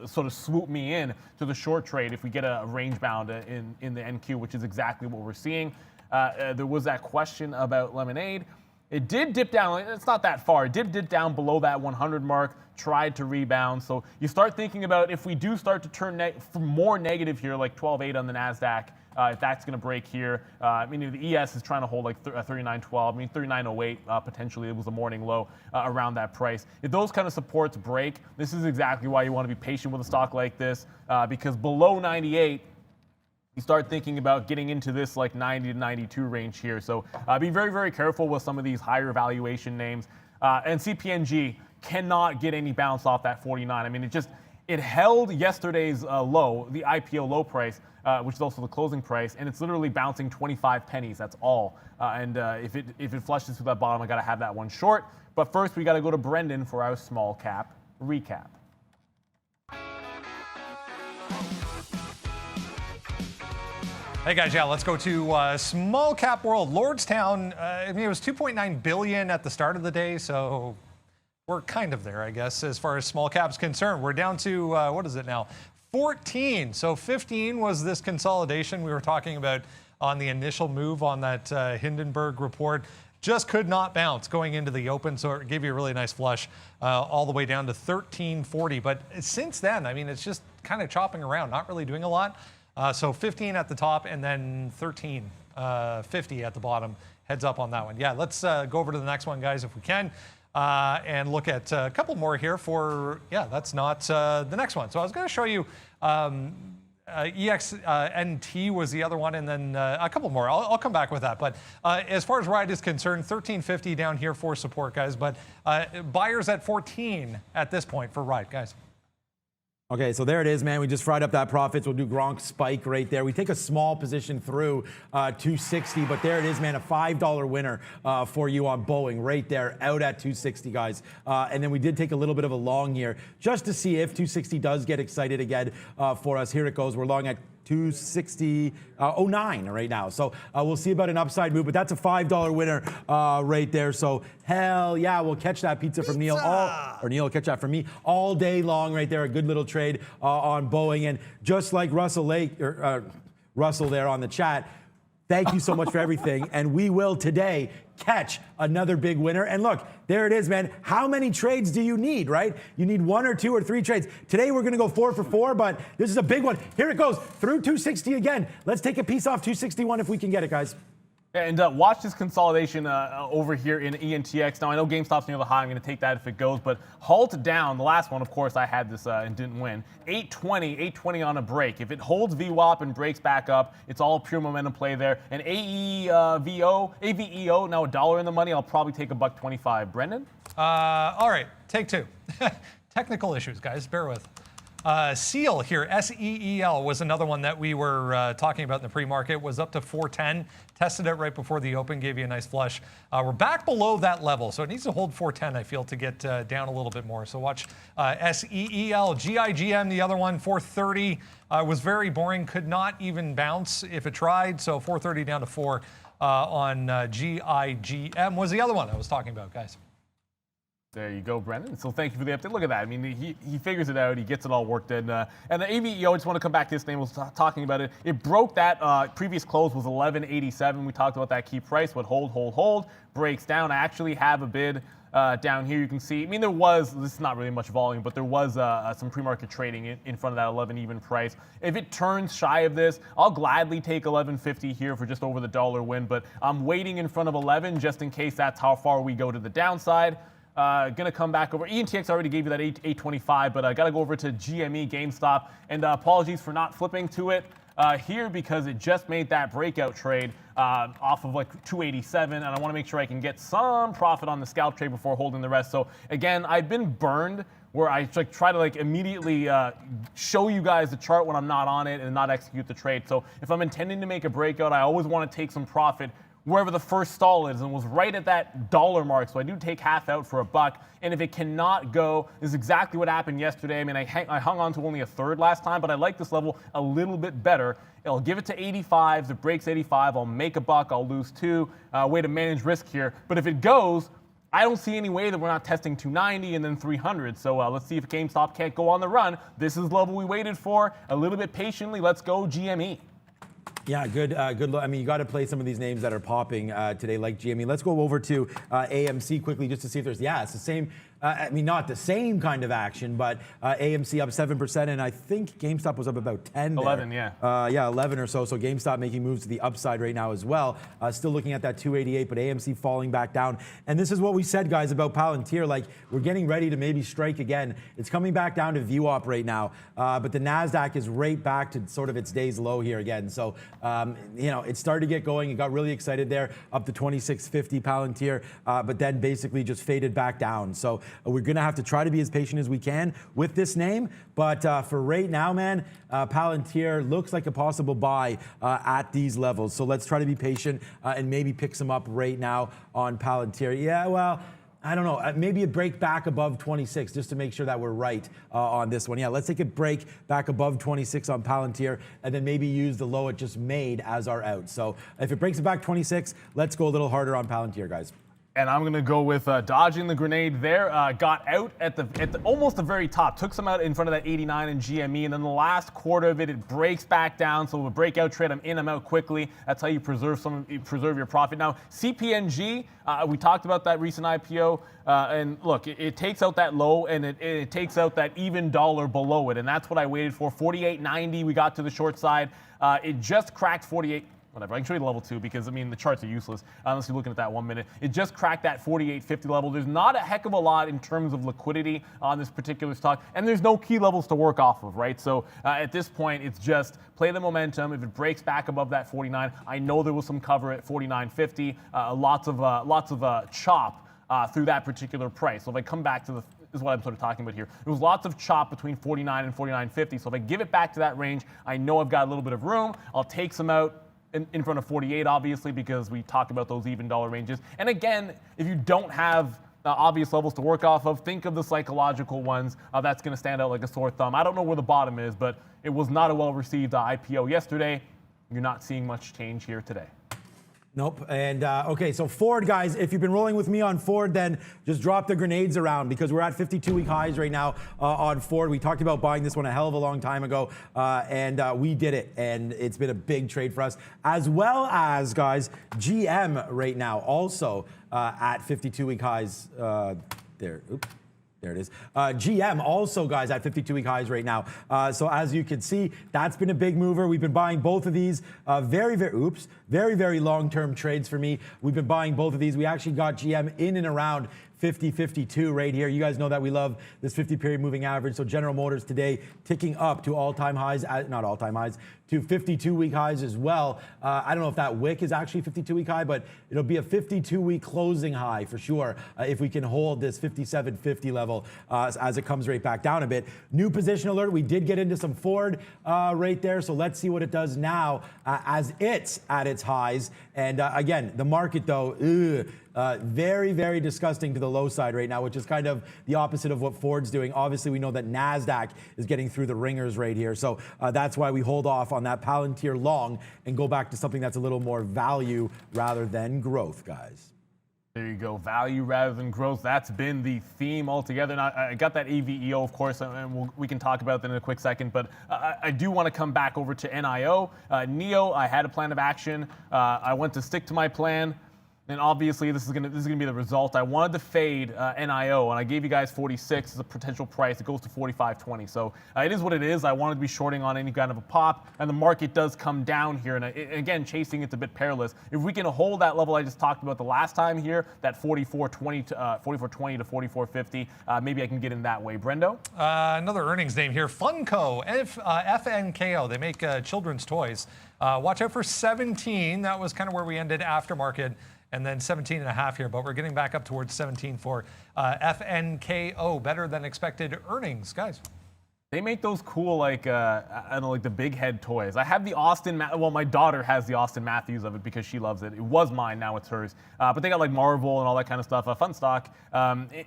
sort of swoop me in to the short trade if we get a range bound in the NQ, which is exactly what we're seeing. There was that question about Lemonade. It did dip down. It's not that far. It did dip down below that 100 mark, tried to rebound. So you start thinking about if we do start to turn more negative here, like 12.8 on the NASDAQ, if that's going to break here. The ES is trying to hold like 39.12. 39.08 potentially. It was a morning low around that price. If those kind of supports break, this is exactly why you want to be patient with a stock like this, because below 98, you start thinking about getting into this like 90 to 92 range here. So be very, very careful with some of these higher valuation names. And CPNG cannot get any bounce off that 49. It held yesterday's low, the IPO low price, which is also the closing price, and it's literally bouncing 25 pennies. That's all. If it flushes through that bottom, I got to have that one short. But first, we got to go to Brendan for our small cap recap. Hey guys, let's go to small cap world. Lordstown, it was 2.9 billion at the start of the day, so we're kind of there, I guess, as far as small cap's concerned. We're down to, what is it now? 14. So 15 was this consolidation we were talking about on the initial move on that Hindenburg report. Just could not bounce going into the open, so it gave you a really nice flush all the way down to 1340. But since then, it's just kind of chopping around, not really doing a lot. So 15 at the top and then 13.50 at the bottom. Heads up on that one. Yeah, let's go over to the next one, guys, if we can, and look at a couple more here for, that's not the next one. So I was going to show you EXNT was the other one, and then a couple more. I'll come back with that. But as far as ride is concerned, 13.50 down here for support, guys. But buyers at 14 at this point for ride, guys. Okay, so there it is, man. We just fried up that profits. We'll do Gronk spike right there. We take a small position through 260, but there it is, man. A $5 winner for you on Boeing right there, out at 260, guys. And then we did take a little bit of a long here just to see if 260 does get excited again for us. Here it goes. We're long at 260.09 right now. So we'll see about an upside move, but that's a $5 winner right there. So hell yeah, we'll catch that pizza from Neil, or Neil will catch that from me all day long right there. A good little trade on Boeing. And just like Russell there on the chat, thank you so much for everything. And we will today catch another big winner. And look, there it is, man. How many trades do you need, right? You need 1 or 2 or 3 trades. Today we're going to go 4 for 4, but this is a big one. Here it goes through 260 again. Let's take a piece off 261 if we can get it, guys. And watch this consolidation over here in ENTX. Now, I know GameStop's near the high. I'm going to take that if it goes. But halt down. The last one, of course, I had this and didn't win. 820 on a break. If it holds VWAP and breaks back up, it's all pure momentum play there. And AVEO, now $1 in the money. I'll probably take $1.25. Brendan? All right, take two. Technical issues, guys. Bear with. SEAL here, SEEL, was another one that we were talking about in the pre-market. Was up to 410. Tested it right before the open, gave you a nice flush. We're back below that level, so it needs to hold 410, I feel, to get down a little bit more. So watch SEEL. GIGM, the other one, 430. Was very boring, could not even bounce if it tried. So 430 down to 4 on GIGM was the other one I was talking about, guys. There you go, Brendan. So thank you for the update. Look at that. I mean, he figures it out. He gets it all worked in. And the AVEO, I just want to come back to this name. I was talking about it. It broke that previous close was 1187. We talked about that key price. Would hold. Breaks down. I actually have a bid down here. You can see. I mean, this is not really much volume, but there was some pre-market trading in front of that 11 even price. If it turns shy of this, I'll gladly take 1150 here for just over the dollar win. But I'm waiting in front of 11 just in case that's how far we go to the downside. Gonna come back over. ENTX already gave you that 825, but I gotta go over to GME, GameStop, and apologies for not flipping to it here because it just made that breakout trade off of like 287, and I want to make sure I can get some profit on the scalp trade before holding the rest. So again, I've been burned where I try to immediately show you guys the chart when I'm not on it and not execute the trade. So if I'm intending to make a breakout, I always want to take some profit wherever the first stall is, and was right at that dollar mark. So I do take half out for $1. And if it cannot go, this is exactly what happened yesterday. I mean, I hung on to only a third last time, but I like this level a little bit better. I'll give it to 85. If it breaks 85, I'll make $1. I'll lose 2. Way to manage risk here. But if it goes, I don't see any way that we're not testing 290 and then 300. So let's see if GameStop can't go on the run. This is the level we waited for. A little bit patiently. Let's go GME. Yeah, good. I mean, you got to play some of these names that are popping today, like GME. Let's go over to AMC quickly just to see if there's. Yeah, it's the same. I mean, not the same kind of action, but AMC up 7%, and I think GameStop was up about 10. 11, there. yeah. 11 or so. So GameStop making moves to the upside right now as well. Still looking at that 288, but AMC falling back down. And this is what we said, guys, about Palantir. Like, we're getting ready to maybe strike again. It's coming back down to VWAP right now, but the NASDAQ is right back to sort of its day's low here again. So, it started to get going. It got really excited there, up to 2650 Palantir, but then basically just faded back down. So we're going to have to try to be as patient as we can with this name. But for right now, man, Palantir looks like a possible buy at these levels. So let's try to be patient and maybe pick some up right now on Palantir. Yeah, well, I don't know. Maybe a break back above 26 just to make sure that we're right on this one. Yeah, let's take a break back above 26 on Palantir and then maybe use the low it just made as our out. So if it breaks it back 26, let's go a little harder on Palantir, guys. And I'm going to go with dodging the grenade there. Got out at almost the very top. Took some out in front of that 89 in GME. And then the last quarter of it breaks back down. So a breakout trade, I'm in, I'm out quickly. That's how you preserve your profit. Now, CPNG, we talked about that recent IPO. And look, it takes out that low and it takes out that even dollar below it. And that's what I waited for. 48.90, we got to the short side. It just cracked 48. Whatever, I can show you the level 2 because, I mean, the charts are useless unless you're looking at that 1 minute. It just cracked that 48.50 level. There's not a heck of a lot in terms of liquidity on this particular stock, and there's no key levels to work off of, right? So at this point, it's just play the momentum. If it breaks back above that 49, I know there was some cover at 49.50, lots of chop through that particular price. So if I come back to this is what I'm sort of talking about here. There was lots of chop between 49 and 49.50. So if I give it back to that range, I know I've got a little bit of room. I'll take some out in front of 48, obviously, because we talk about those even dollar ranges. And again, if you don't have obvious levels to work off of, think of the psychological ones. That's going to stand out like a sore thumb. I don't know where the bottom is, but it was not a well-received IPO yesterday. You're not seeing much change here today. Nope. And okay, so Ford, guys, if you've been rolling with me on Ford, then just drop the grenades around because we're at 52-week highs right now on Ford. We talked about buying this one a hell of a long time ago, and we did it. And it's been a big trade for us, as well as, guys, GM right now also at 52-week highs there. Oops. There it is. GM also, guys, at 52-week highs right now. So as you can see, that's been a big mover. We've been buying both of these very, very long-term trades for me. We've been buying both of these. We actually got GM in and around 50-52 right here. You guys know that we love this 50-period moving average. So General Motors today ticking up to all-time highs, not all-time highs, to 52-week highs as well. I don't know if that wick is actually 52-week high, but it'll be a 52-week closing high for sure if we can hold this 57.50 level as it comes right back down a bit. New position alert. We did get into some Ford right there, so let's see what it does now as it's at its highs. And again, the market though, very, very disgusting to the low side right now, which is kind of the opposite of what Ford's doing. Obviously, we know that NASDAQ is getting through the ringers right here. So that's why we hold off on that Palantir long and go back to something that's a little more value rather than growth, guys. There you go, value rather than growth. That's been the theme altogether. Now, I got that AVEO, of course, and we can talk about that in a quick second, but I do want to come back over to NIO. NEO, I had a plan of action. I went to stick to my plan. And obviously, this is gonna be the result. I wanted to fade NIO, and I gave you guys 46 as a potential price. It goes to 45.20. So it is what it is. I wanted to be shorting on any kind of a pop, and the market does come down here. And again, chasing it's a bit perilous. If we can hold that level I just talked about the last time here, that 44.20 to 44.50, maybe I can get in that way. Brendo? Another earnings name here, Funko, FNKO. They make children's toys. Watch out for 17. That was kind of where we ended aftermarket. And then 17.5 here, but we're getting back up towards 17 for FNKO. Better than expected earnings, guys. They make those cool, like, I don't know, like the big head toys. I have the well, my daughter has the Austin Matthews of it because she loves it. It was mine, now it's hers. But they got like Marvel and all that kind of stuff. Fun stock,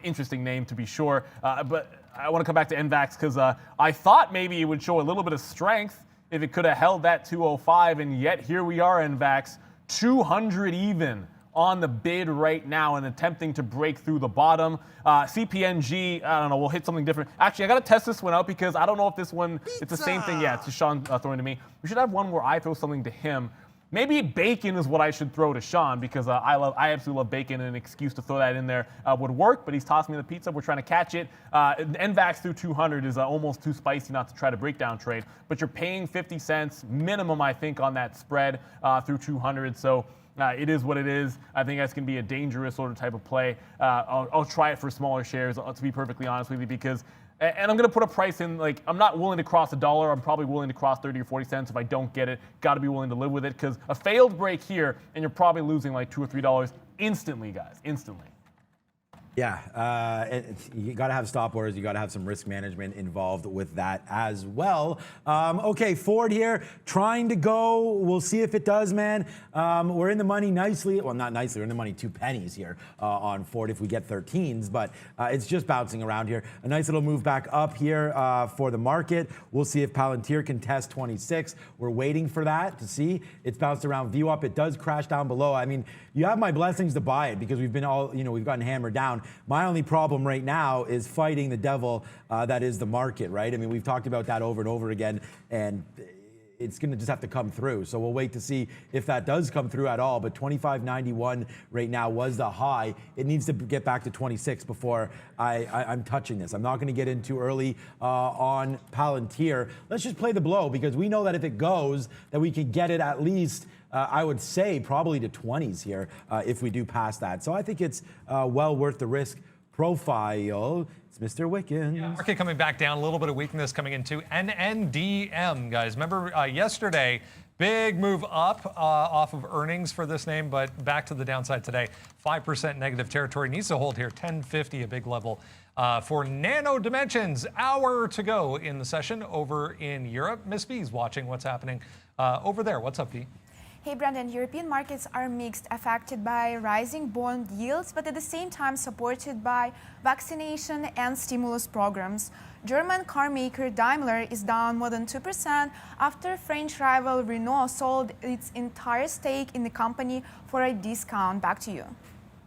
interesting name to be sure. But I want to come back to NVAX because I thought maybe it would show a little bit of strength if it could have held that 205, and yet here we are, NVAX, 200 even on the bid right now and attempting to break through the bottom. CPNG, I don't know, we'll hit something different. Actually, I got to test this one out because I don't know if this one, it's the same thing. Yeah, it's Sean throwing to me. We should have one where I throw something to him. Maybe bacon is what I should throw to Sean because I absolutely love bacon, and an excuse to throw that in there would work, but he's tossing me the pizza. We're trying to catch it. NVAX through 200 is almost too spicy not to try to breakdown trade, but you're paying 50 cents minimum, I think, on that spread through 200. So it is what it is. I think that's going to be a dangerous sort of type of play. I'll try it for smaller shares, to be perfectly honest with you, because, and I'm going to put a price in, like, I'm not willing to cross $1. I'm probably willing to cross 30 or 40 cents if I don't get it. Got to be willing to live with it, because a failed break here, and you're probably losing like $2 or $3 instantly, guys, instantly. Yeah, you got to have stop orders. You got to have some risk management involved with that as well. Okay, Ford here, trying to go. We'll see if it does, man. We're in the money nicely. Well, not nicely. We're in the money 2 pennies here on Ford if we get 13s, but it's just bouncing around here. A nice little move back up here for the market. We'll see if Palantir can test 26. We're waiting for that to see. It's bounced around, view up. It does crash down below. I mean, you have my blessings to buy it because we've been all, we've gotten hammered down. My only problem right now is fighting the devil that is the market, right? I mean, we've talked about that over and over again, and it's going to just have to come through. So we'll wait to see if that does come through at all. But 25.91 right now was the high. It needs to get back to 26 before I'm touching this. I'm not going to get in too early on Palantir. Let's just play the blow because we know that if it goes, that we can get it at least I would say probably to 20s here if we do pass that. So I think it's well worth the risk profile. It's Mr. Wickens. Yeah, market coming back down, a little bit of weakness coming into NNDM, guys. Remember yesterday, big move up off of earnings for this name, but back to the downside today. 5% negative territory. Needs to hold here. 1050, a big level. For Nano Dimensions, hour to go in the session over in Europe. Miss B's watching what's happening over there. What's up, B? Hey, Brandon, European markets are mixed, affected by rising bond yields, but at the same time supported by vaccination and stimulus programs. German car maker Daimler is down more than 2% after French rival Renault sold its entire stake in the company for a discount. Back to you.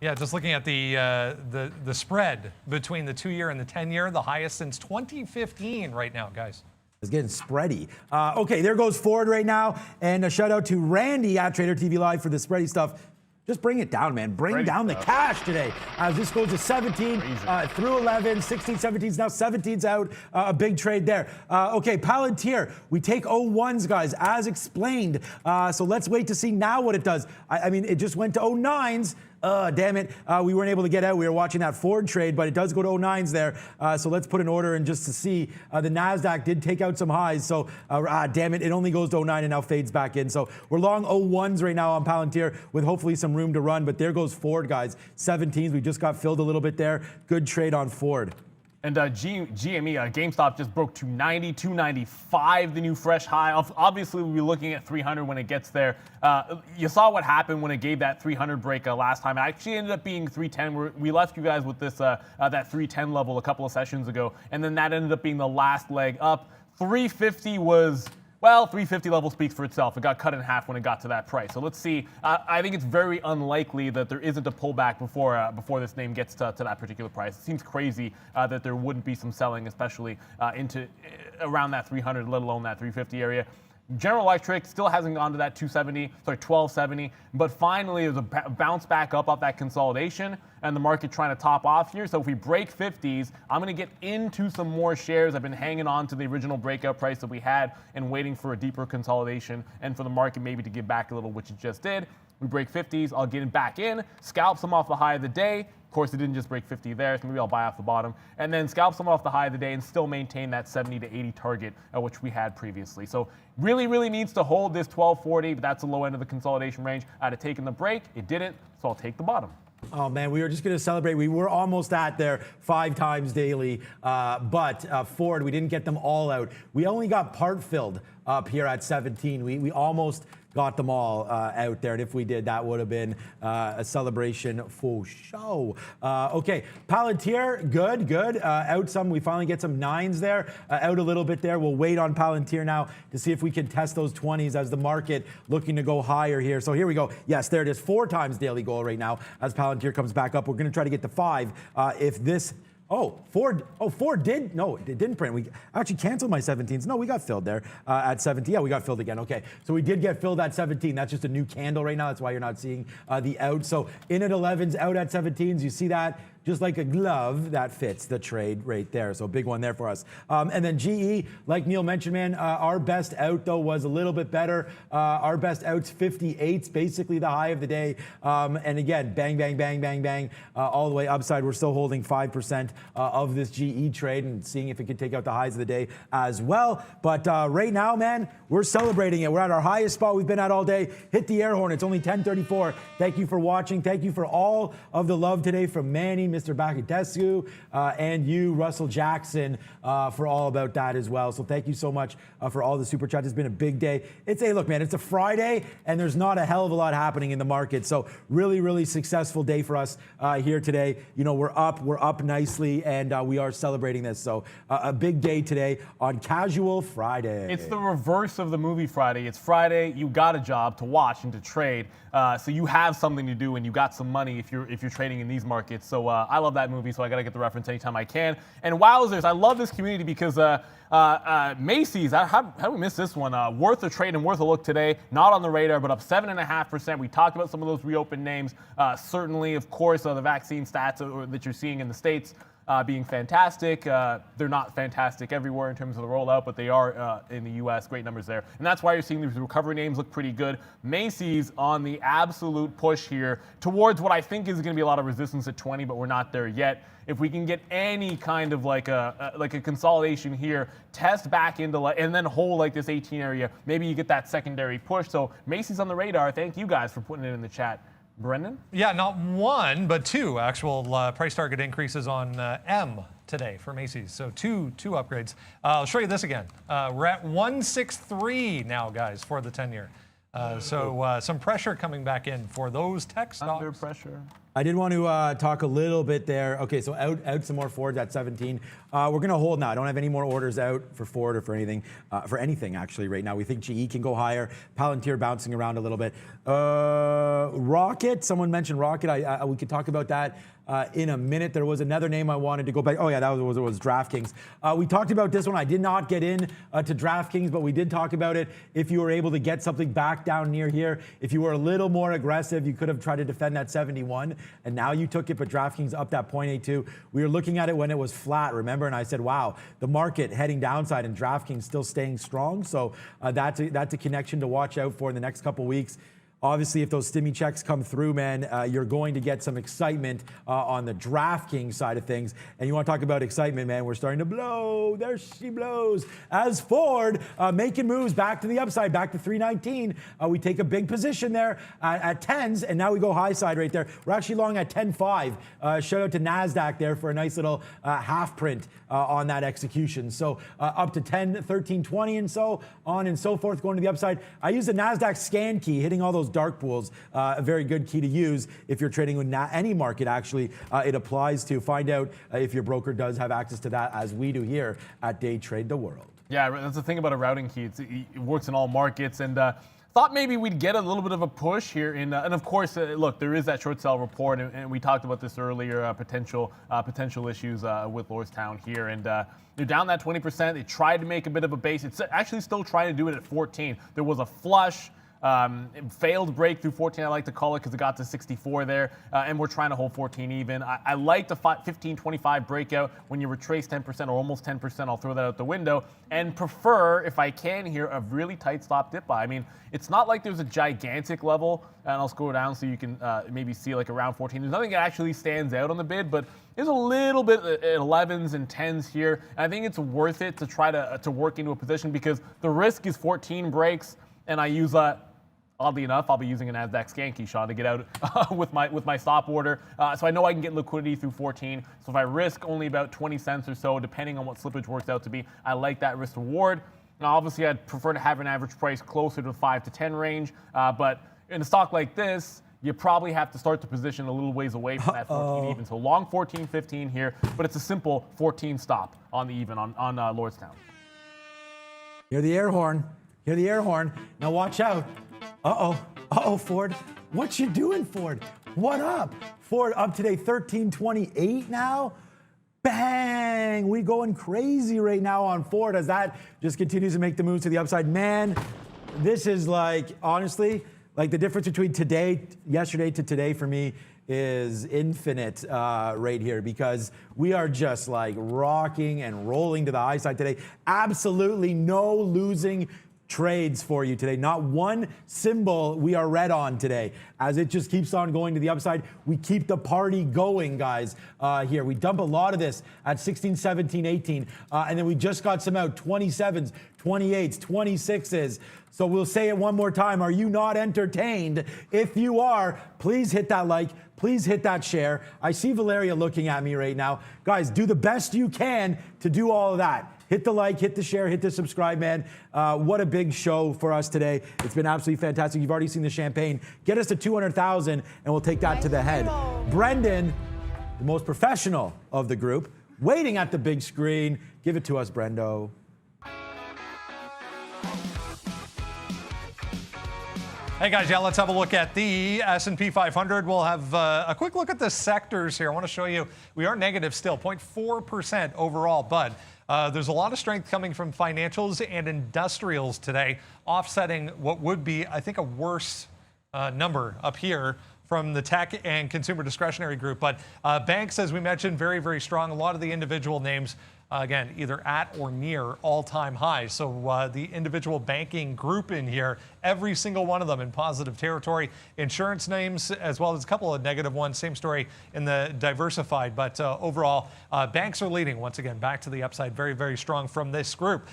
Yeah, just looking at the spread between the 2-year and the 10-year, the highest since 2015 right now, guys. It's getting spready. Okay, there goes Ford right now. And a shout out to Randy at Trader TV Live for the spready stuff. Just bring it down, man. Bring down the cash today. As this goes to 17 through 11, 16, 17's now 17's out. A big trade there. Okay, Palantir. We take 01s, guys, as explained. So let's wait to see now what it does. I mean, it just went to 09s. Damn it. We weren't able to get out. We were watching that Ford trade, but it does go to 09s there. So let's put an order in just to see. The NASDAQ did take out some highs. So damn it. It only goes to 09 and now fades back in. So we're long 01s right now on Palantir with hopefully some room to run. But there goes Ford, guys. 17s. We just got filled a little bit there. Good trade on Ford. And GME, GameStop just broke to 92.95, the new fresh high. Obviously, we'll be looking at 300 when it gets there. You saw what happened when it gave that 300 break last time. It actually ended up being 310. We left you guys with this that 310 level a couple of sessions ago, and then that ended up being the last leg up. 350 was... Well, 350 level speaks for itself. It got cut in half when it got to that price. So let's see. I think it's very unlikely that there isn't a pullback before this name gets to that particular price. It seems crazy that there wouldn't be some selling, especially into around that 300, let alone that 350 area. General Electric still hasn't gone to that 1270, but finally there's a bounce back up off that consolidation and the market trying to top off here. So if we break 50s, I'm going to get into some more shares. I've been hanging on to the original breakout price that we had and waiting for a deeper consolidation and for the market maybe to give back a little, which it just did. We break 50s, I'll get it back in, scalp some off the high of the day. Of course, it didn't just break 50 there, so maybe I'll buy off the bottom. And then scalp some off the high of the day and still maintain that 70 to 80 target, which we had previously. So really, really needs to hold this 1240, but that's the low end of the consolidation range. I'd have taken the break. It didn't, so I'll take the bottom. Oh, man, we were just going to celebrate. We were almost at there 5 times daily, but Ford, we didn't get them all out. We only got part filled up here at 17. We almost got them all out there, and if we did, that would have been a celebration for show. Okay, Palantir, good. Out some, we finally get some 9s there, out a little bit there. We'll wait on Palantir now to see if we can test those 20s as the market looking to go higher here. So here we go. Yes, there it is, 4 times daily goal right now as Palantir comes back up. We're going to try to get to 5 if this... Ford did. No, it didn't print. We actually canceled my 17s. No, we got filled there at 17. Yeah, we got filled again. Okay, so we did get filled at 17. That's just a new candle right now. That's why you're not seeing the out. So in at 11s, out at 17s. You see that? Just like a glove, that fits the trade right there. So big one there for us. And then GE, like Neil mentioned, man, our best out, though, was a little bit better. Our best out's 58's, basically the high of the day. And again, bang, bang, bang, bang, bang, all the way upside. We're still holding 5% of this GE trade and seeing if it can take out the highs of the day as well. But right now, man, we're celebrating it. We're at our highest spot we've been at all day. Hit the air horn. It's only 10:34. Thank you for watching. Thank you for all of the love today from Manny, Mr. Bakadesu, and you, Russell Jackson, for all about that as well. So thank you so much for all the super chats. It's been a big day. Look, man, it's a Friday, and there's not a hell of a lot happening in the market. So really, really successful day for us here today. You know, we're up nicely, and we are celebrating this. So a big day today on Casual Friday. It's the reverse of the movie Friday. It's Friday, you got a job to watch and to trade, so you have something to do, and you got some money if you're trading in these markets. So I love that movie, so I got to get the reference anytime I can. And wowzers, I love this community because Macy's, how do we miss this one? Worth a trade and worth a look today. Not on the radar, but up 7.5%. We talked about some of those reopened names. Certainly, of course, the vaccine stats that you're seeing in the States being fantastic. They're not fantastic everywhere in terms of the rollout, but they are in the U.S. Great numbers there. And that's why you're seeing these recovery names look pretty good. Macy's on the absolute push here towards what I think is going to be a lot of resistance at 20, but we're not there yet. If we can get any kind of like a consolidation here, test back into and then hold like this 18 area, maybe you get that secondary push. So Macy's on the radar. Thank you guys for putting it in the chat. Brendan? Yeah, not 1, but 2 actual price target increases on M today for Macy's. So two upgrades. I'll show you this again. We're at 163 now, guys, for the 10-year. So some pressure coming back in for those tech stocks. Under pressure. I did want to talk a little bit there. Okay, so out some more Fords at 17. We're going to hold now. I don't have any more orders out for Ford or for anything actually right now. We think GE can go higher. Palantir bouncing around a little bit. Rocket, someone mentioned Rocket. We could talk about that in a minute. There was another name I wanted to go back. Oh yeah, that was DraftKings. We talked about this one. I did not get in to DraftKings, but we did talk about it. If you were able to get something back down near here, if you were a little more aggressive, you could have tried to defend that 71, and now you took it, but DraftKings up that 0.82. We were looking at it when it was flat, remember? And I said, wow, the market heading downside and DraftKings still staying strong. So that's a connection to watch out for in the next couple weeks. Obviously, if those stimmy checks come through, man, you're going to get some excitement on the DraftKings side of things. And you want to talk about excitement, man, we're starting to blow. There she blows. As Ford making moves back to the upside, back to 319. We take a big position there at 10s, and now we go high side right there. We're actually long at 10.5. Shout out to NASDAQ there for a nice little half print on that execution. So up to 10, 13, 20, and so on and so forth, going to the upside. I use the NASDAQ scan key, hitting all those dark pools, a very good key to use if you're trading with any market. Actually, it applies to. Find out if your broker does have access to that, as we do here at Day Trade the World. Yeah, that's the thing about a routing key. It works in all markets, and thought maybe we'd get a little bit of a push here. And of course, look, there is that short sell report, and we talked about this earlier, potential issues with Lordstown here. And they're down that 20%. They tried to make a bit of a base. It's actually still trying to do it at 14. There was a flush. Failed break through 14, I like to call it, because it got to 64 there, and we're trying to hold 14 even. I like the 15-25 breakout when you retrace 10% or almost 10%. I'll throw that out the window, and prefer, if I can here, a really tight stop dip buy. I mean, it's not like there's a gigantic level, and I'll scroll down so you can maybe see like around 14. There's nothing that actually stands out on the bid, but there's a little bit at 11s and 10s here, and I think it's worth it to try to work into a position, because the risk is 14 breaks, and I use oddly enough, I'll be using a NASDAQ scan key, Sean, to get out with my stop order. So I know I can get liquidity through 14. So if I risk only about 20 cents or so, depending on what slippage works out to be, I like that risk reward. Now, obviously, I'd prefer to have an average price closer to 5 to 10 range. But in a stock like this, you probably have to start the position a little ways away from that 14 even. So long 14, 15 here, but it's a simple 14 stop on the even on Lordstown. Hear the air horn. Hear the air horn. Now watch out. Uh-oh, Ford. What you doing, Ford? What up? Ford up today, 13.28 now. Bang! We going crazy right now on Ford as that just continues to make the moves to the upside. Man, this is like, honestly, like the difference between yesterday to today for me is infinite right here, because we are just like rocking and rolling to the high side today. Absolutely no losing trades for you today. Not one symbol we are red on today, as it just keeps on going to the upside. We keep the party going, guys, here. We dump a lot of this at 16, 17, 18, and then we just got some out, 27s, 28s, 26s. So we'll say it one more time. Are you not entertained? If you are, please hit that like. Please hit that share. I see Valeria looking at me right now. Guys, do the best you can to do all of that. Hit the like, hit the share, hit the subscribe, man. What a big show for us today. It's been absolutely fantastic. You've already seen the champagne. Get us to 200,000, and we'll take that to the head. Brendan, the most professional of the group, waiting at the big screen. Give it to us, Brendo. Hey guys, yeah, let's have a look at the S&P 500. We'll have a quick look at the sectors here. I want to show you, we are negative still, 0.4% overall, but there's a lot of strength coming from financials and industrials today, offsetting what would be, I think, a worse number up here from the tech and consumer discretionary group. But banks, as we mentioned, very, very strong. A lot of the individual names, again, either at or near all-time highs. So the individual banking group in here, every single one of them in positive territory. Insurance names, as well as a couple of negative ones. Same story in the diversified. But overall, banks are leading once again back to the upside. Very, very strong from this group.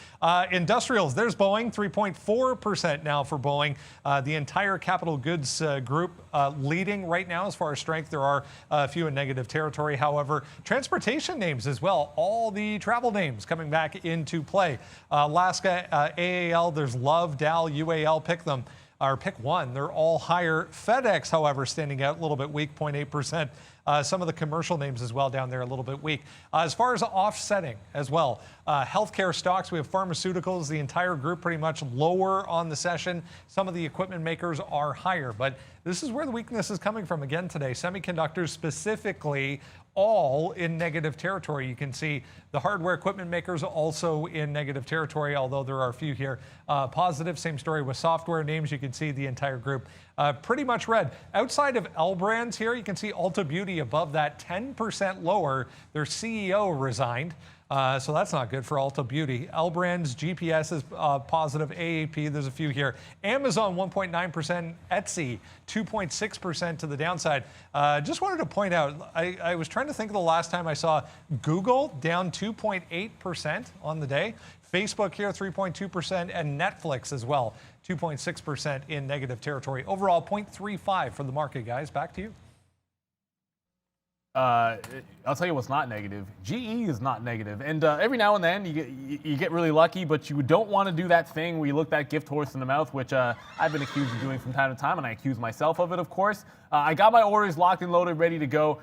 Industrials, there's Boeing, 3.4% now for Boeing. The entire capital goods group leading right now as far as strength. There are a few in negative territory. However, transportation names as well. All the travel names coming back into play. Alaska, AAL, there's Love, Dow, UAL, pick them. or pick one. They're all higher. FedEx, however, standing out a little bit weak, 0.8%. Some of the commercial names as well down there a little bit weak. As far as offsetting as well, healthcare stocks, we have pharmaceuticals, the entire group pretty much lower on the session. Some of the equipment makers are higher, but this is where the weakness is coming from again today. Semiconductors specifically, all in negative territory. You can see the hardware equipment makers also in negative territory, although there are a few here positive. Same story with software names. You can see the entire group pretty much red. Outside of L Brands here, you can see Ulta Beauty above that, 10% lower. Their CEO resigned. So that's not good for Ulta Beauty. L Brands, GPS is positive. AAP, there's a few here. Amazon, 1.9%. Etsy, 2.6% to the downside. Just wanted to point out, I was trying to think of the last time I saw Google down 2.8% on the day. Facebook here, 3.2%, and Netflix as well, 2.6% in negative territory. Overall, 0.35 for the market, guys. Back to you. I'll tell you what's not negative. GE is not negative, and every now and then you get really lucky, but you don't want to do that thing where you look that gift horse in the mouth, which I've been accused of doing from time to time, and I accuse myself of it, of course. I got my orders locked and loaded, ready to go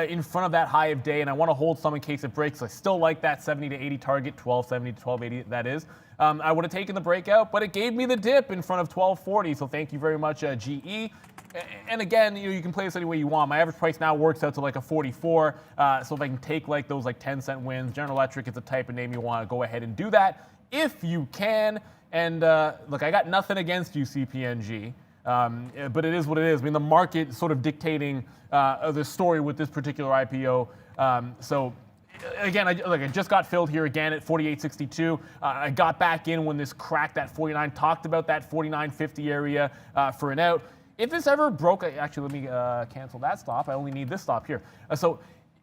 in front of that high of day, and I want to hold some in case it breaks. I still like that 70 to 80 target, 1270 to 1280. That is. I would have taken the breakout, but it gave me the dip in front of 1240. So thank you very much, GE. And again, you can play this any way you want. My average price now works out to like a 44. So if I can take like those like 10-cent wins, General Electric is the type of name you want to go ahead and do that if you can. And look, I got nothing against you, CPNG. But it is what it is. I mean, the market sort of dictating the story with this particular IPO. So again, I just got filled here again at 48.62. I got back in when this cracked that 49. Talked about that 49.50 area for an out. If this ever broke, actually, let me cancel that stop. I only need this stop here. So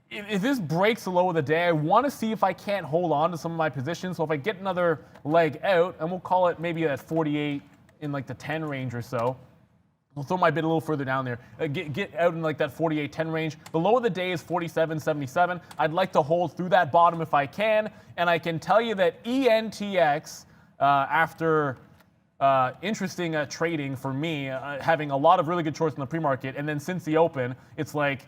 if this breaks the low of the day, I want to see if I can't hold on to some of my positions. So if I get another leg out, and we'll call it maybe at 48 in like the 10 range or so, we'll throw my bid a little further down there. Get out in like that 48.10 range. The low of the day is 47.77. I'd like to hold through that bottom if I can. And I can tell you that ENTX, after interesting trading for me, having a lot of really good shorts in the pre-market, and then since the open, it's like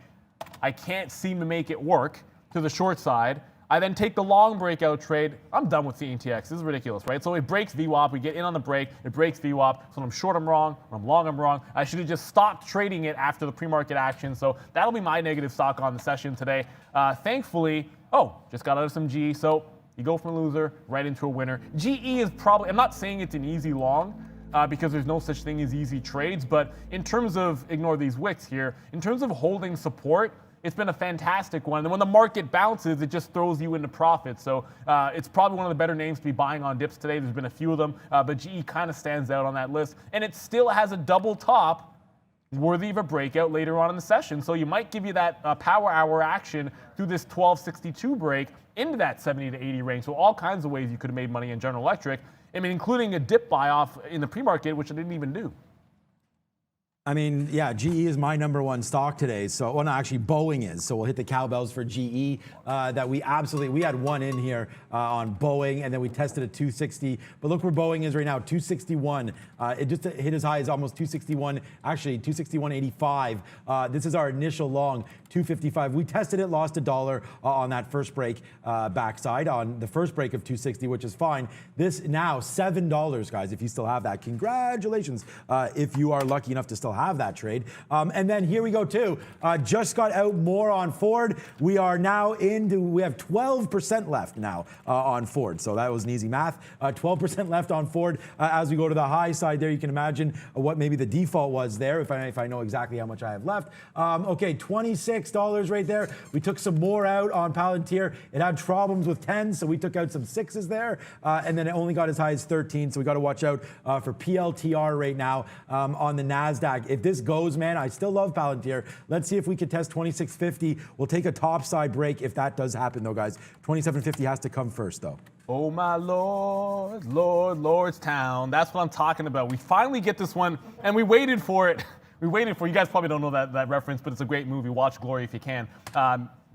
I can't seem to make it work to the short side. I then take the long breakout trade. I'm done with ENTX. This is ridiculous, right? So it breaks VWAP. We get in on the break. It breaks VWAP. So when I'm short, I'm wrong. When I'm long, I'm wrong. I should have just stopped trading it after the pre-market action. So that'll be my negative stock on the session today. Thankfully, just got out of some G. So you go from a loser right into a winner. GE is probably, I'm not saying it's an easy long because there's no such thing as easy trades, but in terms of, ignore these wicks here, in terms of holding support, it's been a fantastic one. And when the market bounces, it just throws you into profit. So it's probably one of the better names to be buying on dips today. There's been a few of them, but GE kind of stands out on that list. And it still has a double top worthy of a breakout later on in the session. So you might give you that power hour action through this 1262 break into that 70 to 80 range. So all kinds of ways you could have made money in General Electric. I mean, including a dip buy off in the pre-market, which I didn't even do. I mean, yeah, GE is my #1 stock today. So, well, no, actually, Boeing is. So we'll hit the cowbells for GE. We had one in here on Boeing, and then we tested at 260. But look where Boeing is right now, 261. It just hit as high as almost 261. Actually, 261.85. This is our initial long, 255. We tested it, lost $1 on that first break backside on the first break of 260, which is fine. This now $7, guys. If you still have that, congratulations. If you are lucky enough to still have that trade. And then here we go too. Just got out more on Ford. We are now we have 12% left now on Ford. So that was an easy math. 12% left on Ford. As we go to the high side there, you can imagine what maybe the default was there if I know exactly how much I have left. Okay, $26 right there. We took some more out on Palantir. It had problems with 10, so we took out some 6s there. And then it only got as high as 13. So we got to watch out for PLTR right now on the NASDAQ. If this goes, man, I still love Palantir. Let's see if we can test 2650. We'll take a topside break if that does happen, though, guys. 2750 has to come first, though. Oh, my Lord, Lordstown. That's what I'm talking about. We finally get this one, and we waited for it. You guys probably don't know that reference, but it's a great movie. Watch Glory if you can.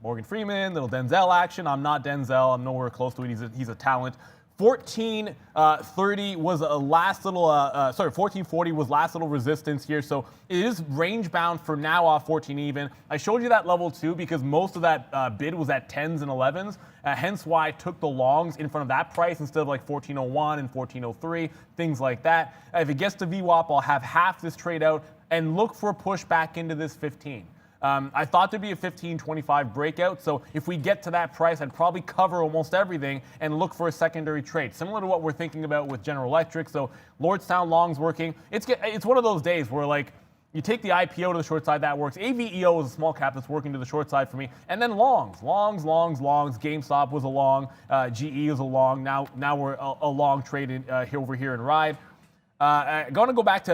Morgan Freeman, little Denzel action. I'm not Denzel. I'm nowhere close to it. He's a talent. 1430 was a last little, 1440 was last little resistance here. So it is range bound for now off 14 even. I showed you that level too because most of that bid was at 10s and 11s. Hence why I took the longs in front of that price instead of like 1401 and 1403, things like that. If it gets to VWAP, I'll have half this trade out and look for a push back into this 15. I thought there'd be a 15.25 breakout, so if we get to that price, I'd probably cover almost everything and look for a secondary trade, similar to what we're thinking about with General Electric. So Lordstown longs working. It's one of those days where like you take the IPO to the short side, that works. AVEO is a small cap that's working to the short side for me, and then longs. GameStop was a long, GE is a long. Now we're a long trade here over here in Ride. Going to go back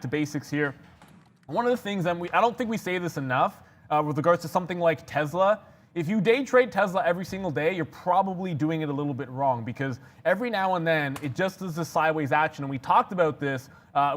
to basics here. One of the things that I don't think we say this enough with regards to something like Tesla. If you day trade Tesla every single day, you're probably doing it a little bit wrong because every now and then it just does a sideways action. And we talked about this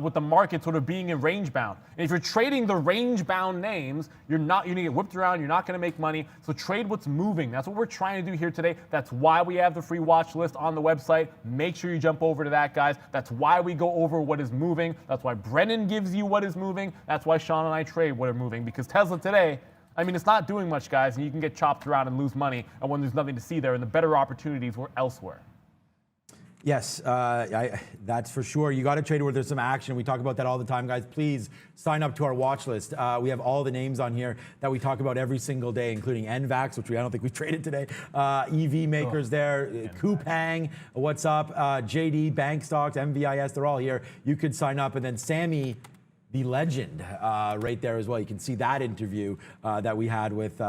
with the market sort of being in range bound. And if you're trading the range bound names, you're going to get whipped around. You're not going to make money. So trade what's moving. That's what we're trying to do here today. That's why we have the free watch list on the website. Make sure you jump over to that, guys. That's why we go over what is moving. That's why Brennan gives you what is moving. That's why Sean and I trade what are moving because Tesla today, I mean, it's not doing much, guys, and you can get chopped around and lose money when there's nothing to see there, and the better opportunities were elsewhere. Yes, that's for sure. You got to trade where there's some action. We talk about that all the time, guys. Please sign up to our watch list. We have all the names on here that we talk about every single day, including NVAX, which I don't think we traded today. EV makers there, Coupang, what's up? JD, Bank Stocks, MVIS, they're all here. You could sign up, and then Sammy, the legend, right there as well. You can see that interview that we had with,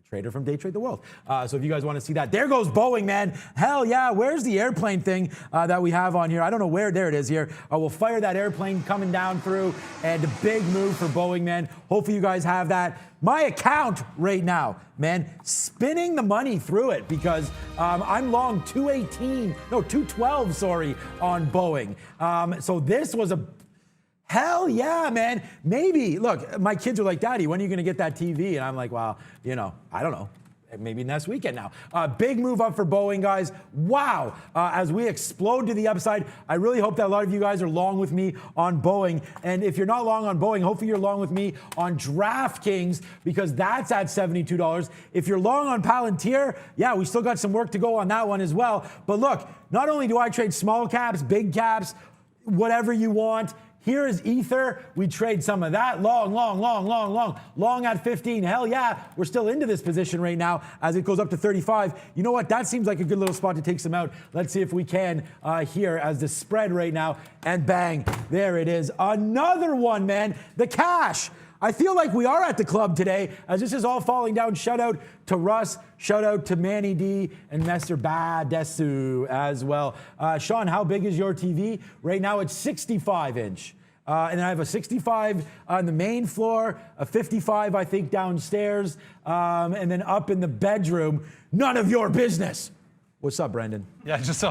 trader from Day Trade the World. So if you guys want to see that, there goes Boeing, man. Hell yeah, where's the airplane thing that we have on here? I don't know where, there it is here. We'll fire that airplane coming down through, and a big move for Boeing, man. Hopefully you guys have that. My account right now, man, spinning the money through it because I'm long 212, sorry, on Boeing. So this was a hell yeah, man. Maybe, look, my kids are like, Daddy, when are you going to get that TV? And I'm like, well, I don't know. Maybe next weekend now. Big move up for Boeing, guys. Wow. As we explode to the upside, I really hope that a lot of you guys are long with me on Boeing. And if you're not long on Boeing, hopefully you're long with me on DraftKings because that's at $72. If you're long on Palantir, yeah, we still got some work to go on that one as well. But look, not only do I trade small caps, big caps, whatever you want, here is Ether. We trade some of that long at 15. Hell yeah, we're still into this position right now as it goes up to 35. You know what? That seems like a good little spot to take some out. Let's see if we can here as the spread right now. And bang, there it is. Another one, man. The cash. I feel like we are at the club today as this is all falling down. Shout out to Russ. Shout out to Manny D and Mr. Badesu as well. Sean, how big is your TV? Right now it's 65 inch. And then I have a 65 on the main floor, a 55, I think, downstairs, and then up in the bedroom. None of your business. What's up, Brendan? Yeah, just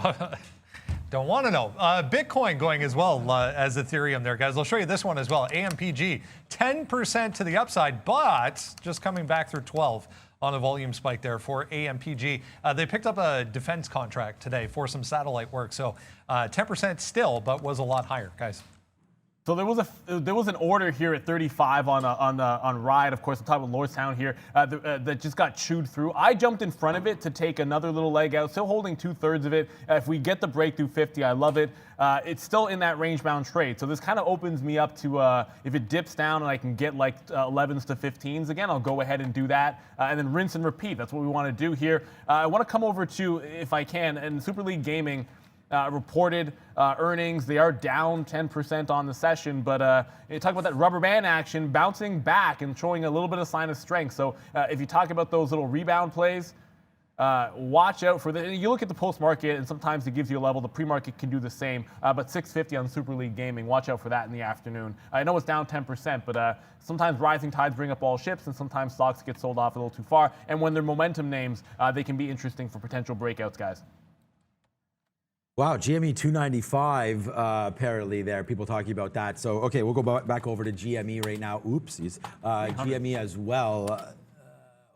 don't want to know. Bitcoin going as well as Ethereum there, guys. I'll show you this one as well. AMPG, 10% to the upside, but just coming back through 12 on a volume spike there for AMPG. They picked up a defense contract today for some satellite work, so 10% still, but was a lot higher, guys. So there was an order here at 35 on Ride. Of course, I'm talking about Lordstown here that just got chewed through. I jumped in front of it to take another little leg out, still holding 2/3 of it. If we get the breakthrough 50, I love it. It's still in that range-bound trade. So this kind of opens me up to if it dips down and I can get like 11s to 15s again, I'll go ahead and do that. And then rinse and repeat. That's what we want to do here. I want to come over to, if I can, and Super League Gaming reported earnings. They are down 10% on the session, but you talk about that rubber band action bouncing back and showing a little bit of sign of strength. So if you talk about those little rebound plays, watch out for that. You look at the post-market, and sometimes it gives you a level. The pre-market can do the same, but 650 on Super League Gaming. Watch out for that in the afternoon. I know it's down 10%, but sometimes rising tides bring up all ships, and sometimes stocks get sold off a little too far. And when they're momentum names, they can be interesting for potential breakouts, guys. Wow, GME 295 apparently there. People talking about that. So, okay, we'll go back over to GME right now. Oopsies. GME as well.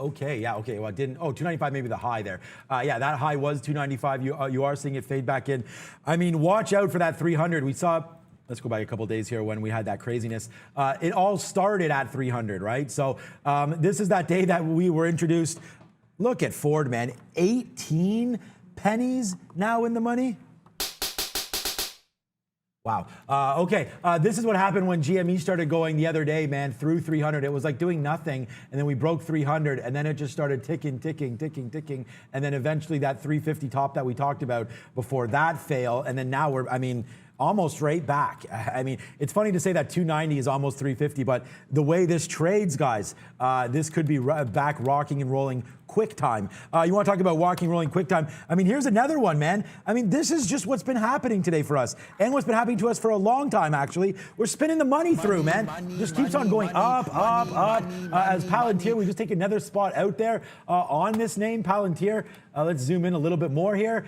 Okay, yeah, okay. Well, it didn't. Oh, 295, maybe the high there. Yeah, that high was 295. You are seeing it fade back in. I mean, watch out for that 300. We saw. Let's go back a couple days here when we had that craziness. It all started at 300, right? So this is that day that we were introduced. Look at Ford, man. 18 pennies now in the money. Wow. Okay. This is what happened when GME started going the other day, man, through 300. It was like doing nothing, and then we broke 300, and then it just started ticking, and then eventually that 350 top that we talked about before that fail, and then now we're, I mean, almost right back. I mean, it's funny to say that 290 is almost 350, but the way this trades, guys, this could be back rocking and rolling quick time. You want to talk about walking, rolling, quick time? I mean, here's another one, man. I mean, this is just what's been happening today for us, and what's been happening to us for a long time, actually. We're spinning the money through, man. Just keeps on going up. As Palantir, we just take another spot out there on this name, Palantir. Let's zoom in a little bit more here.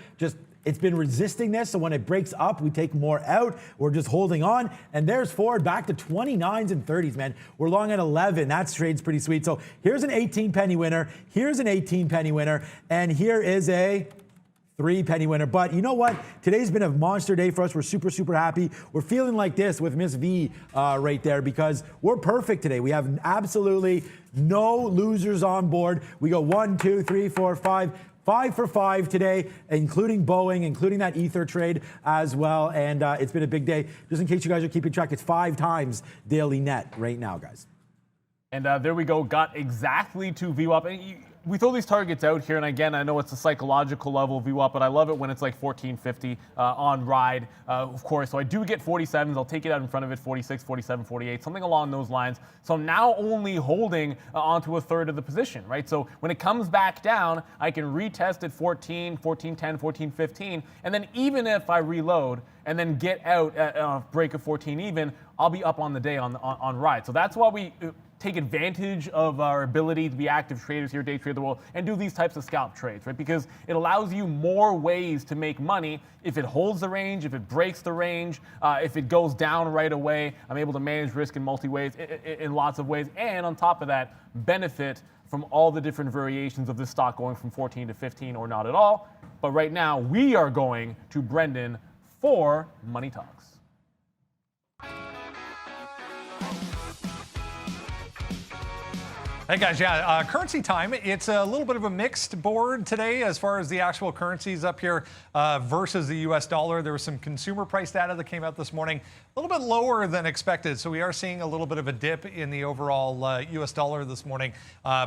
It's been resisting this, so when it breaks up, we take more out. We're just holding on, and there's Ford back to 29s and 30s, man. We're long at 11. That trade's pretty sweet. So here's an 18 penny winner. Here's an 18 penny winner, and here is a 3 penny winner. But you know what? Today's been a monster day for us. We're super happy. We're feeling like this with Miss V right there because we're perfect today. We have absolutely no losers on board. We go 1, 2, 3, 4, 5. 5 for 5 today, including Boeing, including that Ether trade as well. And it's been a big day. Just in case you guys are keeping track, it's 5 times daily net right now, guys. And there we go. Got exactly to VWAP. And we throw these targets out here, and again, I know it's a psychological level VWAP, but I love it when it's like 1450 on ride, of course. So I do get 47s. I'll take it out in front of it, 46, 47, 48, something along those lines. So I'm now only holding onto a third of the position, right? So when it comes back down, I can retest at 14, 1410, 1415, and then even if I reload and then get out at a break of 14 even, I'll be up on the day on ride. So that's why we take advantage of our ability to be active traders here, Day Trade the World, and do these types of scalp trades, right? Because it allows you more ways to make money if it holds the range, if it breaks the range, if it goes down right away. I'm able to manage risk in multi-ways, in lots of ways, and on top of that, benefit from all the different variations of this stock going from 14 to 15 or not at all. But right now, we are going to Brendan for Money Talks. Hey guys, yeah, currency time. It's a little bit of a mixed board today as far as the actual currencies up here versus the US dollar. There was some consumer price data that came out this morning, a little bit lower than expected. So we are seeing a little bit of a dip in the overall US dollar this morning,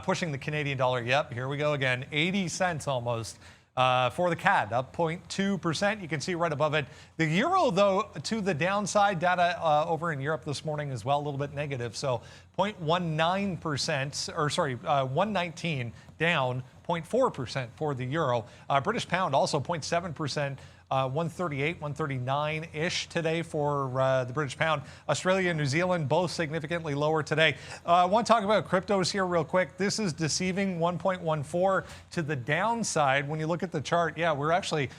pushing the Canadian dollar. Yep, here we go again, 80 cents almost. For the CAD, up 0.2%. You can see right above it. The euro, though, to the downside, data over in Europe this morning as well, a little bit negative. So 0.19%, or sorry, 119 down, 0.4% for the euro. British pound also 0.7%. 138, 139-ish today for the British pound. Australia and New Zealand both significantly lower today. I want to talk about cryptos here real quick. This is deceiving, 1.14 to the downside. When you look at the chart, yeah, we're actually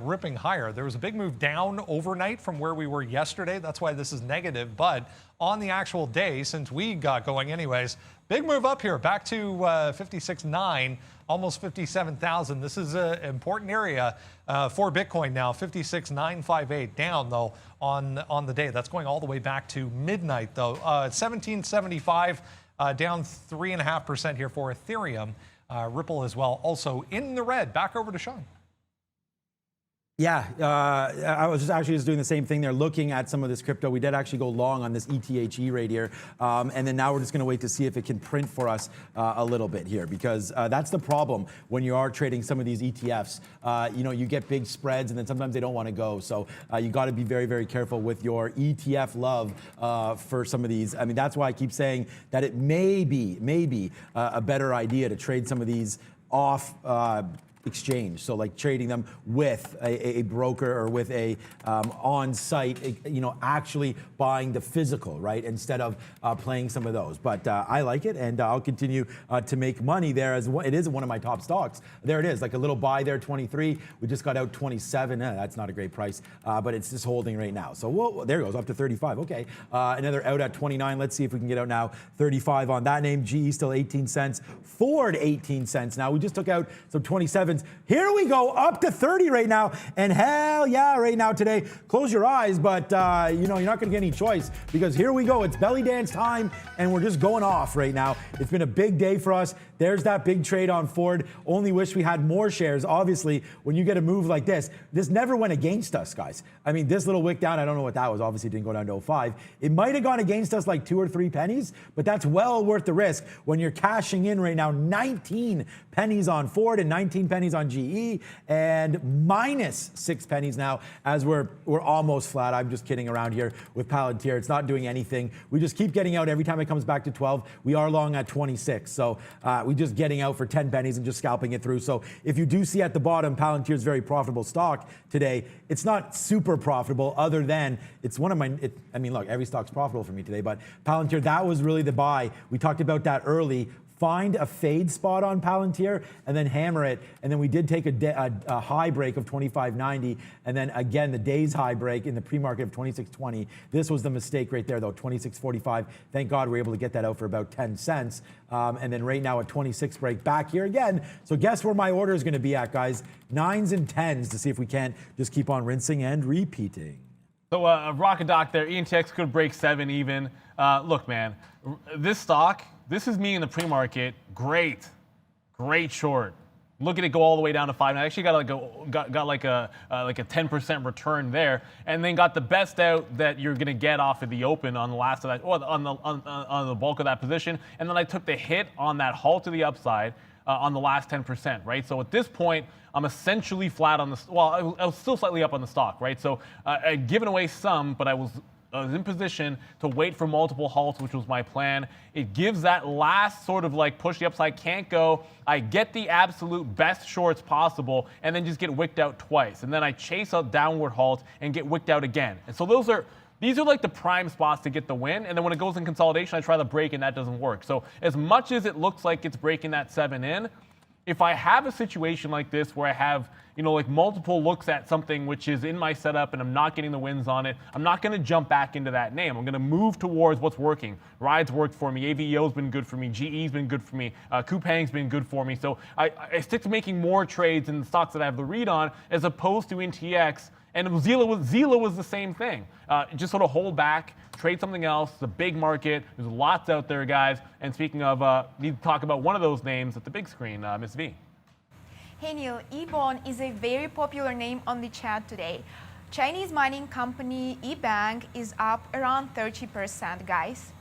ripping higher. There was a big move down overnight from where we were yesterday. That's why this is negative. But on the actual day, since we got going anyways, big move up here, back to 56.9, almost 57,000. This is an important area for Bitcoin now, 56,958 down though on the day. That's going all the way back to midnight though. 1775 down 3.5% here for Ethereum. Ripple as well, also in the red. Back over to Sean. Yeah, I was just doing the same thing there, looking at some of this crypto. We did actually go long on this ETHE right here, and then now we're just going to wait to see if it can print for us a little bit here, because that's the problem when you are trading some of these ETFs. You know, you get big spreads, and then sometimes they don't want to go. So you got to be very careful with your ETF love for some of these. I mean, that's why I keep saying that it may be a better idea to trade some of these off exchange. So like trading them with a broker or with a on-site, actually buying the physical, right? Instead of playing some of those. But I like it, and I'll continue to make money there as it is one of my top stocks. There it is, like a little buy there, 23. We just got out 27. That's not a great price, but it's just holding right now. So there it goes, up to 35. Okay, another out at 29. Let's see if we can get out now. 35 on that name. GE still 18 cents. Ford 18 cents. Now we just took out some 27s. Here we go, up to 30 right now. And hell yeah, right now today. Close your eyes, but you're not going to get any choice because here we go. It's belly dance time, and we're just going off right now. It's been a big day for us. There's that big trade on Ford. Only wish we had more shares. Obviously, when you get a move like this never went against us, guys. I mean, this little wick down, I don't know what that was. Obviously, it didn't go down to 05. It might have gone against us like 2 or 3 pennies, but that's well worth the risk when you're cashing in right now 19 pennies on Ford and 19 pennies on GE and minus 6 pennies now as we're almost flat. I'm just kidding around here with Palantir. It's not doing anything. We just keep getting out every time it comes back to 12. We are long at 26. So we just getting out for 10 pennies and just scalping it through. So if you do see at the bottom, Palantir's very profitable stock today. It's not super profitable other than it's one of my, look, every stock's profitable for me today, but Palantir, that was really the buy. We talked about that early. Find a fade spot on Palantir and then hammer it. And then we did take a high break of 25.90. And then again, the day's high break in the pre-market of 26.20. This was the mistake right there though, 26.45. Thank God we were able to get that out for about 10 cents. And then right now at 26 break back here again. So guess where my order is going to be at, guys? 9s and 10s to see if we can't just keep on rinsing and repeating. So Rocket Doc there, ENTX could break 7 even. Look, man, this stock, this is me in the pre-market. Great short. Look at it go all the way down to 5. And I actually got like a 10% return there, and then got the best out that you're gonna get off of the open on the last of that, or on the bulk of that position. And then I took the hit on that halt to the upside on the last 10%, right? So at this point, I'm essentially flat on the. Well, I was still slightly up on the stock, right? So I'd given away some, but I was in position to wait for multiple halts, which was my plan. It gives that last sort of like push the upside, can't go. I get the absolute best shorts possible and then just get wicked out twice. And then I chase a downward halt and get wicked out again. And so these are like the prime spots to get the win. And then when it goes in consolidation, I try the break and that doesn't work. So as much as it looks like it's breaking that 7 in, if I have a situation like this where I have, like multiple looks at something which is in my setup and I'm not getting the wins on it, I'm not going to jump back into that name. I'm going to move towards what's working. Ride's worked for me. AVEO's been good for me. GE's been good for me. Coupang's been good for me. So I stick to making more trades in the stocks that I have the read on as opposed to NTX. And Zila was the same thing. Just sort of hold back, trade something else. It's a big market. There's lots out there, guys. And speaking of, need to talk about one of those names at the big screen, Miss V. Hey Neil, eBond is a very popular name on the chat today. Chinese mining company eBank is up around 30%, guys.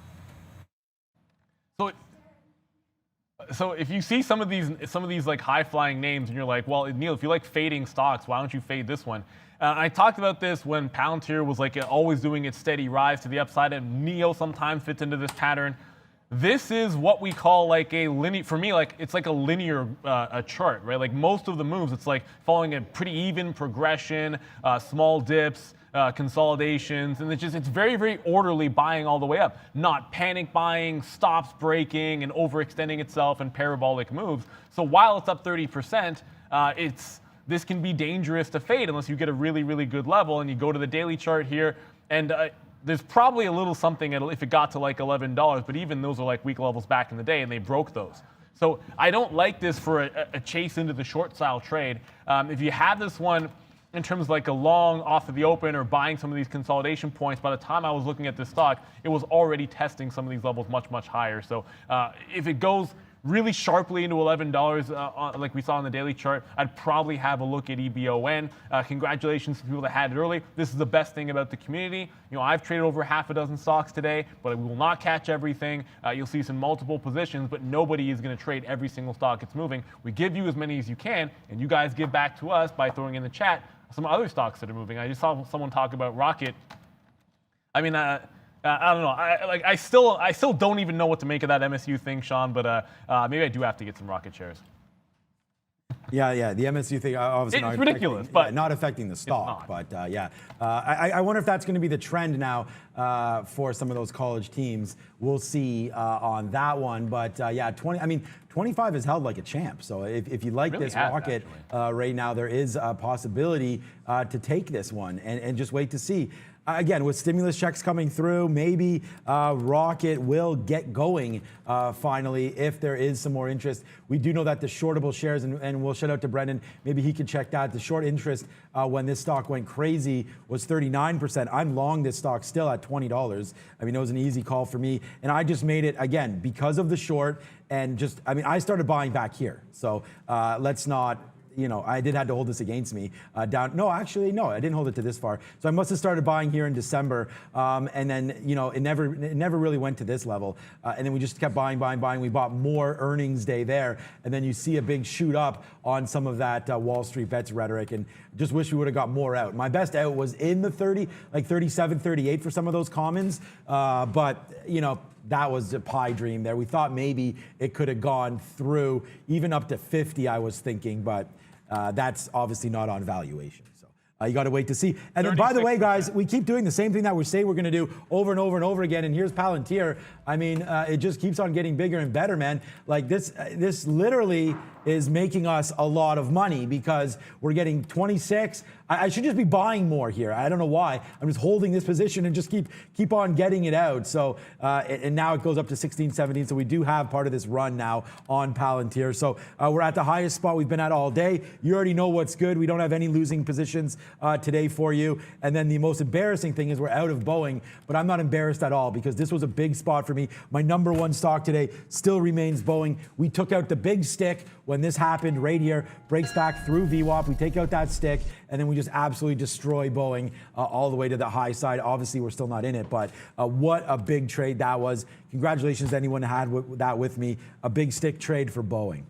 So if you see some of these like high-flying names and you're like, well, Neil, if you like fading stocks, why don't you fade this one? I talked about this when Palantir was like always doing its steady rise to the upside, and NEO sometimes fits into this pattern. This is what we call like a linear, for me, like it's like a linear chart, right? Like most of the moves, it's like following a pretty even progression, small dips, consolidations, and it's very, very orderly buying all the way up. Not panic buying, stops breaking, and overextending itself in parabolic moves. So while it's up 30%, this can be dangerous to fade unless you get a really, really good level and you go to the daily chart here, and there's probably a little something if it got to like $11, but even those are like weak levels back in the day, and they broke those. So I don't like this for a chase into the short style trade. If you have this one in terms of like a long off of the open or buying some of these consolidation points, by the time I was looking at this stock, it was already testing some of these levels much, much higher. So if it goes really sharply into $11, like we saw on the daily chart, I'd probably have a look at EBON. Congratulations to people that had it early. This is the best thing about the community. I've traded over half a dozen stocks today, but we will not catch everything. You'll see some multiple positions, but nobody is going to trade every single stock that's moving. We give you as many as you can, and you guys give back to us by throwing in the chat some other stocks that are moving. I just saw someone talk about Rocket. I mean, I don't know. I still don't even know what to make of that MSU thing, Sean. But maybe I do have to get some Rocket shares. Yeah. The MSU thing, obviously, it's ridiculous, but not affecting the stock. But I wonder if that's going to be the trend now for some of those college teams. We'll see on that one. But 25 is held like a champ. So if you like really this rocket right now, there is a possibility to take this one and just wait to see. Again, with stimulus checks coming through, maybe Rocket will get going finally if there is some more interest. We do know that the shortable shares, and we'll shout out to Brendan, maybe he can check that. The short interest when this stock went crazy was 39%. I'm long this stock still at $20. I mean, it was an easy call for me. And I just made it, again, because of the short and just, I mean, I started buying back here. So let's not... I did have to hold this against me down. No, actually, no, I didn't hold it to this far. So I must have started buying here in December, and then it never really went to this level. And then we just kept buying. We bought more earnings day there, and then you see a big shoot up on some of that Wall Street bets rhetoric, and just wish we would have got more out. My best out was in the 30, like 37, 38 for some of those commons, but that was a pie dream there. We thought maybe it could have gone through even up to 50, I was thinking, but that's obviously not on valuation. So you got to wait to see. And then, by the way, guys, we keep doing the same thing that we say we're going to do over and over and over again. And here's Palantir. I mean, it just keeps on getting bigger and better, man. Like this literally is making us a lot of money because we're getting 26. I should just be buying more here. I don't know why. I'm just holding this position and just keep on getting it out. So, and now it goes up to 16, 17. So we do have part of this run now on Palantir. So we're at the highest spot we've been at all day. You already know what's good. We don't have any losing positions today for you. And then the most embarrassing thing is we're out of Boeing, but I'm not embarrassed at all because this was a big spot for me. My number one stock today still remains Boeing. We took out the big stick when this happened right here, breaks back through VWAP. We take out that stick, and then we just absolutely destroy Boeing all the way to the high side. Obviously, we're still not in it, but what a big trade that was. Congratulations to anyone who had that with me. A big stick trade for Boeing.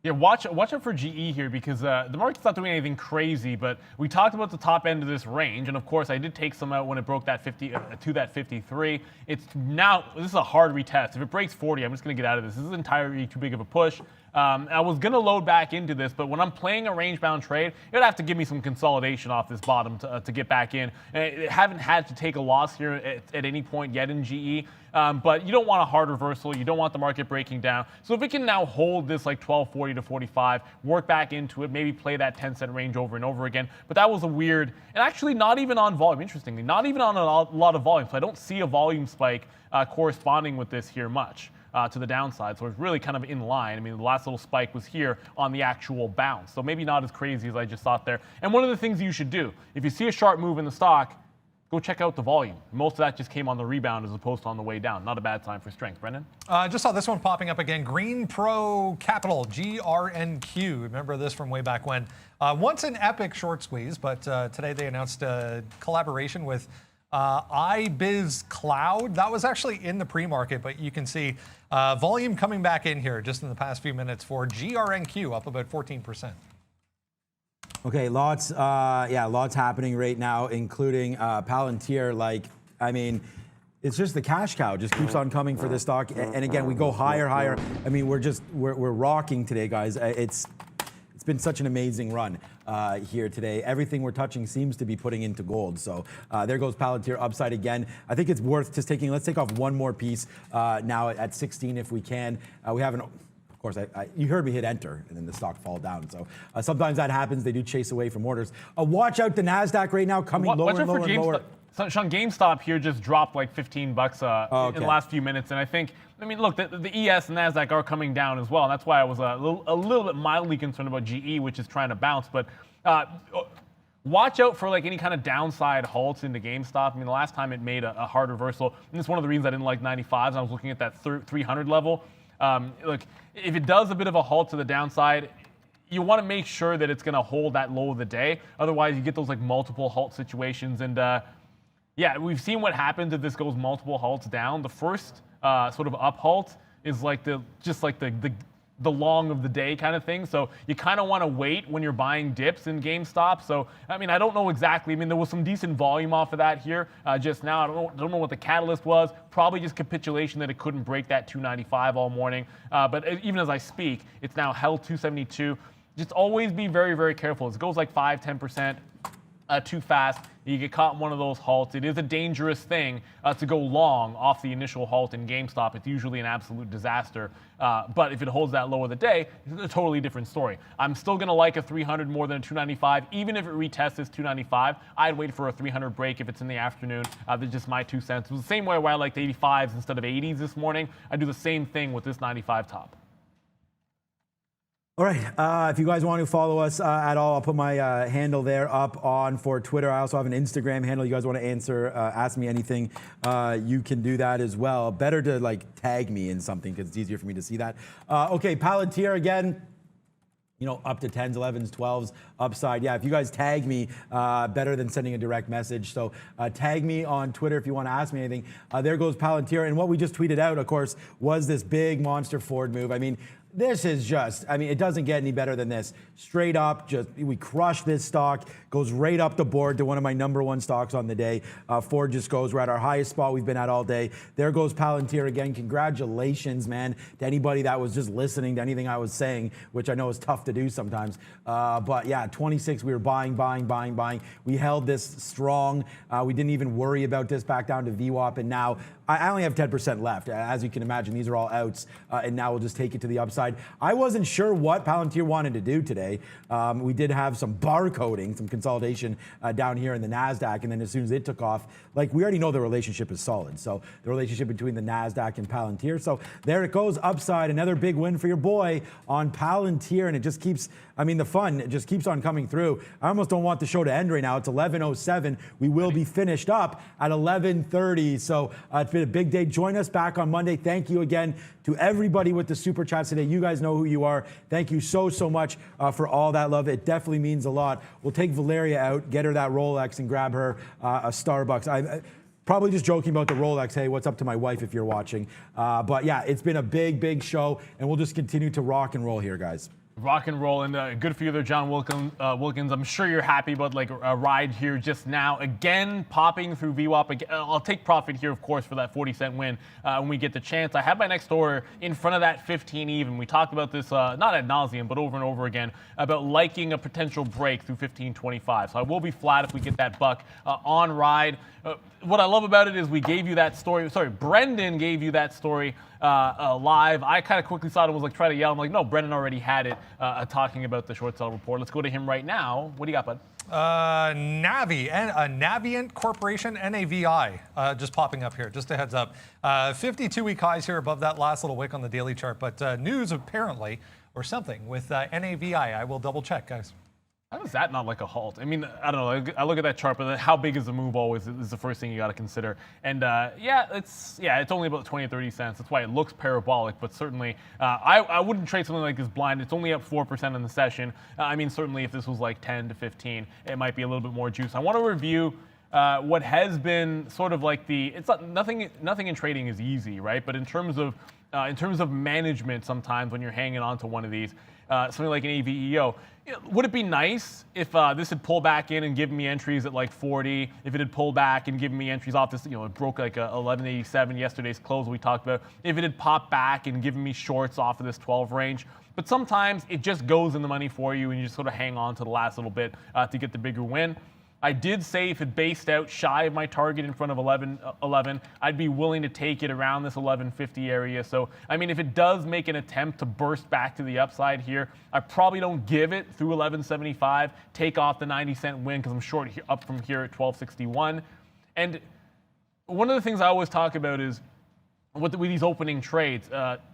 Yeah, watch out for GE here because the market's not doing anything crazy, but we talked about the top end of this range, and of course I did take some out when it broke that 50 to that 53. It's now, this is a hard retest. If it breaks 40, I'm just going to get out of this. This is entirely too big of a push. I was going to load back into this, but when I'm playing a range-bound trade, it would have to give me some consolidation off this bottom to get back in. I haven't had to take a loss here at any point yet in GE, but you don't want a hard reversal. You don't want the market breaking down. So if it can now hold this like 1240 to 45, work back into it, maybe play that 10-cent range over and over again. But that was a weird, and actually not even on volume, interestingly, not even on a lot of volume. So I don't see a volume spike corresponding with this here much. To the downside, so it's really kind of in line. I mean, the last little spike was here on the actual bounce, so maybe not as crazy as I just thought there. And one of the things you should do, if you see a sharp move in the stock, go check out the volume. Most of that just came on the rebound as opposed to on the way down. Not a bad time for strength. Brendan? Just saw this one popping up again. Green Pro Capital, GRNQ. Remember this from way back when. Once an epic short squeeze, but today they announced a collaboration with iBiz Cloud. That was actually in the pre-market, but you can see volume coming back in here just in the past few minutes for GRNQ, up about 14%. Okay, lots happening right now, including Palantir. Like, I mean, it's just the cash cow just keeps on coming for this stock. And again, we go higher. I mean, we're rocking today, guys. It's been such an amazing run here today. Everything we're touching seems to be putting into gold. So there goes Palantir upside again. I think it's worth just let's take off one more piece now at 16 if we can. We haven't, of course, you heard me hit enter and then the stock fall down. So sometimes that happens. They do chase away from orders. Watch out the NASDAQ right now coming lower and lower and lower. So Sean, GameStop here just dropped like $15 in the last few minutes, and I mean, look, the ES and NASDAQ are coming down as well, and that's why I was a little bit mildly concerned about GE, which is trying to bounce. But watch out for like any kind of downside halts into GameStop. I mean, the last time it made a hard reversal, and it's one of the reasons I didn't like 95s. I was looking at that 300 level. Look, if it does a bit of a halt to the downside, you want to make sure that it's going to hold that low of the day. Otherwise, you get those like multiple halt situations, and yeah, we've seen what happens if this goes multiple halts down. The first sort of up halt is like the long of the day kind of thing. So you kind of want to wait when you're buying dips in GameStop. So, I mean, I don't know exactly. I mean, there was some decent volume off of that here just now. I don't know what the catalyst was. Probably just capitulation that it couldn't break that 295 all morning. But even as I speak, it's now held 272. just always be very, very careful. It goes like 5-10% too fast. You get caught in one of those halts. It is a dangerous thing to go long off the initial halt in GameStop. It's usually an absolute disaster. But if it holds that low of the day, it's a totally different story. I'm still going to like a 300 more than a 295. Even if it retests this 295, I'd wait for a 300 break if it's in the afternoon. That's just my 2 cents. It was the same way where I liked 85s instead of 80s this morning. I do the same thing with this 95 top. All right, if you guys want to follow us at all, I'll put my handle there up on for Twitter. I also have an Instagram handle. You guys want to ask me anything, you can do that as well. Better to like tag me in something because it's easier for me to see that. Okay, Palantir again. You know, up to 10s, 11s, 12s, upside. Yeah, if you guys tag me, better than sending a direct message. So tag me on Twitter if you want to ask me anything. There goes Palantir. And what we just tweeted out, of course, was this big monster forward move. I mean, this is just, I mean, it doesn't get any better than this. Straight up, just we crush this stock, goes right up the board to one of my #1 stocks on the day. Ford just goes, we're at our highest spot we've been at all day. There goes Palantir again. Congratulations, man, to anybody that was just listening to anything I was saying, which I know is tough to do sometimes. But yeah, 26, we were buying. We held this strong. We didn't even worry about this back down to VWAP, and now I only have 10% left. As you can imagine, these are all outs, and now we'll just take it to the upside. I wasn't sure what Palantir wanted to do today. We did have some barcoding, some consolidation down here in the NASDAQ, and then as soon as it took off, like we already know the relationship is solid. So the relationship between the NASDAQ and Palantir. So there it goes, upside. Another big win for your boy on Palantir, and it just keeps, I mean, the fun just keeps on coming through. I almost don't want the show to end right now. It's 11:07. We will be finished up at 11:30. So it's been a big day. Join us back on Monday. Thank you again to everybody with the super chats today. You guys know who you are. Thank you so much for all that love. It definitely means a lot. We'll take Valeria out, get her that Rolex, and grab her a Starbucks. I probably just joking about the Rolex. Hey, what's up to my wife if you're watching? But yeah, it's been a big show, and we'll just continue to rock and roll here, guys. Rock and roll, and good for you there, John Wilkins. I'm sure you're happy about like a ride here just now. Again, popping through VWAP. I'll take profit here, of course, for that 40-cent win when we get the chance. I have my next order in front of that 15 even. We talked about this not ad nauseum, but over and over again about liking a potential break through 15.25. So I will be flat if we get that buck on ride. What I love about it is we gave you that story. Sorry, Brendan gave you that story live. I kind of quickly saw it and was like, try to yell. I'm like, no, Brendan already had it talking about the short sell report. Let's go to him right now. What do you got, bud? Navient Corporation, NAVI, just popping up here, just a heads up. 52-week highs here above that last little wick on the daily chart, but news apparently, or something, with NAVI. I will double check, guys. How is that not like a halt? I mean, I don't know. I look at that chart, but how big is the move always is the first thing you got to consider. And it's only about 20 or 30 cents. That's why it looks parabolic, but certainly I wouldn't trade something like this blind. It's only up 4% in the session. I mean, certainly if this was like 10 to 15, it might be a little bit more juice. I want to review what has been sort of like it's not, nothing in trading is easy, right? But in terms of management, sometimes when you're hanging on to one of these, something like an AVEO, would it be nice if this had pulled back in and given me entries at like 40? If it had pulled back and given me entries off this, it broke like 1187 yesterday's close we talked about. If it had popped back and given me shorts off of this 12 range. But sometimes it just goes in the money for you and you just sort of hang on to the last little bit to get the bigger win. I did say if it based out shy of my target in front of 11, I'd be willing to take it around this 1150 area. So, I mean, if it does make an attempt to burst back to the upside here, I probably don't give it through 1175, take off the 90-cent win because I'm short up from here at 1261. And one of the things I always talk about is with these opening trades,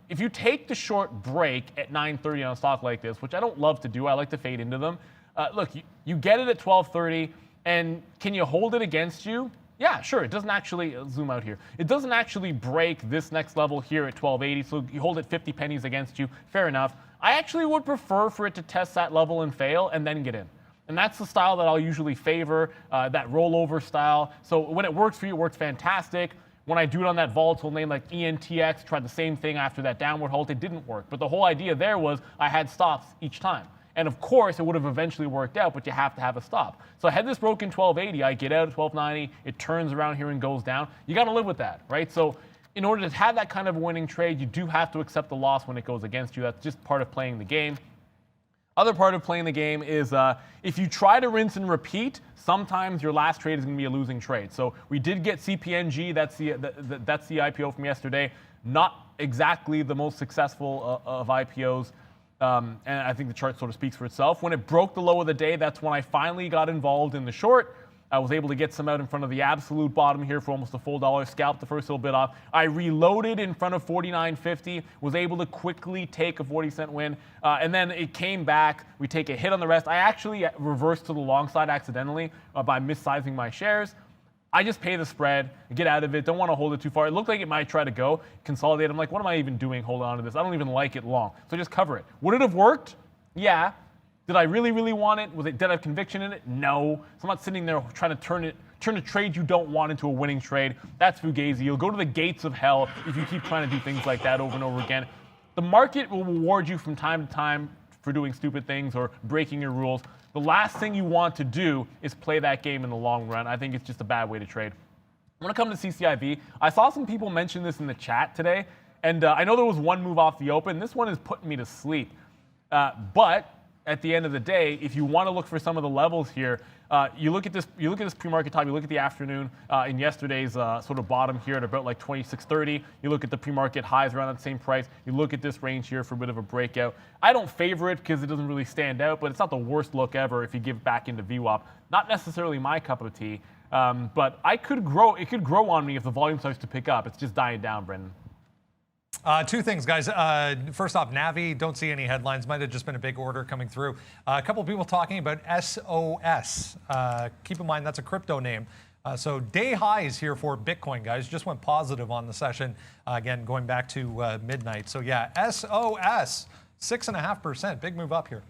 if you take the short break at 930 on a stock like this, which I don't love to do, I like to fade into them. Look, you get it at 1230. And can you hold it against you? Yeah, sure. It doesn't actually, zoom out here. It doesn't actually break this next level here at 1280, so you hold it 50 pennies against you. Fair enough. I actually would prefer for it to test that level and fail and then get in. And that's the style that I'll usually favor, that rollover style. So when it works for you, it works fantastic. When I do it on that volatile name like ENTX, tried the same thing after that downward halt, it didn't work. But the whole idea there was I had stops each time. And of course, it would have eventually worked out, but you have to have a stop. So had this broken 1280, I get out at 1290, it turns around here and goes down. You got to live with that, right? So in order to have that kind of winning trade, you do have to accept the loss when it goes against you. That's just part of playing the game. Other part of playing the game is if you try to rinse and repeat, sometimes your last trade is going to be a losing trade. So we did get CPNG. That's the IPO from yesterday. Not exactly the most successful of IPOs. And I think the chart sort of speaks for itself. When it broke the low of the day, that's when I finally got involved in the short. I was able to get some out in front of the absolute bottom here for almost a full dollar, scalped the first little bit off. I reloaded in front of 49.50, was able to quickly take a 40-cent win, and then it came back. We take a hit on the rest. I actually reversed to the long side accidentally by missizing my shares. I just pay the spread, get out of it, don't want to hold it too far. It looked like it might try to go, consolidate. I'm like, what am I even doing holding on to this? I don't even like it long. So just cover it. Would it have worked? Yeah. Did I really, really want it? Did I have conviction in it? No. So I'm not sitting there trying to turn a trade you don't want into a winning trade. That's fugazi. You'll go to the gates of hell if you keep trying to do things like that over and over again. The market will reward you from time to time for doing stupid things or breaking your rules. The last thing you want to do is play that game in the long run. I think it's just a bad way to trade. When it comes to CCIV, I saw some people mention this in the chat today, and I know there was one move off the open. This one is putting me to sleep. But at the end of the day, if you want to look for some of the levels here, you look at this pre-market top, you look at the afternoon in yesterday's sort of bottom here at about like 26.30. You look at the pre-market highs around that same price. You look at this range here for a bit of a breakout. I don't favor it because it doesn't really stand out, but it's not the worst look ever if you give back into VWAP. Not necessarily my cup of tea, but it could grow on me if the volume starts to pick up. It's just dying down, Brendan. Two things, guys. First off, Navi, don't see any headlines. Might have just been a big order coming through. A couple of people talking about SOS. Keep in mind, that's a crypto name. So day highs here for Bitcoin, guys. Just went positive on the session. Again, going back to midnight. So yeah, SOS, 6.5%. Big move up here.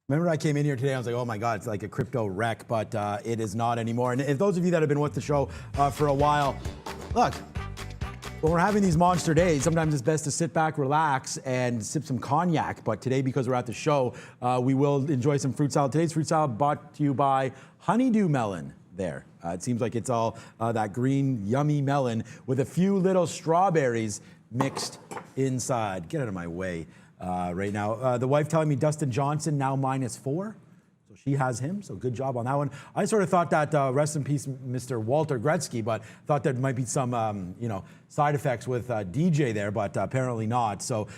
Remember I came in here today, I was like, oh my God, it's like a crypto wreck, but it is not anymore. And if those of you that have been with the show for a while, look, when we're having these monster days, sometimes it's best to sit back, relax, and sip some cognac. But today, because we're at the show, we will enjoy some fruit salad. Today's fruit salad brought to you by Honeydew Melon there. It seems like it's all that green, yummy melon with a few little strawberries mixed inside. Get out of my way right now. The wife telling me Dustin Johnson now -4. She has him, so good job on that one. I sort of thought that, rest in peace, Mr. Walter Gretzky, but thought there might be some, side effects with DJ there, but apparently not. So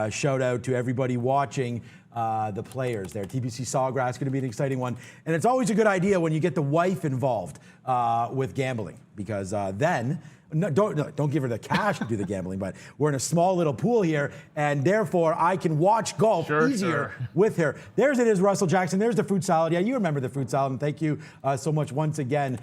shout out to everybody watching the players there. TBC Sawgrass going to be an exciting one. And it's always a good idea when you get the wife involved with gambling, because then... No, don't give her the cash to do the gambling, but we're in a small little pool here, and therefore I can watch golf easier with her. There's it is, Russell Jackson. There's the fruit salad. Yeah, you remember the fruit salad, and thank you so much once again.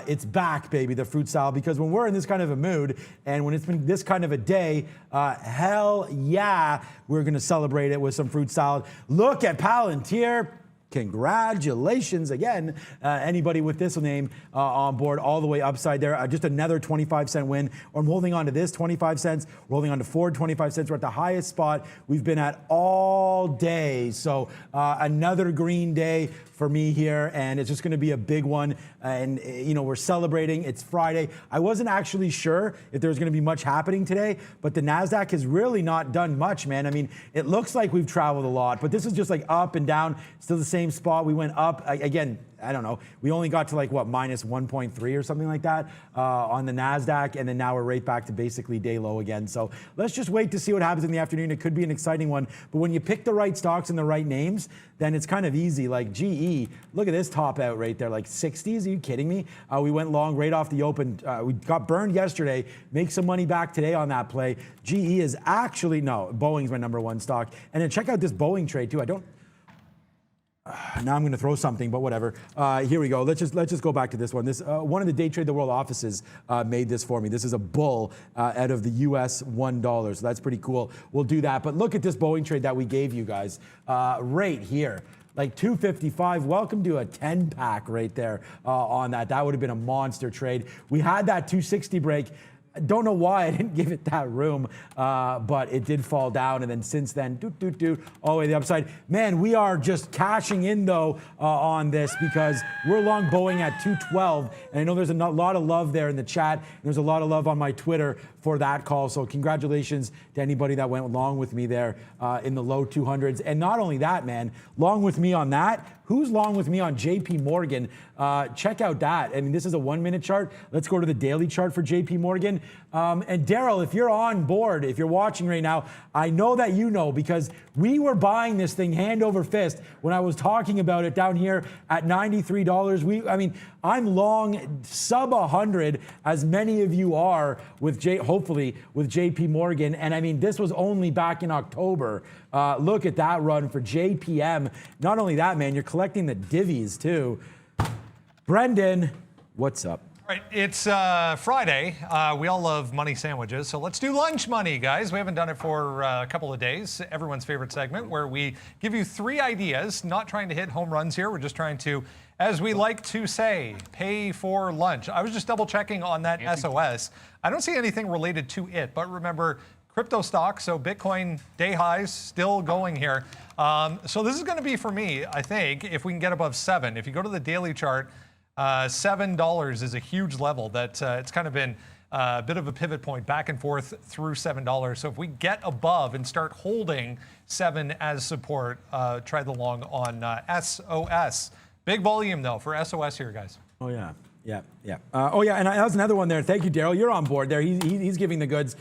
It's back, baby, the fruit salad, because when we're in this kind of a mood, and when it's been this kind of a day, hell yeah, we're going to celebrate it with some fruit salad. Look at Palantir. Congratulations again, anybody with this name on board all the way upside there. Just another 25-cent win. I'm holding on to this 25 cents. We're holding on to Ford 25 cents. We're at the highest spot we've been at all day. So another green day for me here, and it's just going to be a big one. And we're celebrating. It's Friday. I wasn't actually sure if there was going to be much happening today, but the NASDAQ has really not done much, man. I mean, it looks like we've traveled a lot, but this is just like up and down, still the same spot. We went up again. I don't know. We only got to like what, -1.3 or something like that on the NASDAQ, and then now we're right back to basically day low again. So let's just wait to see what happens in the afternoon. It could be an exciting one, but when you pick the right stocks and the right names, then it's kind of easy. Like GE, look at this top out right there, like 60s. Are you kidding me? We went long right off the open. We got burned yesterday. Make some money back today on that play. GE is actually, no, Boeing's my #1 stock. And then check out this Boeing trade too. Now I'm going to throw something, but whatever. Here we go. Let's just go back to this one. This one of the Day Trade the World offices made this for me. This is a bull out of the US $1, so that's pretty cool. We'll do that. But look at this Boeing trade that we gave you guys right here. Like 255. Welcome to a 10-pack right there on that. That would have been a monster trade. We had that 260 break. Don't know why I didn't give it that room, but it did fall down. And then since then, all the way to the upside. Man, we are just cashing in, though, on this because we're long Boeing at 212. And I know there's a lot of love there in the chat. There's a lot of love on my Twitter for that call. So congratulations to anybody that went along with me there in the low 200s. And not only that, man, long with me on that. Who's long with me on JP Morgan? Check out that. I mean, this is a 1 minute chart. Let's go to the daily chart for JP Morgan. And Daryl, if you're on board, if you're watching right now, I know that you know because we were buying this thing hand over fist when I was talking about it down here at $93. I'm long sub 100, as many of you are with hopefully with JP Morgan. And I mean, this was only back in October. Look at that run for JPM. Not only that, man, you're collecting the divvies too. Brendan, what's up? All right, it's Friday. We all love money sandwiches, so let's do lunch money, guys. We haven't done it for a couple of days. Everyone's favorite segment where we give you 3 ideas, not trying to hit home runs here. We're just trying to, as we like to say, pay for lunch. I was just double checking on that SOS. I don't see anything related to it, but remember, crypto stocks, so Bitcoin day highs still going here. So this is going to be for me, I think, if we can get above 7. If you go to the daily chart, $7 is a huge level that it's kind of been a bit of a pivot point back and forth through $7. So if we get above and start holding 7 as support, try the long on SOS. Big volume though for SOS here, guys. Oh yeah, yeah. And that was another one there. Thank you, Daryl. You're on board there. He's giving the goods.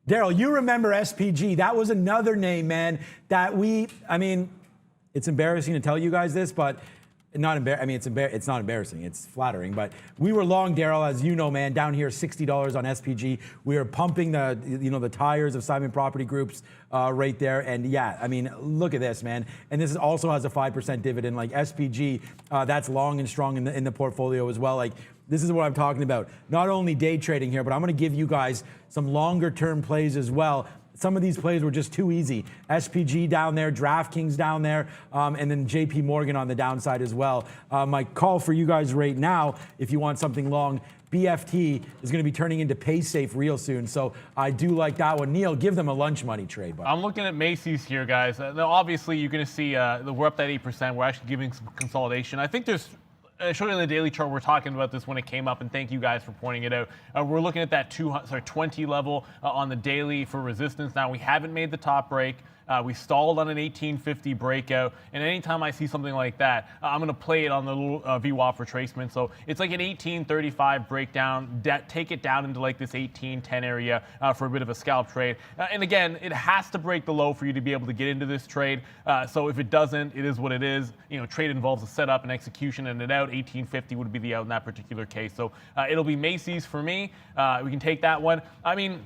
Daryl, you remember SPG. That was another name, man, that it's embarrassing to tell you guys this, but it's not embarrassing. It's flattering, but we were long, Daryl, as you know, man, down here, $60 on SPG. We were pumping the tires of Simon Property Groups right there. And yeah, I mean, look at this, man. And this also has a 5% dividend, like SPG. That's long and strong in the portfolio as well. Like, this is what I'm talking about. Not only day trading here, but I'm going to give you guys some longer term plays as well. Some of these plays were just too easy. SPG down there, DraftKings down there, and then JP Morgan on the downside as well. My call for you guys right now, if you want something long, BFT is going to be turning into PaySafe real soon. So I do like that one. Neil, give them a lunch money trade. Buddy. I'm looking at Macy's here, guys. Now, obviously, you're going to see we're up that 8%. We're actually giving some consolidation. I think there's I showed you in the daily chart, we're talking about this when it came up, and thank you guys for pointing it out. We're looking at that 20 level on the daily for resistance. Now, we haven't made the top break. We stalled on an 1850 breakout, and anytime I see something like that, I'm going to play it on the little VWAP retracement. So it's like an 1835 breakdown, take it down into like this 1810 area for a bit of a scalp trade. And again, it has to break the low for you to be able to get into this trade. So if it doesn't, it is what it is. You know, trade involves a setup and execution, and an out 1850 would be the out in that particular case. So it'll be Macy's for me. We can take that one. I mean,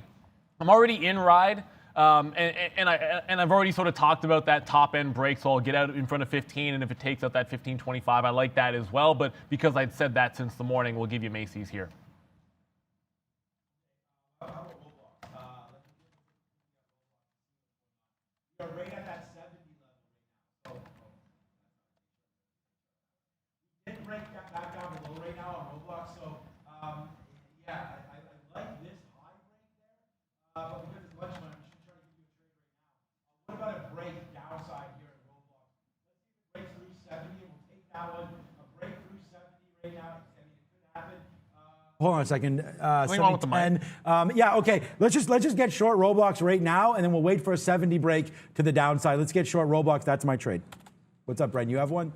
I'm already in ride. And I've already sort of talked about that top end break, so I'll get out in front of 15, and if it takes out that 15.25, I like that as well. But because I'd said that since the morning, we'll give you Macy's here. We are right at that 70 level right now. We did break that back down below right now on Roblox. So yeah, I like this high break there, but because it's lunch money. What about a break downside here in Roblox? Let's see if it breaks through 70. We'll take that one. A break through 70 right now. I mean, it could happen. Hold on a second. 70-10. Yeah, okay. Let's just get short Roblox right now, and then we'll wait for a 70 break to the downside. Let's get short Roblox. That's my trade. What's up, Bren? You have one?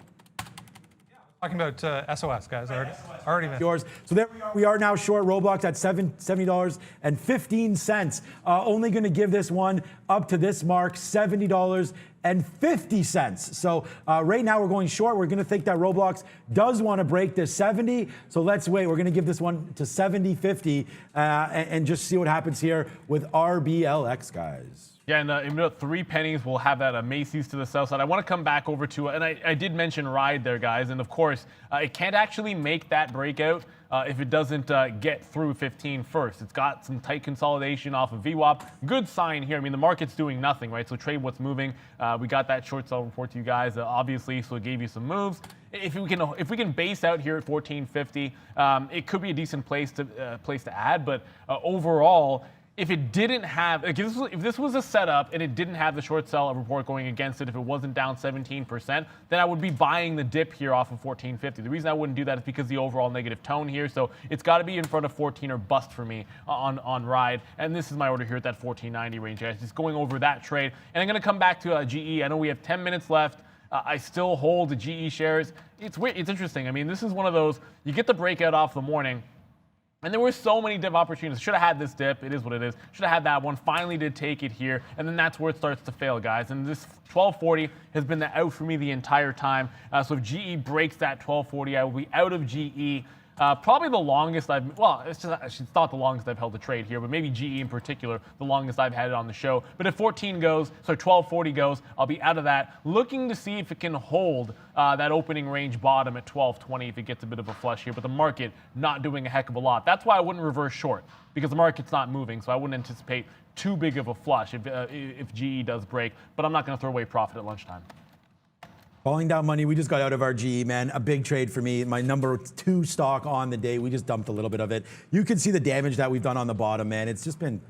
Talking about SOS, guys. Already missed. Yours. So there we are now short Roblox at $70.15. Only going to give this one up to this mark, $70.50. So right now we're going short. We're going to think that Roblox does want to break this 70. So let's wait. We're going to give this one to 70.50 and just see what happens here with RBLX, guys. Yeah, and in about 3 pennies, we'll have that Macy's to the south side. I want to come back over to, and I did mention ride there, guys. And of course, it can't actually make that breakout if it doesn't get through 15 first. It's got some tight consolidation off of VWAP. Good sign here. I mean, the market's doing nothing, right? So trade what's moving. We got that short sell report to you guys, obviously, so it gave you some moves. if we can base out here at 1450, it could be a decent place to add. But overall, if it didn't have, like if this was a setup and it didn't have the short sell report going against it, if it wasn't down 17%, then I would be buying the dip here off of 1450. The reason I wouldn't do that is because the overall negative tone here. So it's got to be in front of 14 or bust for me on ride. And this is my order here at that 1490 range, guys. Just going over that trade. And I'm going to come back to GE. I know we have 10 minutes left. I still hold the GE shares. It's weird. It's interesting. I mean, this is one of those, you get the breakout off the morning. And there were so many dip opportunities. Should have had this dip. It is what it is. Should have had that one. Finally did take it here. And then that's where it starts to fail, guys. And this 1240 has been the out for me the entire time. So if GE breaks that 1240, I will be out of GE. Probably the longest it's not the longest I've held a trade here, but maybe GE in particular, the longest I've had it on the show. But if 14 goes, so 1240 goes, I'll be out of that. Looking to see if it can hold that opening range bottom at 1220 if it gets a bit of a flush here, but the market not doing a heck of a lot. That's why I wouldn't reverse short, because the market's not moving, so I wouldn't anticipate too big of a flush if GE does break, but I'm not going to throw away profit at lunchtime. Falling down money. We just got out of our GE, man. A big trade for me. My number 2 stock on the day. We just dumped a little bit of it. You can see the damage that we've done on the bottom, man. It's been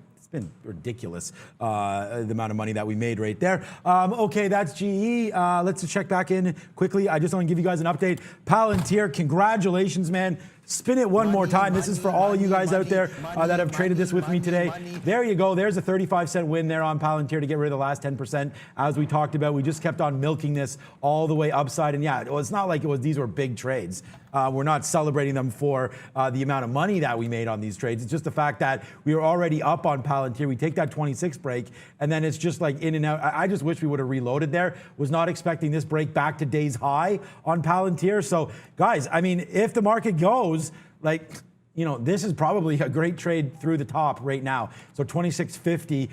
ridiculous, the amount of money that we made right there. Okay, that's GE. Let's check back in quickly. I just want to give you guys an update. Palantir, congratulations, man. Spin it one more time. This is for all of you guys out there that have traded this with me today. There you go. There's a 35-cent win there on Palantir to get rid of the last 10%. As we talked about, we just kept on milking this all the way upside. And yeah, it's not like these were big trades. We're not celebrating them for the amount of money that we made on these trades. It's just the fact that we were already up on Palantir. We take that 26 break, and then it's just like in and out. I just wish we would have reloaded there. Was not expecting this break back to day's high on Palantir. So, guys, I mean, if the market goes, this is probably a great trade through the top right now. So 2650,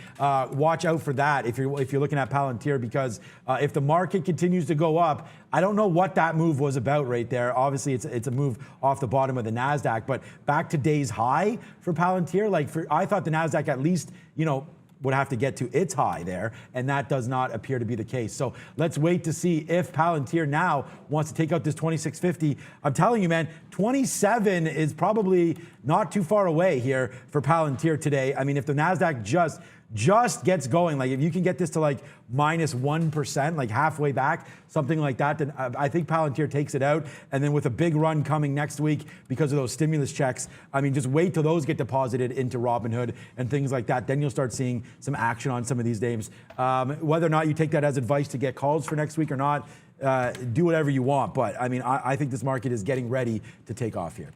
watch out for that if you're looking at Palantir, because if the market continues to go up, I don't know what that move was about right there. Obviously, it's a move off the bottom of the NASDAQ, but back to day's high for Palantir. I thought the NASDAQ at least, would have to get to its high there, and that does not appear to be the case. So let's wait to see if Palantir now wants to take out this 2650. I'm telling you, man, 27 is probably not too far away here for Palantir today. I mean, if the NASDAQ just gets going, like if you can get this to like -1%, like halfway back, something like that, then I think Palantir takes it out. And then with a big run coming next week because of those stimulus checks, I mean, just wait till those get deposited into Robinhood and things like that. Then you'll start seeing some action on some of these names. Whether or not you take that as advice to get calls for next week or not, do whatever you want. But I mean, I think this market is getting ready to take off here.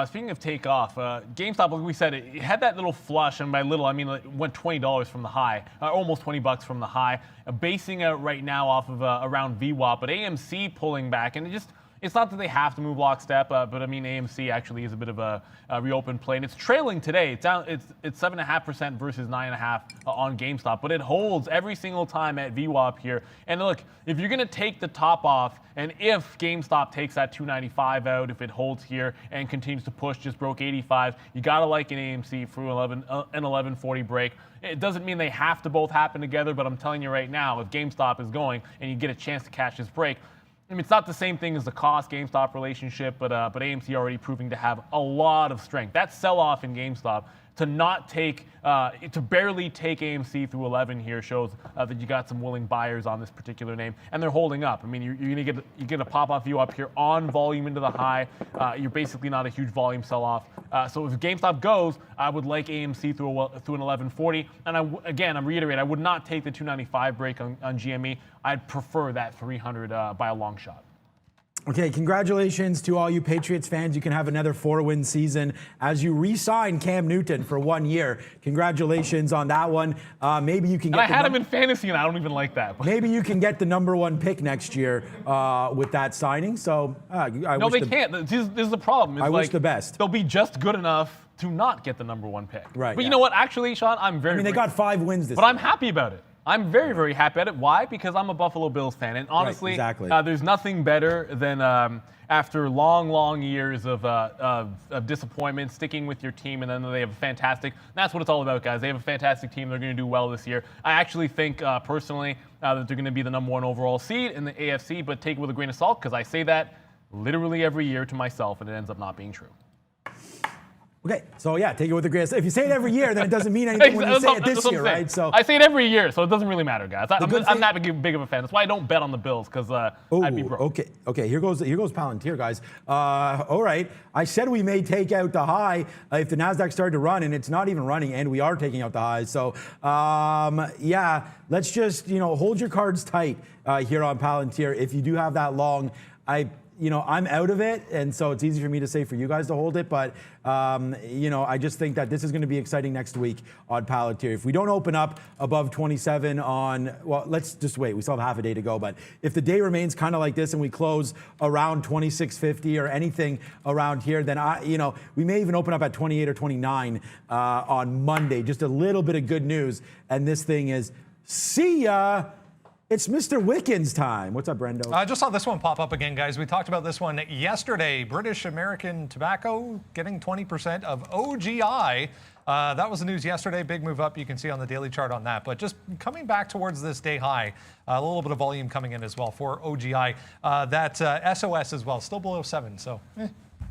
Speaking of takeoff, GameStop, like we said, it had that little flush, and by little I mean it went $20 from the high, almost $20 from the high, basing out right now off of around VWAP, but AMC pulling back, and it's not that they have to move lockstep, but I mean AMC actually is a bit of a reopened play, and it's trailing today. It's down. It's 7.5% versus 9.5% on GameStop, but it holds every single time at VWAP here. And look, if you're gonna take the top off, and if GameStop takes that 295 out, if it holds here and continues to push, just broke 85, you gotta like an AMC through an 1140 break. It doesn't mean they have to both happen together, but I'm telling you right now, if GameStop is going and you get a chance to catch this break. I mean, it's not the same thing as the cost-GameStop relationship, but AMC already proving to have a lot of strength. That sell-off in GameStop, to barely take AMC through 11 here shows that you got some willing buyers on this particular name, and they're holding up. I mean, you're gonna a pop-off view up here on volume into the high. You're basically not a huge volume sell-off. So if GameStop goes, I would like AMC through an 1140. And I'm reiterating, I would not take the 295 break on GME. I'd prefer that 300 by a long shot. Okay, congratulations to all you Patriots fans. You can have another 4-win season as you re-sign Cam Newton for 1 year. Congratulations on that one. Maybe you can get. And I had him in fantasy, and I don't even like that. Maybe you can get the #1 pick next year with that signing. So no, they can't. This is the problem. I wish the best. They'll be just good enough to not get the #1 pick. Right. But you know what? Actually, Sean, they got 5 wins this year. But I'm happy about it. I'm very, very happy at it. Why? Because I'm a Buffalo Bills fan. And honestly, exactly. There's nothing better than after long years of disappointment, sticking with your team, and then they have a fantastic, that's what it's all about, guys. They have a fantastic team. They're going to do well this year. I actually think, personally, that they're going to be the #1 overall seed in the AFC, but take it with a grain of salt, because I say that literally every year to myself, and it ends up not being true. Okay, so yeah, take it with a grain of salt. If you say it every year, then it doesn't mean anything when you say it this year, right? So I say it every year, so it doesn't really matter, guys. I'm not big of a fan. That's why I don't bet on the Bills, because I'd be broke. Okay. Here goes Palantir, guys. All right, I said we may take out the high if the NASDAQ started to run, and it's not even running, and we are taking out the highs. So yeah, let's just hold your cards tight here on Palantir. If you do have that long, I'm out of it, and so it's easy for me to say for you guys to hold it, but I just think that this is going to be exciting next week on Palantir. If we don't open up above 27 let's just wait. We still have half a day to go, but if the day remains kind of like this and we close around 26.50 or anything around here, then we may even open up at 28 or 29 on Monday. Just a little bit of good news, and this thing is see ya. It's Mr. Wickens time. What's up, Brendo? I just saw this one pop up again, guys. We talked about this one yesterday. British American Tobacco getting 20% of OGI. That was the news yesterday. Big move up. You can see on the daily chart on that. But just coming back towards this day high, a little bit of volume coming in as well for OGI. That SOS as well, still below 7. So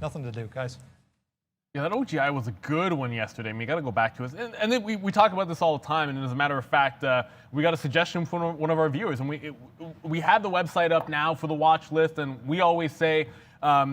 nothing to do, guys. Yeah, that OGI was a good one yesterday. I mean, you got to go back to it. And then we talk about this all the time. And as a matter of fact, we got a suggestion from one of our viewers. And we have the website up now for the watch list. And we always say,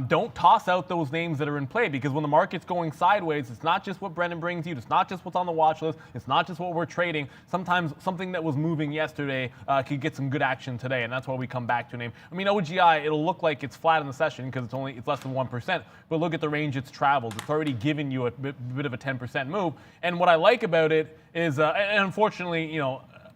don't toss out those names that are in play, because when the market's going sideways, it's not just what Brendan brings you. It's not just what's on the watch list. It's not just what we're trading. Sometimes something that was moving yesterday could get some good action today, and that's why we come back to a name. I mean, OGI, it'll look like it's flat in the session because it's less than 1%, but look at the range it's traveled. It's already given you a bit of a 10% move. And what I like about it is, and unfortunately,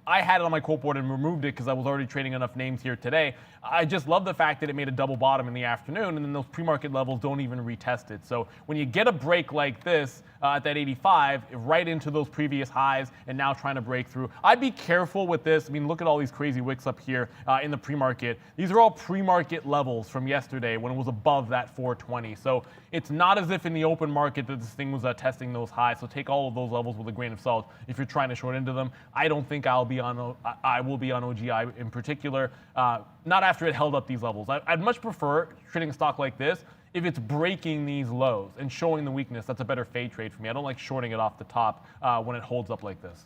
I had it on my quote board and removed it because I was already trading enough names here today. I just love the fact that it made a double bottom in the afternoon, and then those pre-market levels don't even retest it. So when you get a break like this at that 85, right into those previous highs, and now trying to break through, I'd be careful with this. I mean, look at all these crazy wicks up here in the pre-market. These are all pre-market levels from yesterday when it was above that 420. So it's not as if in the open market that this thing was testing those highs. So take all of those levels with a grain of salt if you're trying to short into them. I don't think I will be on OGI in particular. Not after it held up these levels. I'd much prefer trading a stock like this if it's breaking these lows and showing the weakness. That's a better fade trade for me. I don't like shorting it off the top when it holds up like this.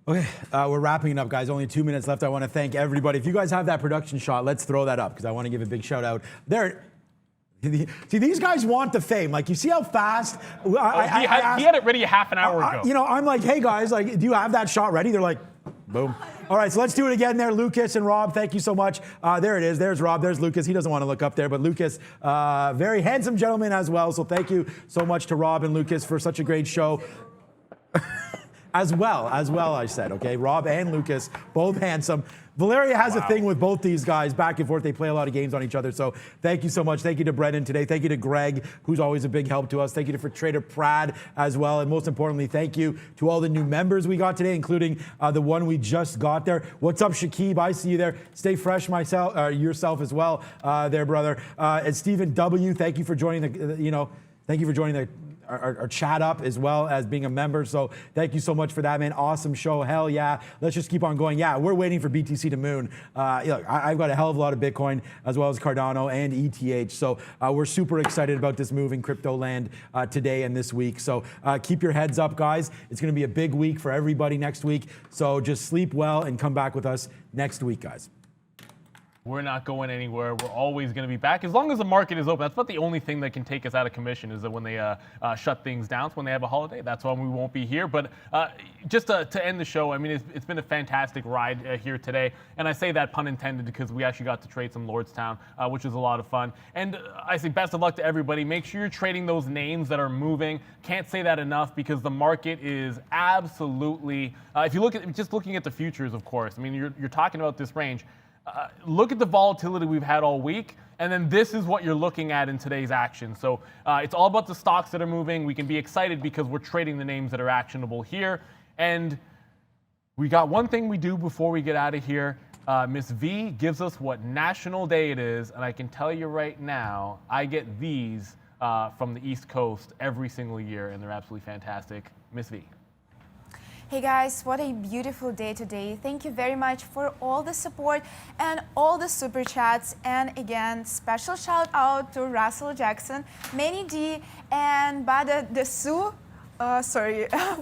Okay, we're wrapping it up, guys. Only 2 minutes left. I want to thank everybody. If you guys have that production shot, let's throw that up because I want to give a big shout out. There. See, these guys want the fame. Like, you see how fast? He had it ready a half an hour ago. I'm like, hey, guys, like, do you have that shot ready? They're like, boom. All right, so let's do it again there. Lucas and Rob, thank you so much. There it is. There's Rob. There's Lucas. He doesn't want to look up there, but Lucas, very handsome gentleman as well. So thank you so much to Rob and Lucas for such a great show. As well, I said, okay? Rob and Lucas, both handsome. Valeria has a thing with both these guys, back and forth. They play a lot of games on each other. So thank you so much. Thank you to Brendan today. Thank you to Greg, who's always a big help to us. Thank you to Trader Prad as well. And most importantly, thank you to all the new members we got today, including the one we just got there. What's up, Shakib? I see you there. Stay fresh yourself as well there, brother. And Stephen W., thank you for joining our chat up as well as being a member. So thank you so much for that, man. Awesome show. Hell yeah. Let's just keep on going. Yeah, we're waiting for BTC to moon. Look, I've got a hell of a lot of Bitcoin as well as Cardano and ETH. So we're super excited about this move in crypto land today and this week. So keep your heads up, guys. It's going to be a big week for everybody next week. So just sleep well and come back with us next week, guys. We're not going anywhere. We're always going to be back as long as the market is open. That's about the only thing that can take us out of commission is that when they shut things down, when they have a holiday. That's when we won't be here. But just to end the show, I mean, it's been a fantastic ride here today. And I say that pun intended because we actually got to trade some Lordstown, which was a lot of fun. And I say best of luck to everybody. Make sure you're trading those names that are moving. Can't say that enough because the market is absolutely, if you look at just looking at the futures, of course, I mean, you're talking about this range. Look at the volatility we've had all week, and then this is what you're looking at in today's action. So it's all about the stocks that are moving. We can be excited because we're trading the names that are actionable here. And we got one thing we do before we get out of here. Miss V gives us what national day it is, and I can tell you right now, I get these from the East Coast every single year, and they're absolutely fantastic. Miss V. Hey guys, what a beautiful day today. Thank you very much for all the support and all the super chats. And again, special shout out to Russell Jackson, Manny D, and Bada Desu.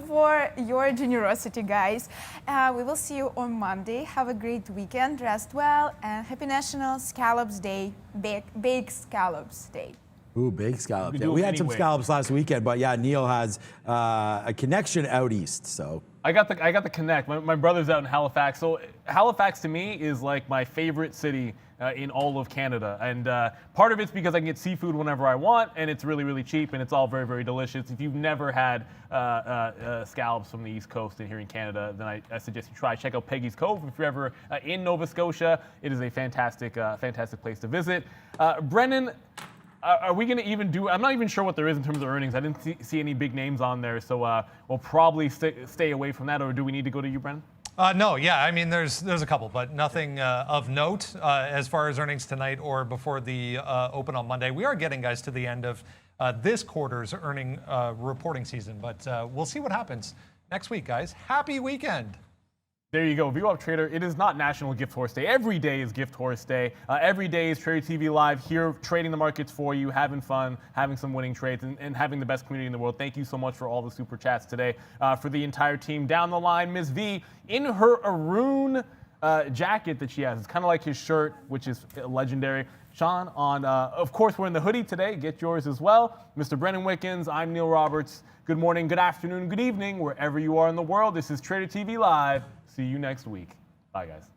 For your generosity, guys. We will see you on Monday. Have a great weekend, rest well, and happy National Scallops Day, Baked Scallops Day. Ooh, baked scallops. Yeah, we had some scallops last weekend, but yeah, Neil has a connection out east, so. I got the connect. My brother's out in Halifax, so Halifax to me is like my favorite city in all of Canada, and part of it's because I can get seafood whenever I want, and it's really, really cheap, and it's all very, very delicious. If you've never had scallops from the East Coast and here in Canada, then I suggest you try. Check out Peggy's Cove if you're ever in Nova Scotia. It is a fantastic, fantastic place to visit. Brennan, are we going to even do? I'm not even sure what there is in terms of earnings. I didn't see any big names on there, so we'll probably stay away from that. Or do we need to go to you, Brennan? No, yeah, I mean, there's a couple, but nothing of note as far as earnings tonight or before the open on Monday. We are getting, guys, to the end of this quarter's earning reporting season, but we'll see what happens next week, guys. Happy weekend. There you go, VWAP Trader. It is not National Gift Horse Day. Every day is Gift Horse Day. Every day is Trader TV Live here, trading the markets for you, having fun, having some winning trades, and having the best community in the world. Thank you so much for all the super chats today. For the entire team down the line, Ms. V in her Aroon jacket that she has. It's kind of like his shirt, which is legendary. Sean, of course, we're in the hoodie today. Get yours as well. Mr. Brennan Wickens, I'm Neil Roberts. Good morning, good afternoon, good evening, wherever you are in the world. This is Trader TV Live. See you next week. Bye, guys.